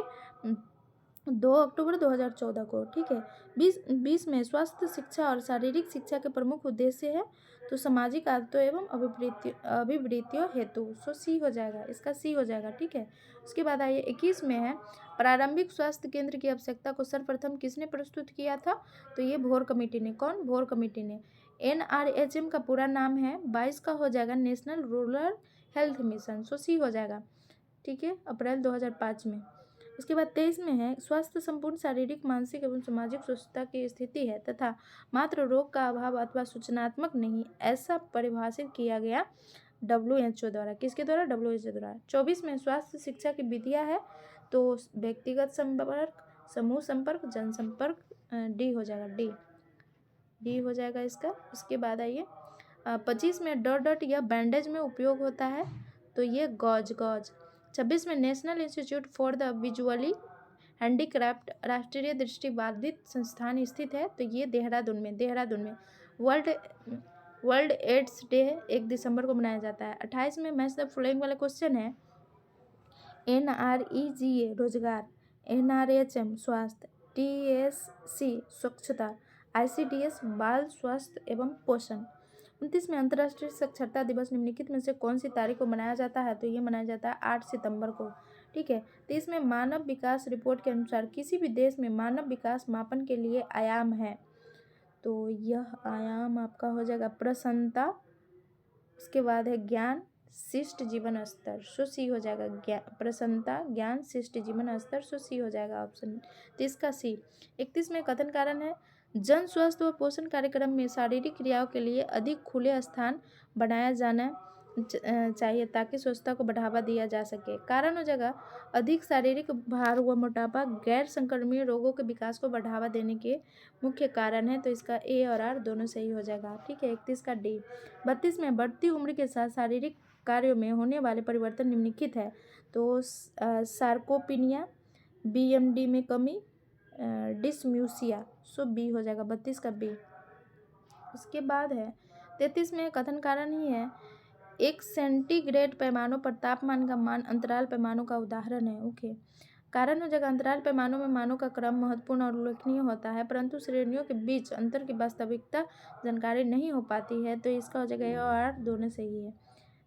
2 अक्टूबर 2014 को। ठीक है, 20 में स्वास्थ्य शिक्षा और शारीरिक शिक्षा के प्रमुख उद्देश्य है, तो सामाजिक आदतों एवं अभिवृत्तियों हेतु, सो सी हो जाएगा, इसका सी हो जाएगा। ठीक है, उसके बाद आइए 21 में है प्रारंभिक स्वास्थ्य केंद्र की आवश्यकता को सर्वप्रथम किसने प्रस्तुत किया था, तो ये भोर कमेटी ने। कौन? भोर कमेटी ने। NRHM का पूरा नाम है, 22 का हो जाएगा नेशनल रूरल हेल्थ मिशन, सो सी हो जाएगा। ठीक है, अप्रैल 2005 में। उसके बाद 23 में है स्वास्थ्य संपूर्ण शारीरिक, मानसिक एवं सामाजिक स्वस्थता की स्थिति है तथा मात्र रोग का अभाव अथवा सूचनात्मक नहीं, ऐसा परिभाषित किया गया WHO द्वारा। किसके द्वारा? WHO द्वारा। 24 में स्वास्थ्य शिक्षा की विधियाँ है तो व्यक्तिगत संपर्क, समूह संपर्क, जनसंपर्क, डी हो जाएगा, डी हो जाएगा इसका। उसके बाद आइए 25 में डॉट या बैंडेज में उपयोग होता है तो ये गॉज। 26 में national institute for the visually handicraft राष्ट्रीय दृष्टिबाधित संस्थान स्थित है तो ये देहरादून में। वर्ल्ड एड्स डे 1 दिसंबर को मनाया जाता है। 28 में मैच द फॉलोइंग वाला क्वेश्चन है। NREGA रोजगार, NRHM स्वास्थ्य, TSC स्वच्छता, ICDS बाल स्वास्थ्य एवं पोषण। 29 में अंतर्राष्ट्रीय साक्षरता दिवस निम्नलिखित में से कौन सी तारीख को मनाया जाता है तो ये मनाया जाता है 8 सितंबर को। ठीक है। 30 में मानव विकास रिपोर्ट के अनुसार किसी भी देश में मानव विकास मापन के लिए आयाम है तो यह आयाम आपका हो जाएगा प्रसन्नता। उसके बाद है ज्ञान, शिष्ट जीवन स्तर, सो सी हो जाएगा। प्रसन्नता, ज्ञान, शिष्ट जीवन स्तर, सो सी हो जाएगा ऑप्शन 30 का सी। 31 में कथन कारण है जन स्वास्थ्य व पोषण कार्यक्रम में शारीरिक क्रियाओं के लिए अधिक खुले स्थान बनाया जाना चाहिए ताकि स्वच्छता को बढ़ावा दिया जा सके। कारण हो जाएगा अधिक शारीरिक भार व मोटापा गैर संक्रमणीय रोगों के विकास को बढ़ावा देने के मुख्य कारण है तो इसका ए और आर दोनों सही हो जाएगा। ठीक है। 31 का डी। 32 में बढ़ती उम्र के साथ शारीरिक कार्यों में होने वाले परिवर्तन निम्नलिखित है तो सार्कोपिनिया, BMD में कमी, डिसम्यूसिया, सो बी हो जाएगा 32 का बी। उसके बाद है 33 में कथन कारण ही है एक सेंटीग्रेड पैमानों पर तापमान का मान अंतराल पैमानों का उदाहरण है। ओके। कारण हो जाएगा अंतराल पैमानों में मानों का क्रम महत्वपूर्ण और उल्लेखनीय होता है परंतु श्रेणियों के बीच अंतर की वास्तविकता जानकारी नहीं हो पाती है तो इसका हो जाएगा ए और आर दोनों सही है।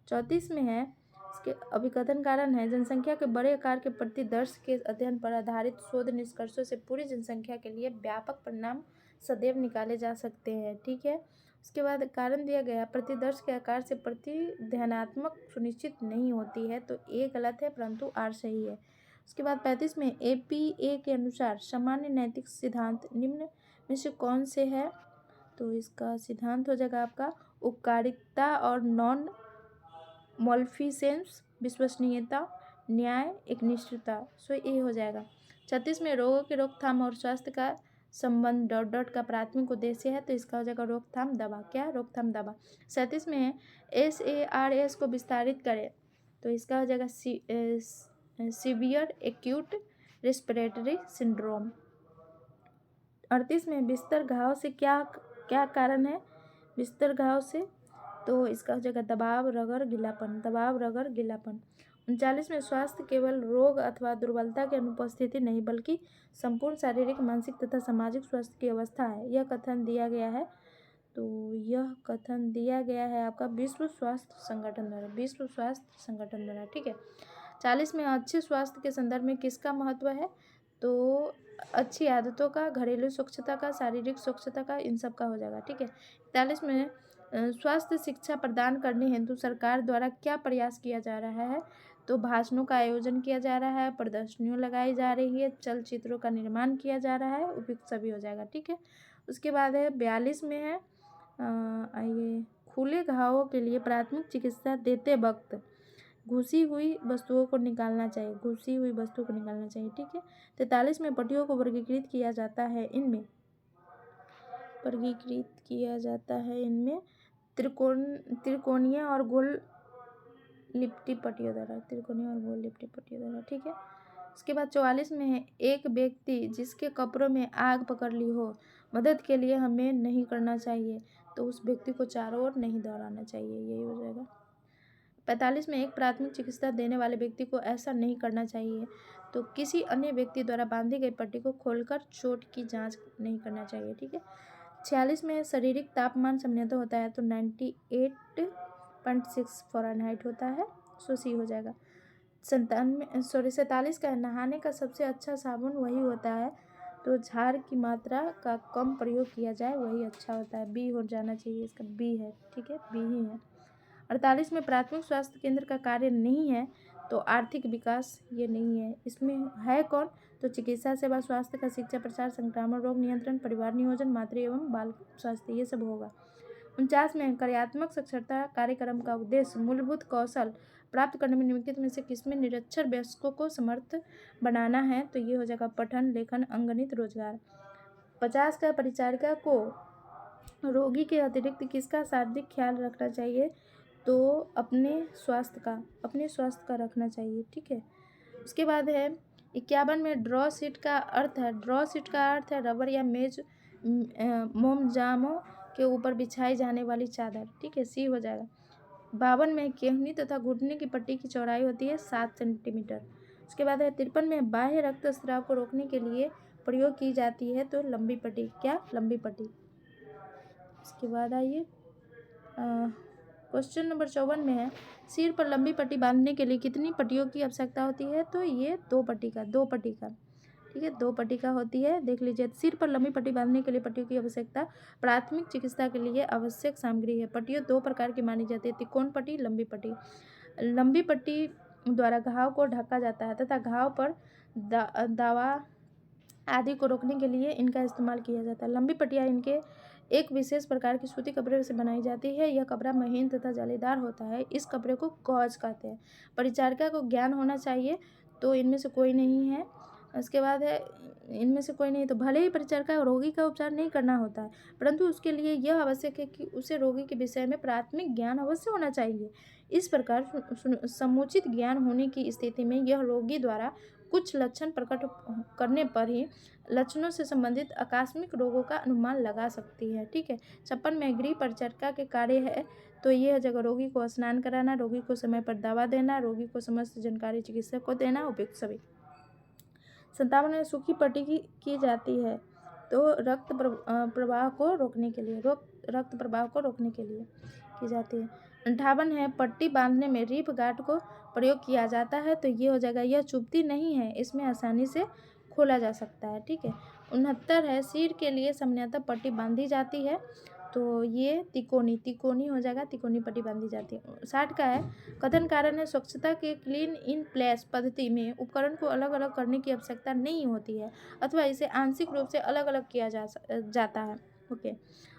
34 में है इसके अभिकथन कारण है जनसंख्या के बड़े आकार के प्रति दर्श के अध्ययन पर आधारित शोध निष्कर्षों से पूरी जनसंख्या के लिए व्यापक परिणाम सदैव निकाले जा सकते हैं। ठीक है। उसके बाद कारण दिया गया प्रतिदर्श के आकार से प्रतिध्यानात्मक सुनिश्चित नहीं होती है तो ए गलत है परंतु आर सही है। उसके बाद 35 में APA के अनुसार सामान्य नैतिक सिद्धांत निम्न में से कौन से है तो इसका सिद्धांत हो जाएगा आपका उपकारिता और नॉन मोल्फिसेंस, विश्वसनीयता, न्याय, एकनिष्ठता, सो ए हो जाएगा। 36 में रोगों की रोकथाम और स्वास्थ्य का संबंध डॉट का प्राथमिक उद्देश्य है तो इसका हो जाएगा रोकथाम दवा। क्या? रोकथाम दवा। 37 में SARS को विस्तारित करें तो इसका हो जाएगा सीवियर एक्यूट रेस्पिरेटरी सिंड्रोम। 38 में बिस्तर घाव से क्या क्या कारण है बिस्तर घाव से तो इसका हो जाएगा दबाव, रगड़, गीलापन। 39 में स्वास्थ्य केवल रोग अथवा दुर्बलता की अनुपस्थिति नहीं बल्कि संपूर्ण शारीरिक, मानसिक तथा सामाजिक स्वास्थ्य की अवस्था है। यह कथन दिया गया है तो यह कथन दिया गया है आपका विश्व स्वास्थ्य संगठन द्वारा। ठीक है। 40 में अच्छे स्वास्थ्य के संदर्भ में किसका महत्व है तो अच्छी आदतों का, घरेलू स्वच्छता का, शारीरिक स्वच्छता का, इन सब का हो जाएगा। ठीक है। 41 में स्वास्थ्य शिक्षा प्रदान करने हेतु सरकार द्वारा क्या प्रयास किया जा रहा है तो भाषणों का आयोजन किया जा रहा है, प्रदर्शनियाँ लगाई जा रही है, चलचित्रों का निर्माण किया जा रहा है, उपयुक्त सभी हो जाएगा। ठीक है। उसके बाद है 42 में है आइए खुले घावों के लिए प्राथमिक चिकित्सा देते वक्त घुसी हुई वस्तुओं को निकालना चाहिए। ठीक है। 43 में पट्टियों को वर्गीकृत किया जाता है इनमें त्रिकोणीय और गोल लिपटी पट्टियों द्वारा। ठीक है। उसके बाद 44 में है एक व्यक्ति जिसके कपड़ों में आग पकड़ ली हो मदद के लिए हमें नहीं करना चाहिए तो उस व्यक्ति को चारों ओर नहीं दौड़ाना चाहिए, यही हो जाएगा। 45 में एक प्राथमिक चिकित्सा देने वाले व्यक्ति को ऐसा नहीं करना चाहिए तो किसी अन्य व्यक्ति द्वारा बांधी गई पट्टी को खोलकर चोट की जांच नहीं करना चाहिए। ठीक है। 46 में शारीरिक तापमान सामान्यतः होता है तो 98.6 फ़ारेनहाइट होता है, सो सी हो जाएगा। 47 का नहाने का सबसे अच्छा साबुन वही होता है तो झाड़ की मात्रा का कम प्रयोग किया जाए वही अच्छा होता है, बी हो जाना चाहिए, इसका बी है। ठीक है, बी ही है। 48 में प्राथमिक स्वास्थ्य केंद्र का कार्य नहीं है तो आर्थिक विकास ये नहीं है। इसमें है कौन? तो चिकित्सा सेवा, स्वास्थ्य का शिक्षा प्रसार, संक्रामक रोग नियंत्रण, परिवार नियोजन, मातृ एवं बाल स्वास्थ्य, ये सब होगा। 49 में कार्यात्मक साक्षरता कार्यक्रम का उद्देश्य मूलभूत कौशल प्राप्त करने में निम्नलिखित में से किसमें निरक्षर वयस्कों को समर्थ बनाना है? तो ये हो जाएगा पठन, लेखन, अंकगणित, रोजगार। 50 का परिचारिका को रोगी के अतिरिक्त किसका शारीरिक ख्याल रखना चाहिए? तो अपने स्वास्थ्य का रखना चाहिए, ठीक है। उसके बाद है 51 में ड्रॉ शीट का अर्थ है, ड्रॉ शीट का अर्थ है रबर या मेज मोमजामों के ऊपर बिछाई जाने वाली चादर, ठीक है, सी हो जाएगा। 52 में केहनी तथा घुटने की पट्टी की चौड़ाई होती है 7 सेंटीमीटर। उसके बाद है 53 में बाह्य रक्तस्राव को रोकने के लिए प्रयोग की जाती है तो लंबी पट्टी, क्या? लंबी पट्टी। इसके बाद आइए क्वेश्चन नंबर 54 में है सिर पर लंबी पट्टी बांधने के लिए कितनी पट्टियों की आवश्यकता होती है? तो ये 2 पट्टी का, ठीक है, 2 पट्टी का होती है। देख लीजिए, सिर पर लंबी पट्टी बांधने के लिए पट्टियों की आवश्यकता प्राथमिक चिकित्सा के लिए आवश्यक सामग्री है। पट्टियों 2 प्रकार की मानी जाती है, त्रिकोण पट्टी, लंबी पट्टी। लंबी पट्टी द्वारा घाव को ढका जाता है तथा घाव पर दवा आदि को रोकने के लिए इनका इस्तेमाल किया जाता है। लंबी पट्टियाँ इनके एक विशेष प्रकार की सूती कपड़े से बनाई जाती है। यह कपड़ा महीन तथा जालीदार होता है। इस कपड़े को गौज कहते हैं। परिचारिका को ज्ञान होना चाहिए, तो इनमें से कोई नहीं है। उसके बाद है इनमें से कोई नहीं, तो भले ही परिचारिका रोगी का उपचार नहीं करना होता है, परंतु उसके लिए यह आवश्यक है कि उसे रोगी के विषय में प्राथमिक ज्ञान अवश्य होना चाहिए। इस प्रकार समुचित ज्ञान होने की स्थिति में यह रोगी द्वारा कुछ लक्षण प्रकट करने पर ही लक्षणों से संबंधित आकस्मिक रोगों का अनुमान लगा सकती है, ठीक है। 56 में गृह परिचर्या के कार्य है, तो ये हो जाएगा रोगी को स्नान कराना, रोगी को समय पर दवा देना, रोगी को समस्त जानकारी चिकित्सक को देना, उपयुक्त सभी। 57 में सूखी पट्टी की जाती है तो रक्त प्रवाह को रोकने के लिए की जाती है। 58 है पट्टी बांधने में रिप गार्ड को प्रयोग किया जाता है, तो ये हो जाएगा यह चुभती नहीं है, इसमें आसानी से खोला जा सकता है, ठीक है। 69 है सिर के लिए सामान्यतः पट्टी बांधी जाती है, तो ये तिकोनी हो जाएगा, तिकोनी पट्टी बांधी जाती है। 60 का है कथन कारण है स्वच्छता के क्लीन इन प्लेस पद्धति में उपकरण को अलग अलग करने की आवश्यकता नहीं होती है अथवा इसे आंशिक रूप से अलग अलग किया जाता है, ओके।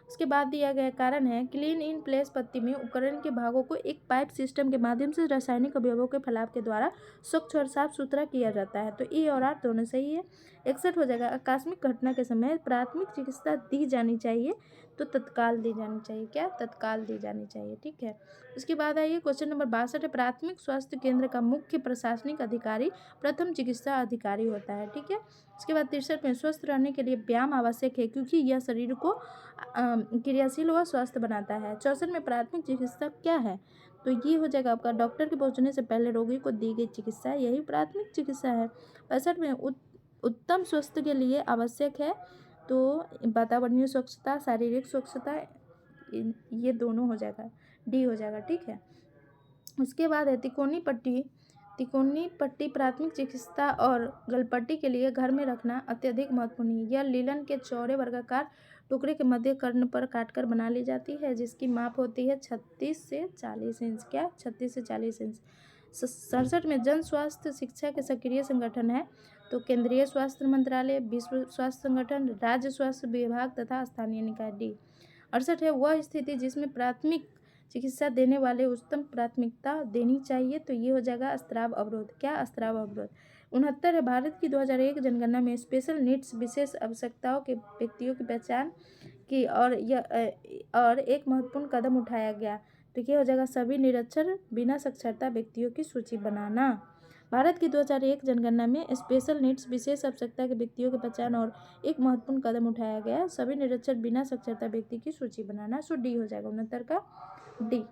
उसके बाद दिया गया कारण है क्लीन इन प्लेस पद्धति में उपकरण के भागों को एक पाइप सिस्टम के माध्यम से रासायनिक अवयवों के फैलाव के द्वारा स्वच्छ और साफ सुथरा किया जाता है, तो ए और आर दोनों सही है। 61 हो जाएगा आकस्मिक घटना के समय प्राथमिक चिकित्सा दी जानी चाहिए, तो तत्काल दी जानी चाहिए, क्या? तत्काल दी जानी चाहिए, ठीक है। उसके बाद आइए क्वेश्चन नंबर 62 है प्राथमिक स्वास्थ्य केंद्र का मुख्य प्रशासनिक अधिकारी प्रथम चिकित्सा अधिकारी होता है, ठीक है। उसके बाद 63 में स्वस्थ रहने के लिए व्यायाम आवश्यक है क्योंकि यह शरीर को क्रियाशील व स्वस्थ बनाता है। 64 में प्राथमिक चिकित्सा क्या है? तो ये हो जाएगा आपका डॉक्टर के पहुंचने से पहले रोगी को दी गई चिकित्सा, यही प्राथमिक चिकित्सा है। 65 में उत्तम स्वास्थ्य के लिए आवश्यक है, तो वातावरणीय स्वच्छता, शारीरिक स्वच्छता, ये दोनों हो जाएगा, डी हो जाएगा, ठीक है। उसके बाद है तिकोनी पट्टी प्राथमिक चिकित्सा और गलपट्टी के लिए घर में रखना अत्यधिक महत्वपूर्ण है। यह लीलन के चौड़े वर्गाकार टुकड़े के मध्य कर्ण पर काटकर बना ली जाती है, जिसकी माप होती है 36 से 40 इंच, क्या? 36 से 40 इंच। 67 में जन स्वास्थ्य शिक्षा के सक्रिय संगठन है, तो केंद्रीय स्वास्थ्य मंत्रालय, विश्व स्वास्थ्य संगठन, राज्य स्वास्थ्य विभाग तथा स्थानीय निकाय, डी। 68 है वह स्थिति जिसमें प्राथमिक चिकित्सा देने वाले उच्चतम प्राथमिकता देनी चाहिए, तो ये हो जाएगा स्त्राव अवरोध, क्या? स्त्राव अवरोध। 69 है भारत की 2001 जनगणना में स्पेशल नीड्स विशेष आवश्यकताओं के व्यक्तियों की पहचान की और एक महत्वपूर्ण कदम उठाया गया, तो ये हो जाएगा सभी निरक्षर बिना साक्षरता व्यक्तियों की सूची बनाना। भारत की 2001 जनगणना में स्पेशल नीड्स विशेष आवश्यकता के व्यक्तियों की पहचान और एक महत्वपूर्ण कदम उठाया गया, सभी निरक्षर बिना साक्षरता व्यक्ति की सूची बनाना, सो डी हो जाएगा 69 का, डी।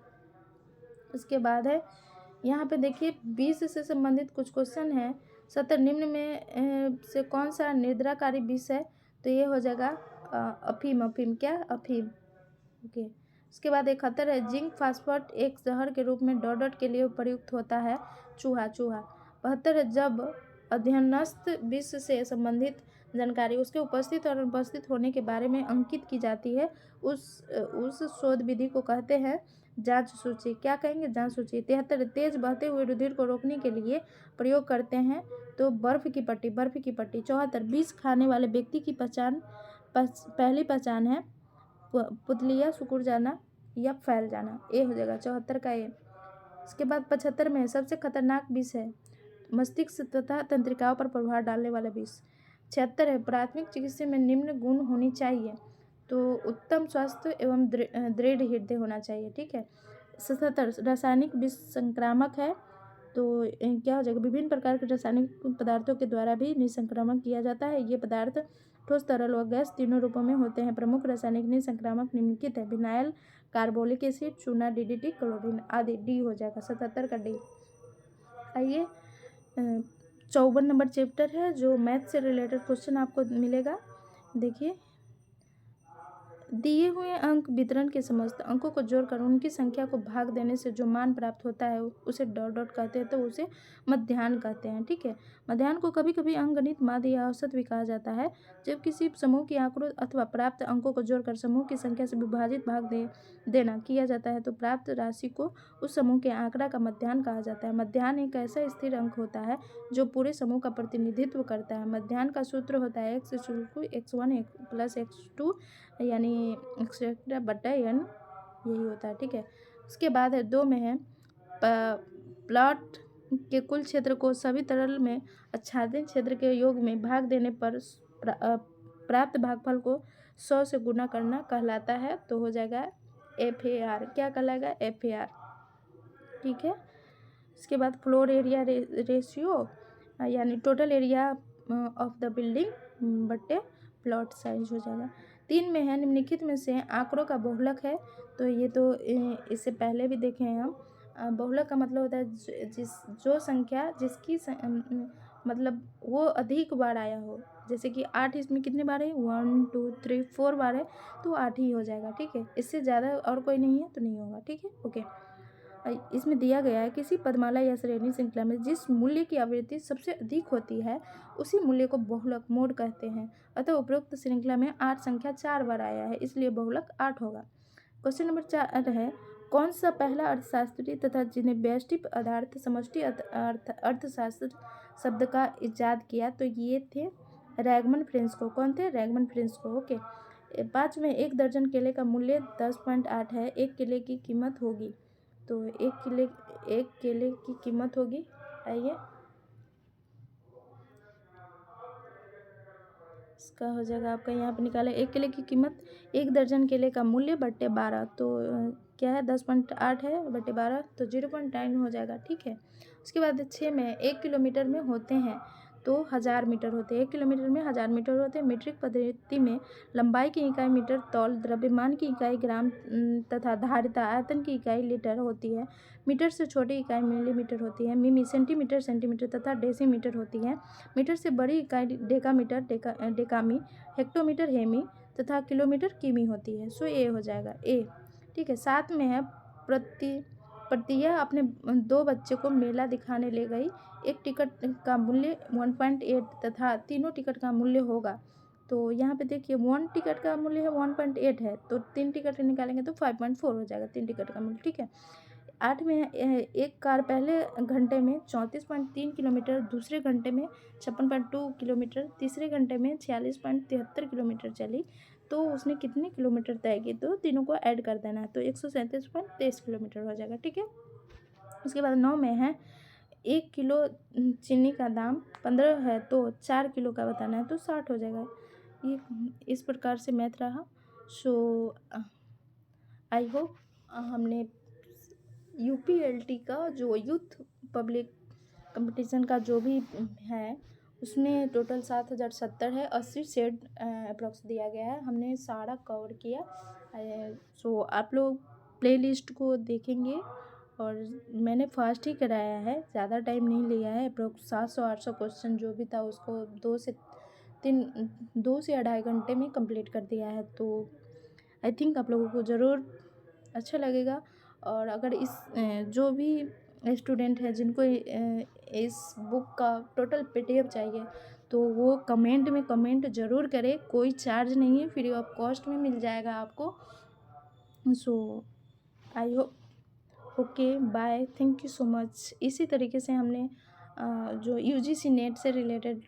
उसके बाद है यहाँ पे देखिए 20 से संबंधित कुछ क्वेश्चन है। 70 निम्न में से कौन सा निद्राकारी विष है? तो ये हो जाएगा अफीम, क्या? अफीम, ओके। उसके बाद 71 है जिंक फास्फेट एक जहर के रूप में डॉट के लिए प्रयुक्त होता है, चूहा। 72 है जब अध्ययनस्थ विष से संबंधित जानकारी उसके उपस्थित और अनुपस्थित होने के बारे में अंकित की जाती है, उस शोध विधि को कहते हैं जांच सूची, क्या कहेंगे, जांच सूची। 73 तेज बहते हुए रुधिर को रोकने के लिए प्रयोग करते हैं, तो बर्फ की पट्टी, बर्फ की पट्टी। 74 विष खाने वाले व्यक्ति की पहचान, पहली पहचान है पुतलिया, सिकुड़ जाना या फैल जाना, ए हो जाएगा 74 का ए। उसके बाद 75 में सबसे खतरनाक विष है मस्तिष्क तथा तंत्रिकाओं पर प्रभाव डालने वाला विष। 76 है प्राथमिक चिकित्सा में निम्न गुण होनी चाहिए, तो उत्तम स्वास्थ्य एवं दृढ़ हृदय होना चाहिए, ठीक है। 77 रासायनिक विष संक्रामक है, तो क्या हो जाएगा, विभिन्न प्रकार के रासायनिक पदार्थों के द्वारा भी निसंक्रामक किया जाता है। ये पदार्थ ठोस, तरल व गैस तीनों रूपों में होते हैं। प्रमुख रासायनिक निसंक्रामक निम्नलिखित है, विनाइल, कार्बोलिक एसिड, चूना, डीडीटी, क्लोरीन आदि। डी हो जाएगा 77 का डी। आइए 54 नंबर चैप्टर है जो मैथ से रिलेटेड क्वेश्चन आपको मिलेगा। देखिए, दिए हुए अंक वितरण के समस्त अंकों को जोड़कर उनकी संख्या को भाग देने से जो मान प्राप्त होता है उसे डॉट डॉट कहते हैं, तो उसे मध्याह्न कहते हैं, ठीक है। मध्याह्न को कभी कभी अंकगणित माध्य या औसत भी कहा जाता है। जब किसी समूह की आंकड़ों अथवा प्राप्त अंकों को जोड़कर समूह की संख्या से विभाजित भाग देना किया जाता है, तो प्राप्त राशि को उस समूह के आंकड़ा का मध्याह्न कहा जाता है। मध्याह्न एक ऐसा स्थिर अंक होता है जो पूरे समूह का प्रतिनिधित्व करता है। मध्याह्न का सूत्र होता है x1 प्लस x2 यानी एक्सेट्रा बटा n, यही होता है, ठीक है। उसके बाद है 2 में है प्लॉट के कुल क्षेत्र को सभी तरल में आच्छादित क्षेत्र के योग में भाग देने पर प्राप्त भागफल को 100 से गुना करना कहलाता है, तो हो जाएगा FAR। क्या कहलाएगा, FAR, ठीक है। इसके बाद फ्लोर एरिया रेशियो यानी total area of the building बटे प्लॉट साइज हो जाएगा। 3 में है निम्नलिखित में से आंकड़ों का बहुलक है, तो ये तो इससे पहले भी देखे हैं हम। बहुलक का मतलब होता है जो संख्या जिसकी मतलब वो अधिक बार आया हो, जैसे कि 8 इसमें कितने बार है, 1 2 3 4 बार है, तो 8 ही हो जाएगा, ठीक है। इससे ज़्यादा और कोई नहीं है तो नहीं होगा, ठीक है, ओके। इसमें दिया गया है किसी पदमाला या श्रेणी श्रृंखला में जिस मूल्य की आवृत्ति सबसे अधिक होती है उसी मूल्य को बहुलक मोड कहते हैं। अतः उपरोक्त श्रृंखला में 8 संख्या 4 बार आया है, इसलिए बहुलक 8 होगा। क्वेश्चन नंबर 4 है कौन सा पहला अर्थशास्त्री तथा जिन्हें व्यष्टि पदार्थ समष्टि अर्थशास्त्र शब्द का इजाद किया, तो ये थे रैगमन फ्रेंस्को। कौन थे, रैगमन फ्रेंस्को, ओके। 5 में 1 दर्जन केले का मूल्य 10.8 है, 1 केले की कीमत होगी, तो एक केले की कीमत होगी, आइए इसका हो जाएगा आपका यहाँ पे निकाला, 1 केले की कीमत 1 दर्जन केले का मूल्य बटे 12, तो क्या है 10.8 है बटे 12, तो 0.9 हो जाएगा, ठीक है। उसके बाद 6 में 1 किलोमीटर में होते हैं तो 1000 मीटर होते हैं, 1 किलोमीटर में 1000 मीटर होते हैं। मीट्रिक पद्धति में लंबाई की इकाई मीटर, तौल, द्रव्यमान की इकाई ग्राम तथा धारिता, आयतन की इकाई लीटर होती है। मीटर से छोटी इकाई मिलीमीटर होती है। मिमी सेंटीमीटर, सेंटीमीटर तथा डेसीमीटर होती है। मीटर से बड़ी इकाई डेकामीटर, डेकामी, हेक्टोमीटर, हेमी तथा किलोमीटर किमी होती है, सो ए हो जाएगा ए, ठीक है। 7 में है प्रतिया अपने 2 बच्चे को मेला दिखाने ले गई, एक टिकट का मूल्य 1.8 तथा तीनों टिकट का मूल्य होगा, तो यहाँ पे देखिए 1 टिकट का मूल्य है 1.8 है, तो 3 टिकट निकालेंगे तो 5.4 हो जाएगा 3 टिकट का मूल्य, ठीक है। 8 में एक कार पहले घंटे में 34.3 किलोमीटर, दूसरे घंटे में 56.2 किलोमीटर, तीसरे घंटे में 46.73 किलोमीटर चली, तो उसने कितने किलोमीटर तय की, तो तीनों को ऐड कर देना है, तो 137.23 किलोमीटर हो जाएगा, ठीक है। उसके बाद 9 में है 1 किलो चीनी का दाम 15 है तो 4 किलो का बताना है, तो 60 हो जाएगा। ये इस प्रकार से मैथ रहा। सो आई होप हमने UPLT का जो यूथ पब्लिक कंपटीशन का जो भी है उसमें टोटल 7070 है, 80 सेट अप्रॉक्स दिया गया है, हमने सारा कवर किया। सो आप लोग प्लेलिस्ट को देखेंगे, और मैंने फास्ट ही कराया है, ज़्यादा टाइम नहीं लिया है। अप्रॉक्स 700-800 क्वेश्चन जो भी था उसको 2 से 2.5 घंटे में कंप्लीट कर दिया है, तो आई थिंक आप लोगों को ज़रूर अच्छा लगेगा। और अगर इस जो भी स्टूडेंट है जिनको इस बुक का टोटल PDF चाहिए, तो वो कमेंट में कमेंट ज़रूर करें, कोई चार्ज नहीं है, फ्री ऑफ कॉस्ट में मिल जाएगा आपको। So I hope okay bye, thank you so much. इसी तरीके से हमने जो यूजीसी नेट से रिलेटेड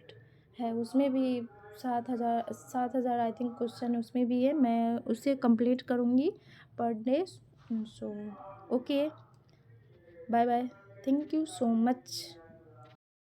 है उसमें भी 7,000 आई थिंक क्वेश्चन उसमें भी है, मैं उसे कंप्लीट करूँगी per day. So okay bye bye, thank you so much.